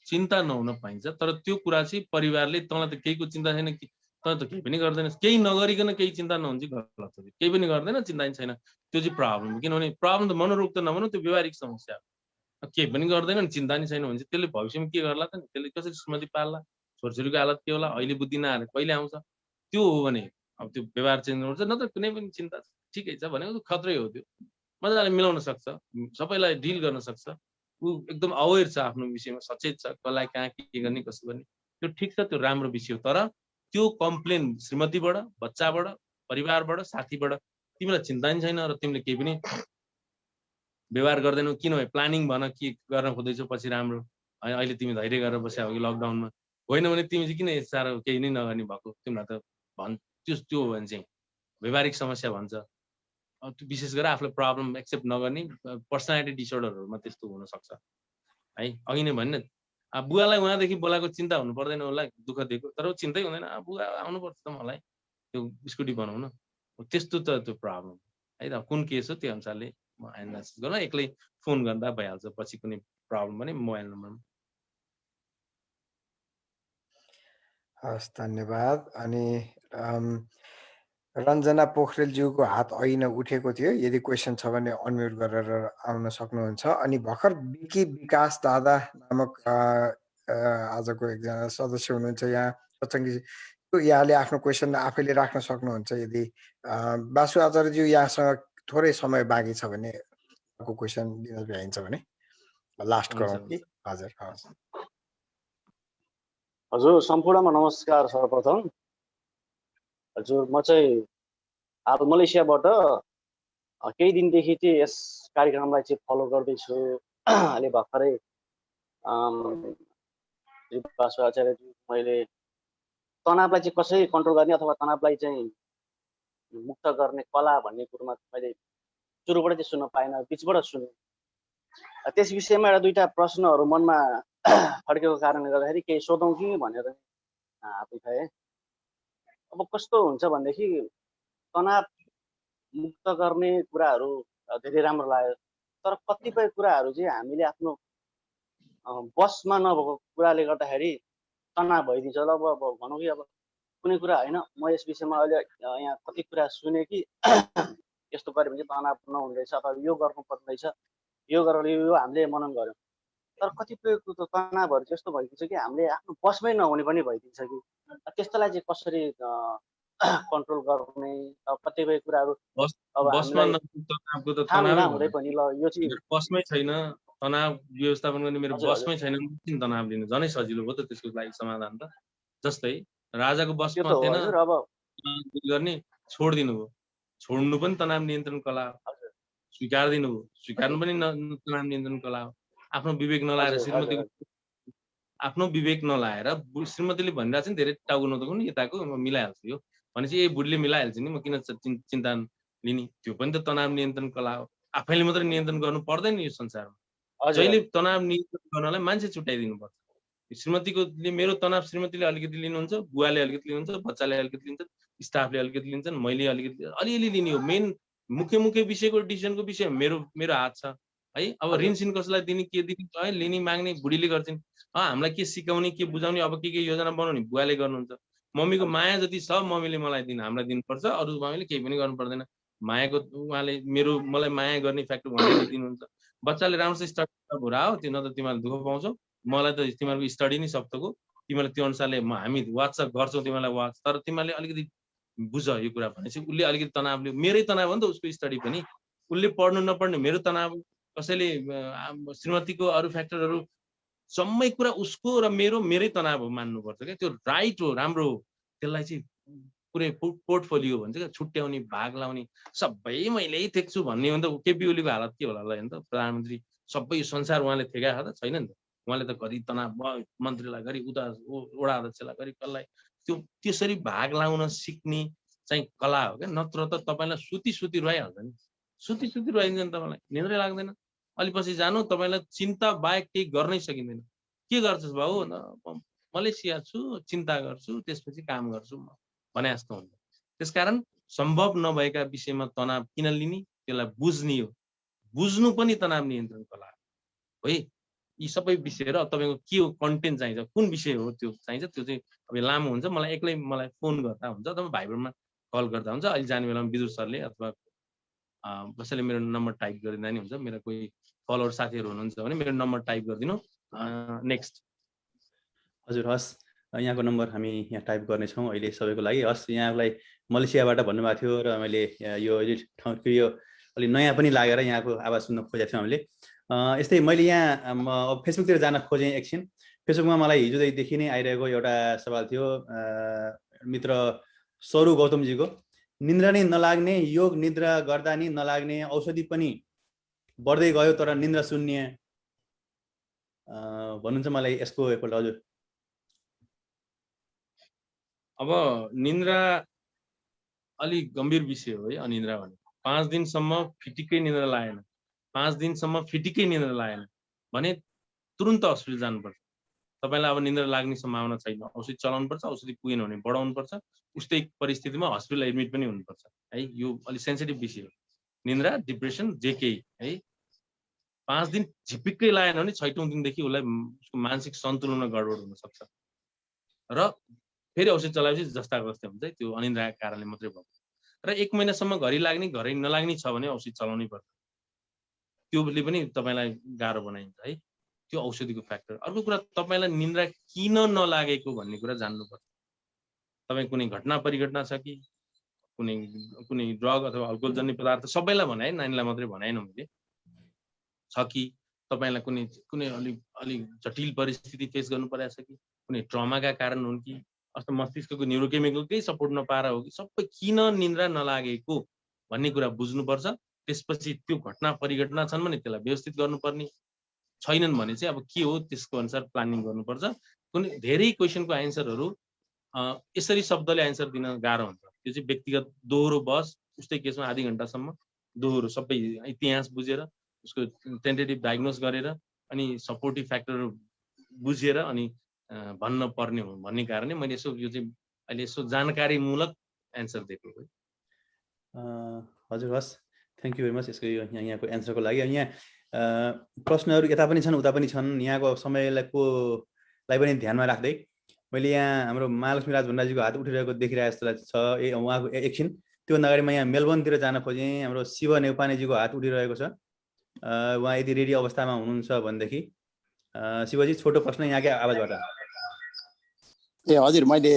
चिन्ता नहुन पाइन्छ, तर त्यो कुरा चाहिँ परिवारले तँलाई त केहीको चिन्ता छैन कि, तँ त केही पनि गर्दैनस्, केही नगरिकन केही चिन्ता नहुन्छ गलत हो। केही पनि गर्दैन, चिन्ता छैन, त्यो चाहिँ प्रब्लम हो। किनभने प्रब्लम त मनोरोग त नभनौँ, त्यो व्यवहारिक समस्या हो। केही पनि गर्दैन नि, चिन्ता नि छैन भने चाहिँ त्यसले भविष्यमा के गर्ला त नि, त्यसले कसरी श्रीमती पाल्ला, छोरछोरीको हालत के होला, अहिले बुद्धि नआएर कहिले आउँछ, त्यो हो भने अब त्यो व्यवहार चेन्ज गर्नुपर्छ। नत्र कुनै पनि चिन्ता ठिकै छ भनेको खत्रै हो, त्यो मजाले मिलाउन सक्छ, सबैलाई डिल गर्न सक्छ, ऊ एकदम अवेर छ आफ्नो विषयमा, सचेत छ, कसलाई कहाँ के गर्ने, कसो गर्ने, त्यो ठिक छ, त्यो राम्रो विषय हो। तर त्यो कम्प्लेन श्रीमतीबाट, बच्चाबाट, परिवारबाट, साथीबाट तिमीलाई चिन्ता नि छैन र तिमीले केही पनि व्यवहार गर्दैनौ, किनभने प्लानिङ भन के गर्न खोज्दैछौ पछि राम्रो, अहिले तिमी धैर्य गरेर बस्या हो कि लकडाउनमा, होइन भने तिमी चाहिँ किन यति साह्रो केही नै नगर्ने भएको, तिमीलाई त त्यो हो भने चाहिँ व्यवहारिक समस्या भन्छ। विशेष गरेर आफूलाई प्रब्लम एक्सेप्ट नगर्ने पर्सनालिटी डिसअर्डरहरूमा त्यस्तो हुनसक्छ है। अघि नै भन्ने बुवालाई उहाँदेखि बोलाएको चिन्ता हुनु पर्दैन होला, दुःख दिएको, तर चिन्तै हुँदैन, बुवा आउनुपर्छ त मलाई त्यो स्कुटी बनाउन, त्यस्तो त त्यो प्रब्लम है त। कुन केस हो त्यो अनुसारले म एनालाइसिस गर्न, एक्लै फोन गर्दा भइहाल्छ पछि कुनै प्रब्लम भने मोबाइल नम्बरमा।
हस्, धन्यवाद। अनि रञ्जना पोखरेलज्यूको हात ऐन उठेको थियो, यदि क्वेसन छ भने अनम्युट गरेर आउन सक्नुहुन्छ। अनि भर्खर विकी विकास दादा नामक आजको एकजना सदस्य हुनुहुन्छ यहाँ सत्सङ्गी, यहाँले आफ्नो क्वेसन आफैले राख्न सक्नुहुन्छ। यदि बासु आचार्यज्यू यहाँसँग थोरै समय बाँकी छ भने क्वेसन दिन भ्याइन्छ भने लास्ट गरौँ कि। हजुर हस्।
हजुर सम्पूर्णमा नमस्कार। सर्वप्रथम हजुर, म चाहिँ अब मलेसियाबाट केही दिनदेखि चाहिँ यस कार्यक्रमलाई चाहिँ फलो गर्दैछु। अहिले भर्खरै बासु आचार्यज्यू, मैले तनावलाई चाहिँ कसरी कन्ट्रोल गर्ने अथवा तनावलाई चाहिँ मुक्त गर्ने कला भन्ने कुरोमा मैले सुरुबाट चाहिँ सुन्न पाइनँ, बिचबाट सुने। त्यस विषयमा एउटा दुईवटा प्रश्नहरू मनमा खड्केको कारणले गर्दाखेरि केही सोधौँ कि भनेर हात उठाएँ। अब कस्तो हुन्छ भनेदेखि तनाव मुक्त गर्ने कुराहरू धेरै राम्रो लाग्यो, तर कतिपय कुराहरू चाहिँ हामीले आफ्नो बसमा नभएको कुराले गर्दाखेरि तनाव भइदिन्छ। अब भनौँ कि अब कुनै कुरा होइन म यस विषयमा अहिले यहाँ कति कुरा सुने कि यस्तो गऱ्यो भने चाहिँ तनाव नहुने रहेछ अथवा यो गर्नुपर्ने रहेछ यो गरेर यो हामीले मनन गऱ्यौँ तर कतिपय तनावहरू चाहिँ यस्तो भइदिन्छ कि हामीले आफ्नो बसमै नहुने पनि भइदिन्छ कि त्यस्तोलाई चाहिँ कसरी कन्ट्रोल गर्ने कतिपय कुराहरू अब
बसमा
हामीलाई
तनावको त
थाहा
तनावै
हुँदै पनि ल यो चाहिँ
मेरो बसमै छैन तनाव व्यवस्थापन गर्ने मेरो
हजुर,
बसमै छैन किन तनाव लिनु झनै सजिलो हो त त्यसको लागि समाधान त जस्तै राजाको
त्यो
बसमा
त हो
थिएन
हजुर अब
गर्ने छोडिदिनु भयो छोड्नु पनि तनाव नियन्त्रण कला हो
हजुर
स्वीकारिदिनु भयो स्वीकार्नु पनि तनाव नियन्त्रण कला हो आफ्नो विवेक नलाएर
हजुर हजुर
श्रीमतीको आफ्नो विवेक नलाएर श्रीमतीले भनिरहेको छ नि धेरै टाउको नदुख्नु नि यताको म मिलाइहाल्छु यो भनेपछि ए बुढीले मिलाइहाल्छ नि म किन चिन्ता लिने त्यो पनि त तनाव नियन्त्रण कला हो आफैले मात्रै नियन्त्रण गर्नु पर्दैन यो संसारमा
हजुर
जहिले तनाव नियन्त्रण गर्नलाई मान्छे छुट्याइदिनु पर्छ श्रीमतीले मेरो तनाव श्रीमतीले अलिकति लिनुहुन्छ बुवाले अलिकति लिनुहुन्छ बच्चाले अलिकति लिन्छ स्टाफले अलिकति लिन्छन् मैले अलिकति अलिअलि लिने हो मेन मुख्य मुख्य विषयको डिसिजनको विषय मेरो हात छ है अब
हजुर।
ऋण सिन कसैलाई दिने के दिने है लिने माग्ने बुढीले गर्छन् हामीलाई के सिकाउने के बुझाउने अब के योजना बनाउने बुवाले गर्नुहुन्छ मम्मीको माया जति छ मम्मीले मलाई हामीलाई दिनुपर्छ अरू मम्मीले केही पनि गर्नु पर्दैन मायाको उहाँले मलाई माया गर्ने फ्याक्टर उहाँले दिनुहुन्छ बच्चाले राम्रोसँग स्टडी भुरा हो त्यो न त तिमीहरूले दुःख पाउँछौ मलाई त तिमीहरूको स्टडी नै सप्तको तिमीलाई त्यो अनुसारले हामी वाट्सएप गर्छौँ तिमीलाई वाच तर तिमीले अलिकति बुझ यो कुरा भनेपछि उसले अलिकति तनाव लियो मेरै तनाव हो नि त उसको स्टडी पनि उसले पढ्नु नपढ्ने मेरो तनाव कसैले श्रीमतीको अरू फ्याक्टरहरू जम्मै कुरा उसको र मेरै तनाव हो मान्नुपर्छ क्या त्यो राइट हो राम्रो हो त्यसलाई चाहिँ पुरै पोर्टफोलियो भन्छ क्या छुट्याउने भाग लाउने सबै मैले थेक्छु भन्ने हो नि त केपी ओलीको हालत के होला नि त प्रधानमन्त्री सबै संसार उहाँले थेकाएको त छैन नि त उहाँले त घरि तनाव मन्त्रीलाई घरि उता वडा अध्यक्षलाई घरि कसलाई त्यो त्यसरी भाग लाउन सिक्ने चाहिँ कला हो क्या नत्र त तपाईँलाई सुती रुवाइहाल्छ नि सुती रुवाइन्छ नि तपाईँलाई निन्द्रै लाग्दैन अलि पछि जानु तपाईँलाई चिन्ता बाहेक केही गर्नै सकिँदैन के गर्छस् बाबु मलेसिया छु चिन्ता गर्छु त्यसपछि काम गर्छु म भने जस्तो हुन्छ त्यसकारण सम्भव नभएका विषयमा तनाव किन लिने त्यसलाई बुझ्ने हो बुझ्नु पनि तनाव नियन्त्रण कला हो है यी सबै विषयहरू अब तपाईँको के हो कन्टेन्ट चाहिन्छ कुन विषय हो त्यो चाहिन्छ त्यो चाहिँ अब लामो हुन्छ मलाई फोन गर्दा हुन्छ अथवा भाइबरमा कल गर्दा हुन्छ अहिले जाने बेलामा विदुर सरले अथवा कसैले मेरो नम्बर टाइप गरिदिँदा नि हुन्छ मेरो कोही फलोवर साथीहरू हुनुहुन्छ भने मेरो नम्बर टाइप गरिदिनु नेक्स्ट
हजुर हस् यहाँको नम्बर हामी यहाँ टाइप गर्नेछौँ अहिले सबैको लागि हस् यहाँलाई मलेसियाबाट भन्नुभएको थियो र मैले यो ठाउँको यो अलिक नयाँ पनि लागेर यहाँको आवाज सुन्न खोजेको थियौँ हामीले यस्तै मैले यहाँ फेसबुकतिर जान खोजेँ एकछिन फेसबुकमा मलाई हिजोदेखि नै आइरहेको एउटा सवाल थियो मित्र सरू गौतमजीको निन्द्रा नै नलाग्ने योग निद्रा गर्दा नि नलाग्ने औषधि पनि बढ्दै गयो तर निन्द्रा शून्य भन्नुहुन्छ मलाई यसको एकपल्ट हजुर
अब निन्द्रा अलिक गम्भीर विषय हो है अनिन्द्रा भने 5 दिनसम्म फिटिकै निन्द्रा लागेन 5 दिनसम्म फिटिकै निन्द्रा लागेन भने तुरुन्त हस्पिटल जानुपर्छ तपाईँलाई अब निन्द्रा लाग्ने सम्भावना छैन औषधि चलाउनुपर्छ औषधि पुगेन भने बढाउनुपर्छ उस्तै परिस्थितिमा हस्पिटल एडमिट पनि हुनुपर्छ है यो अलिक सेन्सिटिभ विषय हो निन्द्रा डिप्रेसन जे केही है 5 दिन झिपिक्कै लागेन भने 6औं दिनदेखि उसलाई उसको मानसिक सन्तुलन गडबड हुन सक्छ र फेरि औषधि चलाएपछि जस्ताको जस्तै हुन्छ त्यो अनिन्द्राका कारणले मात्रै भयो र 1 महिनासम्म घरि लाग्ने घरि नलाग्ने छ भने औषधि चलाउनै पर्छ त्योले पनि तपाईँलाई गाह्रो बनाइन्छ है त्यो औषधिको फ्याक्टर अर्को कुरा तपाईँलाई निन्द्रा किन नलागेको भन्ने कुरा जान्नुपर्छ तपाईँ कुनै घटना परिघटना छ कि कुनै ड्रग अथवा अल्कोहल जन्य पदार्थ सबैलाई भने नानीलाई मात्रै भनेन मैले छ कि तपाईँलाई कुनै अलि जटिल परिस्थिति फेस गर्नु परेको छ कि कुनै ट्रमाका कारण हुन् कि अथवा मस्तिष्कको न्युरोकेमिकलकै सपोर्ट नपाएर हो कि सबै किन निन्द्रा नलागेको भन्ने कुरा बुझ्नुपर्छ त्यसपछि त्यो घटना परिघटना छन् भने त्यसलाई व्यवस्थित गर्नुपर्ने छैनन् भने चाहिँ अब के हो त्यसको अनुसार प्लानिङ गर्नुपर्छ कुनै धेरै क्वेसनको एन्सरहरू यसरी शब्दले एन्सर दिन गाह्रो हुन्छ त्यो चाहिँ व्यक्तिगत दोहोरो बस उस्तै केसमा आधी घण्टासम्म दोहोरो सबै इतिहास बुझेर उसको टेन्टेटिभ डायग्नोस गरेर अनि सपोर्टिभ फ्याक्टरहरू बुझेर अनि भन्न पर्ने हो भन्ने कारणले मैले यसो यो चाहिँ अहिले यसो जानकारीमूलक एन्सर दिएको हो
हजुर हस् थ्याङ्क यू भेरी मच यसको यहाँको एन्सरको लागि यहाँ प्रश्नहरू यता पनि छन् उता पनि छन् यहाँको समयलाई पनि ध्यानमा राख्दै मैले यहाँ हाम्रो महालक्ष्मी राज भण्डारीजीको हात उठिरहेको देखिरहेको जस्तो छ उहाँको एकछिन। त्योभन्दा अगाडि म यहाँ मेलबर्नतिर जान खोजेँ। हाम्रो शिव नेउपानेजीको हात उठिरहेको छ। उहाँ यदि रेडी अवस्थामा हुनुहुन्छ भनेदेखि शिवजी छोटो प्रश्न यहाँकै आवाजबाट।
ए हजुर, मैले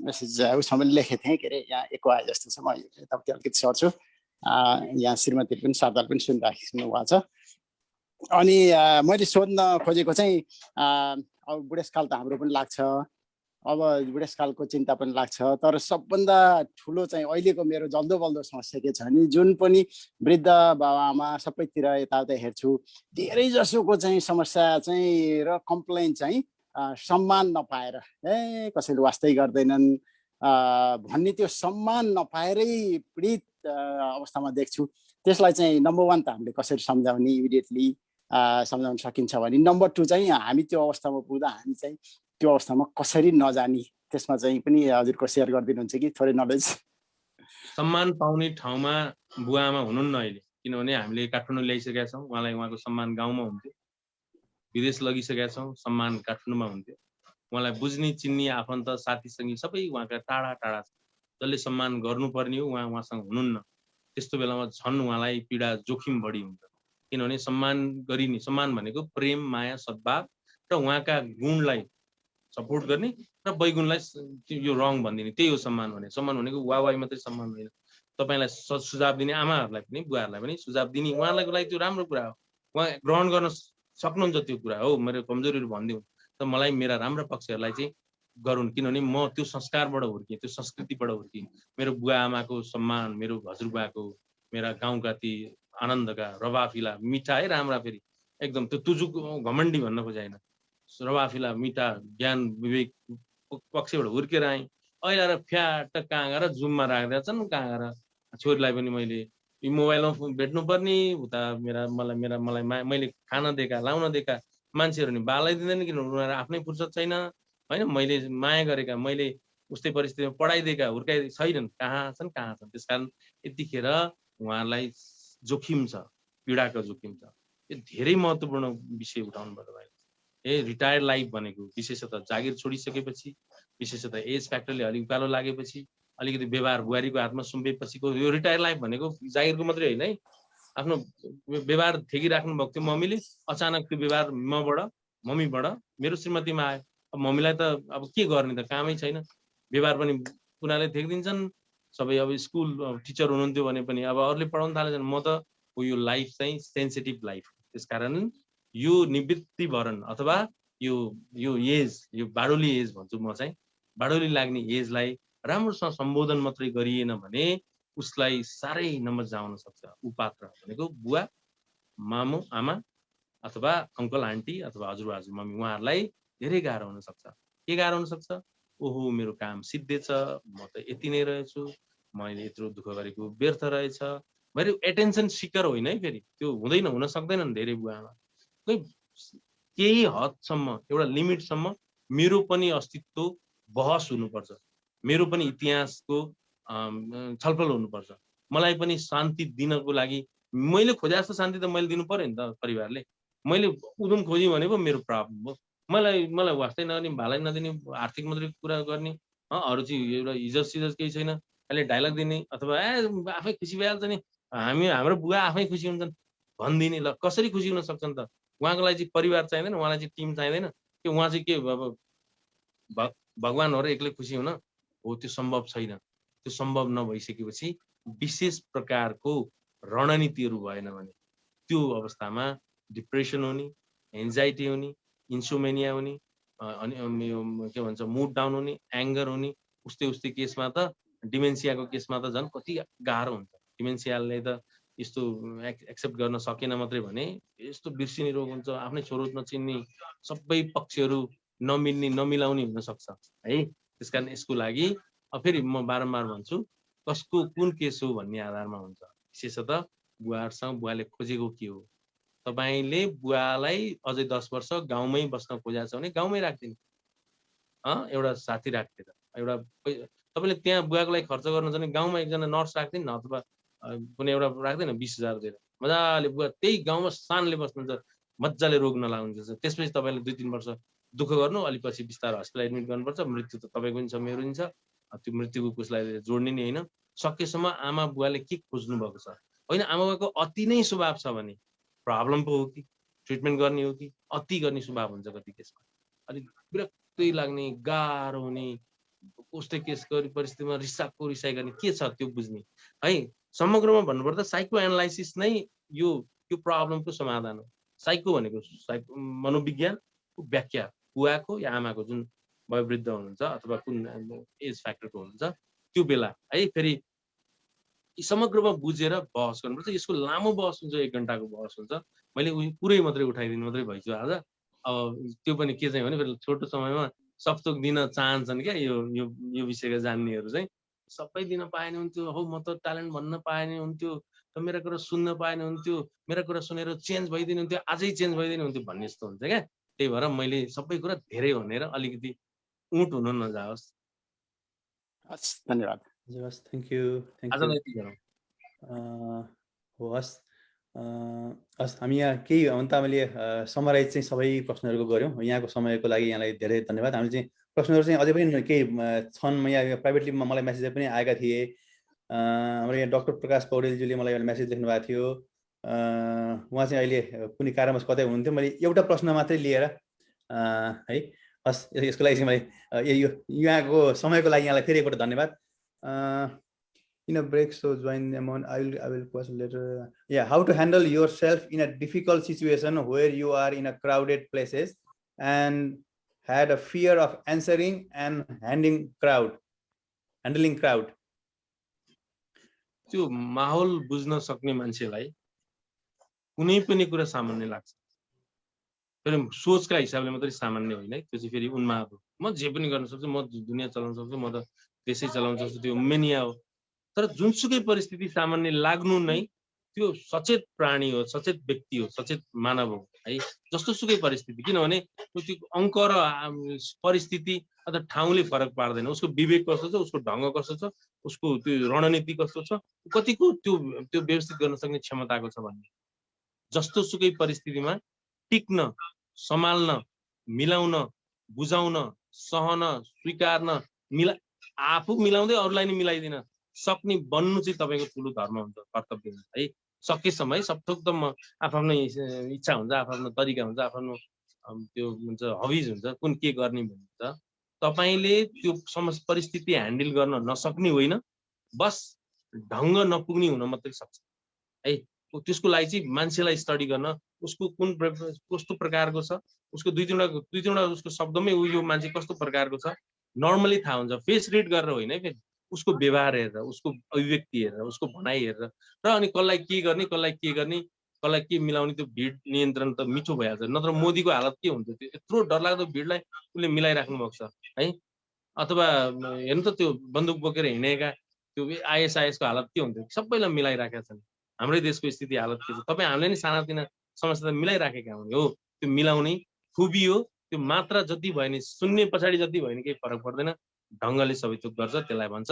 मेसेज उसमा पनि लेखेको थिएँ, के अरे यहाँ एको आए जस्तो छ, म यतापट्टि अलिकति सर्छु। यहाँ श्रीमतीले पनि सरदार पनि सुनिराख्नु भएको छ। अनि मैले सोध्न खोजेको चाहिँ अब बुढेसकाल त हाम्रो पनि लाग्छ, अब बुढेसकालको चिन्ता पनि लाग्छ, तर सबभन्दा ठुलो चाहिँ अहिलेको मेरो जल्दो बल्दो समस्या के छ भने जुन पनि वृद्ध बाबाआमा सबैतिर यताउता हेर्छु, धेरै जसोको चाहिँ समस्या चाहिँ र कम्प्लेन चाहिँ सम्मान नपाएर कसैले वास्तै गर्दैनन् भन्ने त्यो सम्मान नपाएरै पीडित अवस्थामा देख्छु। त्यसलाई चाहिँ नम्बर 1 त हामीले कसरी सम्झाउने, इमिडिएटली सम्झाउन सकिन्छ भने, नम्बर 2 चाहिँ हामी त्यो अवस्थामा पुग्दा हामी चाहिँ त्यो अवस्थामा कसरी नजाने, त्यसमा चाहिँ पनि हजुरको सेयर गरिदिनुहुन्छ कि थोरै नलेज?
सम्मान पाउने ठाउँमा बुवाआमा हुनुहुन्न अहिले, किनभने हामीले काठमाडौँ ल्याइसकेका छौँ। उहाँलाई उहाँको सम्मान गाउँमा हुन्थ्यो, विदेश लगिसकेका छौँ, सम्मान काठमाडौँमा हुन्थ्यो। उहाँलाई बुझ्ने चिन्ने आफन्त साथीसँगी सबै उहाँका टाढा टाढा छ। जसले सम्मान गर्नुपर्ने हो उहाँसँग हुनुहुन्न। त्यस्तो बेलामा झन् उहाँलाई पीडा जोखिम बढी हुन्छ, किनभने सम्मान गरिने, सम्मान भनेको प्रेम, माया, सद्भाव र उहाँका गुणलाई सपोर्ट गर्ने र वैगुणलाई यो रङ भनिदिने, त्यही हो सम्मान भने। सम्मान भनेको वाह मात्रै सम्मान होइन। तपाईँलाई सुझाव दिने आमाहरूलाई पनि, बुवाहरूलाई पनि सुझाव दिने, उहाँहरूको लागि त्यो राम्रो कुरा हो। उहाँ ग्रहण गर्न सक्नुहुन्छ, त्यो कुरा हो। मेरो कमजोरीहरू भनिदिउँ त मलाई मेरा राम्रा पक्षहरूलाई चाहिँ गरून्, किनभने म त्यो संस्कारबाट हुर्केँ, त्यो संस्कृतिबाट हुर्केँ। मेरो बुवा आमाको सम्मान, मेरो हजुरबुवाको, मेरा गाउँका ती आनन्दका रवाफिला मिठा है, राम्रा, फेरि एकदम त्यो तुजुक घमण्डी भन्न खोजेन, रवाफिला मिठा ज्ञान विवेक पक्षबाट हुर्केर आएँ। अहिले आएर फ्याट कहाँ गएर जुममा राख्दा छन्, कहाँ गएर छोरीलाई पनि मैले मोबाइलमा भेट्नुपर्ने, उता मलाई मैले खान दिएका, लाउन दिएका मान्छेहरू नि बालै दिँदैन, किनभने उनीहरू आफ्नै फुर्सद छैन होइन। मैले माया गरेका, मैले उस्तै परिस्थितिमा पढाइदिएका, हुर्काइ छैनन्, कहाँ छन्। त्यसकारण यतिखेर उहाँहरूलाई जोखिम छ, पीडाको जोखिम छ। यो धेरै महत्त्वपूर्ण विषय उठाउनु पर्यो। रिटायर्ड लाइफ भनेको विशेषतः जागिर छोडिसकेपछि, विशेषतः एज फ्याक्टरले अलिक उकालो लागेपछि, अलिकति व्यवहार बुहारीको हातमा सुम्पेपछिको यो रिटायर लाइफ भनेको जागिरको मात्रै होइन है। आफ्नो व्यवहार ठेकिराख्नु भएको थियो मम्मीले, अचानक त्यो व्यवहार मम्मीबाट मेरो श्रीमतीमा आयो। अब मम्मीलाई त अब के गर्ने त, कामै छैन, व्यवहार पनि उनीहरूले ठेकिदिन्छन् सबै। अब स्कुल टिचर हुनुहुन्थ्यो भने पनि अब अरूले पढाउन थालेछन्। म त यो लाइफ चाहिँ सेन्सिटिभ लाइफ, त्यसकारण यो निवृत्तिभरण अथवा यो एज, यो बाडोली एज भन्छु म चाहिँ, बाडोली लाग्ने एजलाई राम्रोसँग सम्बोधन मात्रै गरिएन भने उसलाई साह्रै नमजा आउन सक्छ। उपात्र भनेको बुवा, मामु, आमा अथवा अङ्कल आन्टी अथवा हजुरबा हजुरमम्मी, उहाँहरूलाई धेरै गाह्रो हुन सक्छ। के गाह्रो हुन सक्छ? ओहो मेरो काम सिद्धिएछ, म त यति नै रहेछु, मैले यत्रो दुःख गरेको व्यर्थ रहेछ। मेरो एटेन्सन सिकर होइन है, फेरि त्यो हुँदैन, हुन सक्दैनन् धेरै बुवामा। केही हदसम्म, एउटा लिमिटसम्म मेरो पनि अस्तित्व बहस हुनुपर्छ, मेरो पनि इतिहासको छलफल हुनुपर्छ। मलाई पनि शान्ति दिनको लागि मैले खोजे जस्तो शान्ति त मैले दिनु पर्यो नि त। परिवारले मैले उदुम खोज्यो भने पो मेरो प्रब्लम हो। मलाई वास्तै नदिने, भालै नदिने, आर्थिक मात्रै कुरा गर्ने, अरू चाहिँ एउटा इज्जत सिजत केही छैन, अहिले डाइलग दिने अथवा आफै खुसी भइहाल्छ नि, हाम्रो बुवा आफै खुसी हुन्छन् भनिदिने। ल कसरी खुसी हुन सक्छन् त? उहाँको लागि चाहिँ परिवार चाहिँदैन, उहाँलाई चाहिँ टिम चाहिँदैन कि उहाँ चाहिँ के अब भगवान हो र एक्लै खुसी हुन हो? त्यो सम्भव छैन। त्यो सम्भव नभइसकेपछि विशेष प्रकारको रणनीतिहरू भएन भने त्यो अवस्थामा डिप्रेसन हुने, एन्जाइटी हुने, इन्सोमेनिया हुने, अनि के भन्छ मुड डाउन हुने, एङ्गर हुने, उस्तै केसमा त डिमेन्सियाको केसमा त झन् कति गाह्रो हुन्छ। डिमेन्सियाले त यस्तो एक्सेप्ट गर्न सकेन मात्रै भने यस्तो बिर्सिने रोग हुन्छ, आफ्नै छोरो नचिन्ने, सबै पक्षहरू नमिल्ने नमिलाउने हुन सक्छ है। त्यसकारण यसको लागि फेरि म बारम्बार भन्छु, कसको कुन केस हो भन्ने आधारमा हुन्छ। विशेषतः बुवाहरूसँग बुवाले खोजेको के हो। तपाईँले बुवालाई अझै 10 वर्ष गाउँमै बस्न खोजेको छ भने गाउँमै राखिदिनु, एउटा साथी राखेर, एउटा तपाईँले त्यहाँ बुवाको लागि खर्च गर्न छ भने गाउँमा एकजना नर्स राख्दिनु न, अथवा कुनै एउटा राख्दैन 20,000 दिएर, मजाले बुवा त्यही गाउँमा शानले बस्नुहुन्छ, मजाले रोग नलाग्नुहुन्छ। त्यसपछि तपाईँले 2-3 वर्ष दुःख गर्नु, अलि पछि बिस्तारै हस्पिटल एडमिट गर्नुपर्छ, मृत्यु त तपाईँको पनि छ मेरो पनि छ, त्यो मृत्युको कुसलाई जोड्ने नि होइन। सकेसम्म आमा बुवाले के खोज्नु भएको छ, होइन आमा बुवाको अति नै स्वभाव छ भने प्रब्लम पो हो कि ट्रिटमेन्ट गर्ने हो कि अति गर्ने स्वभाव हुन्छ कति केसमा, अलिक विरक्तै लाग्ने, गाह्रो हुने, कस्तै केस गरी परिस्थितिमा रिसाइ गर्ने के छ त्यो बुझ्ने है। समग्रमा भन्नुपर्दा साइको एनालाइसिस नै यो प्रब्लमको समाधान हो। साइको भनेको मनोविज्ञानको व्याख्या बुवाको या आमाको जुन वयोवृद्ध हुनुहुन्छ अथवा कुन एज फ्याक्टरको हुनुहुन्छ त्यो बेला है। फेरि समग्रमा बुझेर बहस गर्नुपर्छ। यसको लामो बहस हुन्छ, 1 घन्टाको बहस हुन्छ। मैले पुरै मात्रै उठाइदिनु मात्रै भइसक्यो आज। अब त्यो पनि के चाहिँ भने फेरि छोटो समयमा सपथोक दिन चाहन्छन् क्या यो विषयका जान्नेहरू चाहिँ। सबै दिन पाएन हुन्थ्यो, हो म त ट्यालेन्ट भन्न पाएन हुन्थ्यो, त मेरा कुरा सुन्न पाएन हुन्थ्यो, मेरा कुरा सुनेर चेन्ज भइदिनु हुन्थ्यो, आजै चेन्ज भइदिनु हुन्थ्यो भन्ने जस्तो हुन्छ क्या। त्यही भएर मैले सबै कुरा धेरै भनेर अलिकति उँट हुन नजाओस्।
हस्, धन्यवाद।
हस्, थ्याङ्क यू।
आजलाई यति गरौँ।
हस् हस्, हामी यहाँ केही अन्त हामीले समराइज चाहिँ सबै प्रश्नहरूको गऱ्यौँ। यहाँको समयको लागि यहाँलाई धेरै धन्यवाद। हामीले चाहिँ प्रश्नहरू चाहिँ अझै पनि केही छन्, यहाँ प्राइभेटली मलाई मेसेज पनि आएका थिए। हाम्रो यहाँ डाक्टर प्रकाश पौडेलज्यूले मलाई एउटा मेसेज लेख्नु भएको थियो। उहाँ चाहिँ अहिले कुनै कारणवश कतै हुनुहुन्थ्यो, मैले एउटा प्रश्न मात्रै लिएर है। हस्, यसको लागि चाहिँ मैले यहाँको समयको लागि यहाँलाई फेरि एकपल्ट धन्यवाद। In a break, so join them on. I will question later. Yeah, how to handle yourself in a difficult situation where you are in a crowded places and had a fear of answering and handling crowd.
त्यो माहौल बुझ्न सक्ने मान्छेलाई कुनै पनि कुरा सामान्य लाग्छ। फेरि सोचका हिसाबले मात्रै सामान्य होइन है, त्यो चाहिँ फेरि उन्माद हो। म जे पनि गर्न सक्छु, म दुनियाँ चलाउन सक्छु, म त देशै चलाउन सक्छु, त्यो मेनिया हो। तर जुनसुकै परिस्थिति सामान्य लाग्नु नै त्यो सचेत प्राणी हो, सचेत व्यक्ति हो, सचेत मानव हो है। जस्तो सुकै परिस्थिति, किनभने त्यो अङ्क र परिस्थिति अथवा ठाउँले फरक पार्दैन। उसको विवेक कस्तो छ, उसको ढङ्ग कस्तो छ, उसको त्यो रणनीति कस्तो छ, कतिको त्यो व्यवस्थित गर्न सक्ने क्षमताको छ भन्ने। जस्तो सुकै परिस्थितिमा टिक्न, सम्हाल्न, मिलाउन, बुझाउन, सहन, स्वीकार्न, आफू मिलाउँदै अरूलाई नि मिलाइदिन सक्ने बन्नु चाहिँ तपाईँको ठुलो धर्म हुन्छ, कर्तव्य हुन्छ है। सकेसम्म है, सबथोक त म आफ्नो इच्छा हुन्छ, आफ्नो तरिका हुन्छ, आफ्नो त्यो हुन्छ हबिज हुन्छ, कुन के गर्ने हुन्छ। तपाईँले त्यो परिस्थिति ह्यान्डल गर्न नसक्ने होइन, बस ढङ्ग नपुग्ने हुन मात्रै सक्छ है। त्यसको लागि चाहिँ मान्छेलाई स्टडी गर्न, उसको कस्तो प्रकारको छ, उसको दुई तिनवटा उसको शब्दमै यो मान्छे कस्तो प्रकारको छ नर्मली थाहा हुन्छ। फेस रिड गरेर होइन है, फेरि उसको व्यवहार हेरेर, उसको अभिव्यक्ति हेरेर, उसको भनाइ हेरेर, र अनि कसलाई के गर्ने, कसलाई के मिलाउने, त्यो भिड नियन्त्रण त मिठो भइहाल्छ। नत्र मोदीको हालत के हुन्छ, त्यो यत्रो डरलाग्दो भिडलाई उसले मिलाइराख्नु भएको छ है। अथवा हेर्नु त त्यो बन्दुक बोकेर हिँडेका त्यो ISIS को हालत के हुन्थ्यो, सबैलाई मिलाइराखेका छन्। हाम्रै देशको स्थिति हालत के छ, तपाईँ हामीले नि सानातिना समस्या मिलाइराखेका हुन्। हो, त्यो मिलाउने खुबी हो। त्यो मात्रा जति भयो नि, सुन्ने पछाडि जति भयो नि केही फरक पर्दैन। ढङ्गले सबै थोक गर्छ, त्यसलाई भन्छ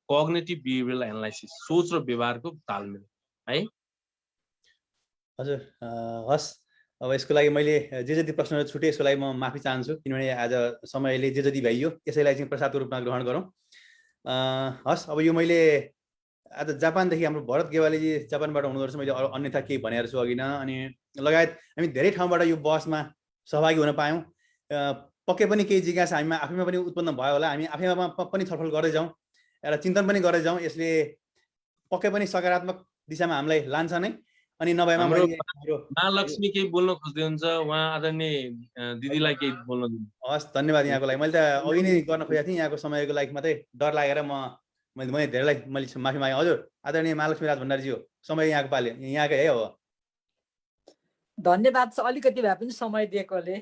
कग्निटिभ बिहेभियरल एनालाइसिस, सोच र व्यवहारको तालमेल है।
हजुर, हस्। अब यसको लागि मैले जे जति प्रश्नहरू छुटे यसको लागि म माफी चाहन्छु, किनभने आज समयले जे जति भइयो यसैलाई चाहिँ प्रसादको रूपमा ग्रहण गरौँ। हस्, अब यो मैले आज जापानदेखि हाम्रो भरत गेवालीजी जापानबाट हुनुहुँदो रहेछ, मैले अन्यथा केही भनेर छु अघि न, अनि लगायत हामी धेरै ठाउँबाट यो बहसमा सहभागी हुन पायौँ। पक्कै पनि केही जिज्ञासा हामीमा आफैमा पनि उत्पन्न भयो होला। हामी आफैमा पनि छलफल गर्दै जाउँ, एउटा चिन्तन पनि गर्दै जाउँ। यसले पक्कै पनि सकारात्मक दिशामा हामीलाई लान्छ नै। अनि नभएमा
महालक्ष्मी केही बोल्न खोज्दै हुन्छ, उहाँ आदरणीय दिदीलाई केही बोल्न दिनु।
हस्, धन्यवाद यहाँको लागि। मैले त अघि नै गर्न खोजेको थिएँ, यहाँको समयको लागि मात्रै डर लागेर मैले धेरैलाई मैले माफी मागेँ। हजुर, आदरणीय महालक्ष्मी राज भण्डारीजी हो, समय यहाँको पाले, यहाँकै है हो।
धन्यवाद अलिकति भए पनि समय दिएकोले।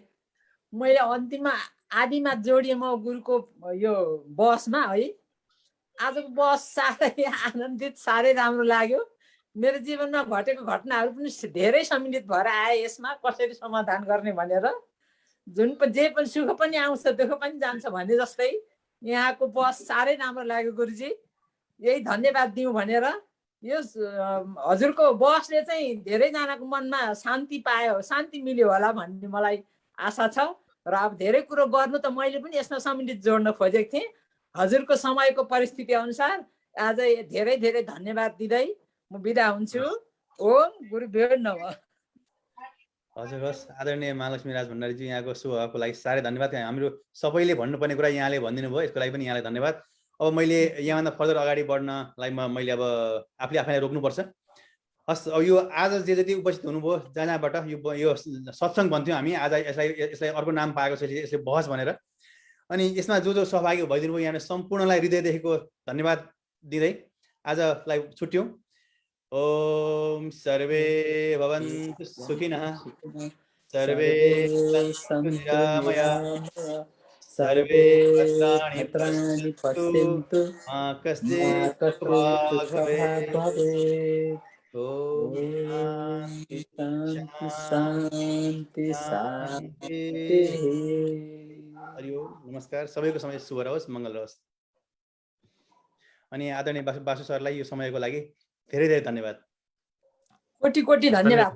मैले अन्तिममा आदिमा जोडिएँ म गुरुको यो बसमा है। आजको बस साह्रै आनन्दित, साह्रै राम्रो लाग्यो। मेरो जीवनमा घटेको घटनाहरू पनि धेरै सम्मिलित भएर आए यसमा, कसरी समाधान गर्ने भनेर। जे पनि सुख पनि आउँछ, दुःख पनि जान्छ भने जस्तै यहाँको बस साह्रै राम्रो लाग्यो गुरुजी। यही धन्यवाद दिउँ भनेर। यो हजुरको बसले चाहिँ धेरैजनाको मनमा शान्ति पायो, शान्ति मिल्यो होला भन्ने मलाई आशा छ। र अब धेरै कुरो गर्नु त मैले पनि यसमा सम्मिलित जोड्न खोजेको थिएँ। हजुरको समयको परिस्थिति अनुसार आज धेरै धेरै धन्यवाद दिँदै म बिदा हुन्छु। ओम गुरुभ्यो नमः।
हजुर हस्, आदरणीय महालक्ष्मी राज भण्डारीजी, यहाँको शुभको लागि साह्रै धन्यवाद। हाम्रो सबैले भन्नुपर्ने कुरा यहाँले भनिदिनु भयो, यसको लागि पनि यहाँलाई धन्यवाद। अब मैले यहाँभन्दा फर्दर अगाडि बढ्नलाई मैले अब आफैलाई रोक्नुपर्छ। हस्, अब यो आज जे जति उपस्थित हुनुभयो जहाँ जहाँबाट यो सत्सङ्ग भन्थ्यौँ हामी, आज यसलाई अर्को नाम पाएको छ, यसले बहस भनेर। अनि यसमा जो जो सहभागी भइदिनु भयो यहाँले सम्पूर्णलाई हृदयदेखिको धन्यवाद दिँदै आजलाई छुट्यौँ। ओम सर्वे भवन्तु सुखिनः, सर्वे सन्तु निरामयाः, सर्वे भद्राणि पश्यन्तु, मा कश्चित् दुःखभाग् भवेत्। ओम शान्ति शान्ति शान्ति। हरि ओम, नमस्कार। सबैको समय शुभ रहोस्, मङ्गल रहोस्। अनि आदरणीय बासु सरलाई यो समयको लागि धेरै धेरै धन्यवाद।
कोटि कोटि धन्यवाद।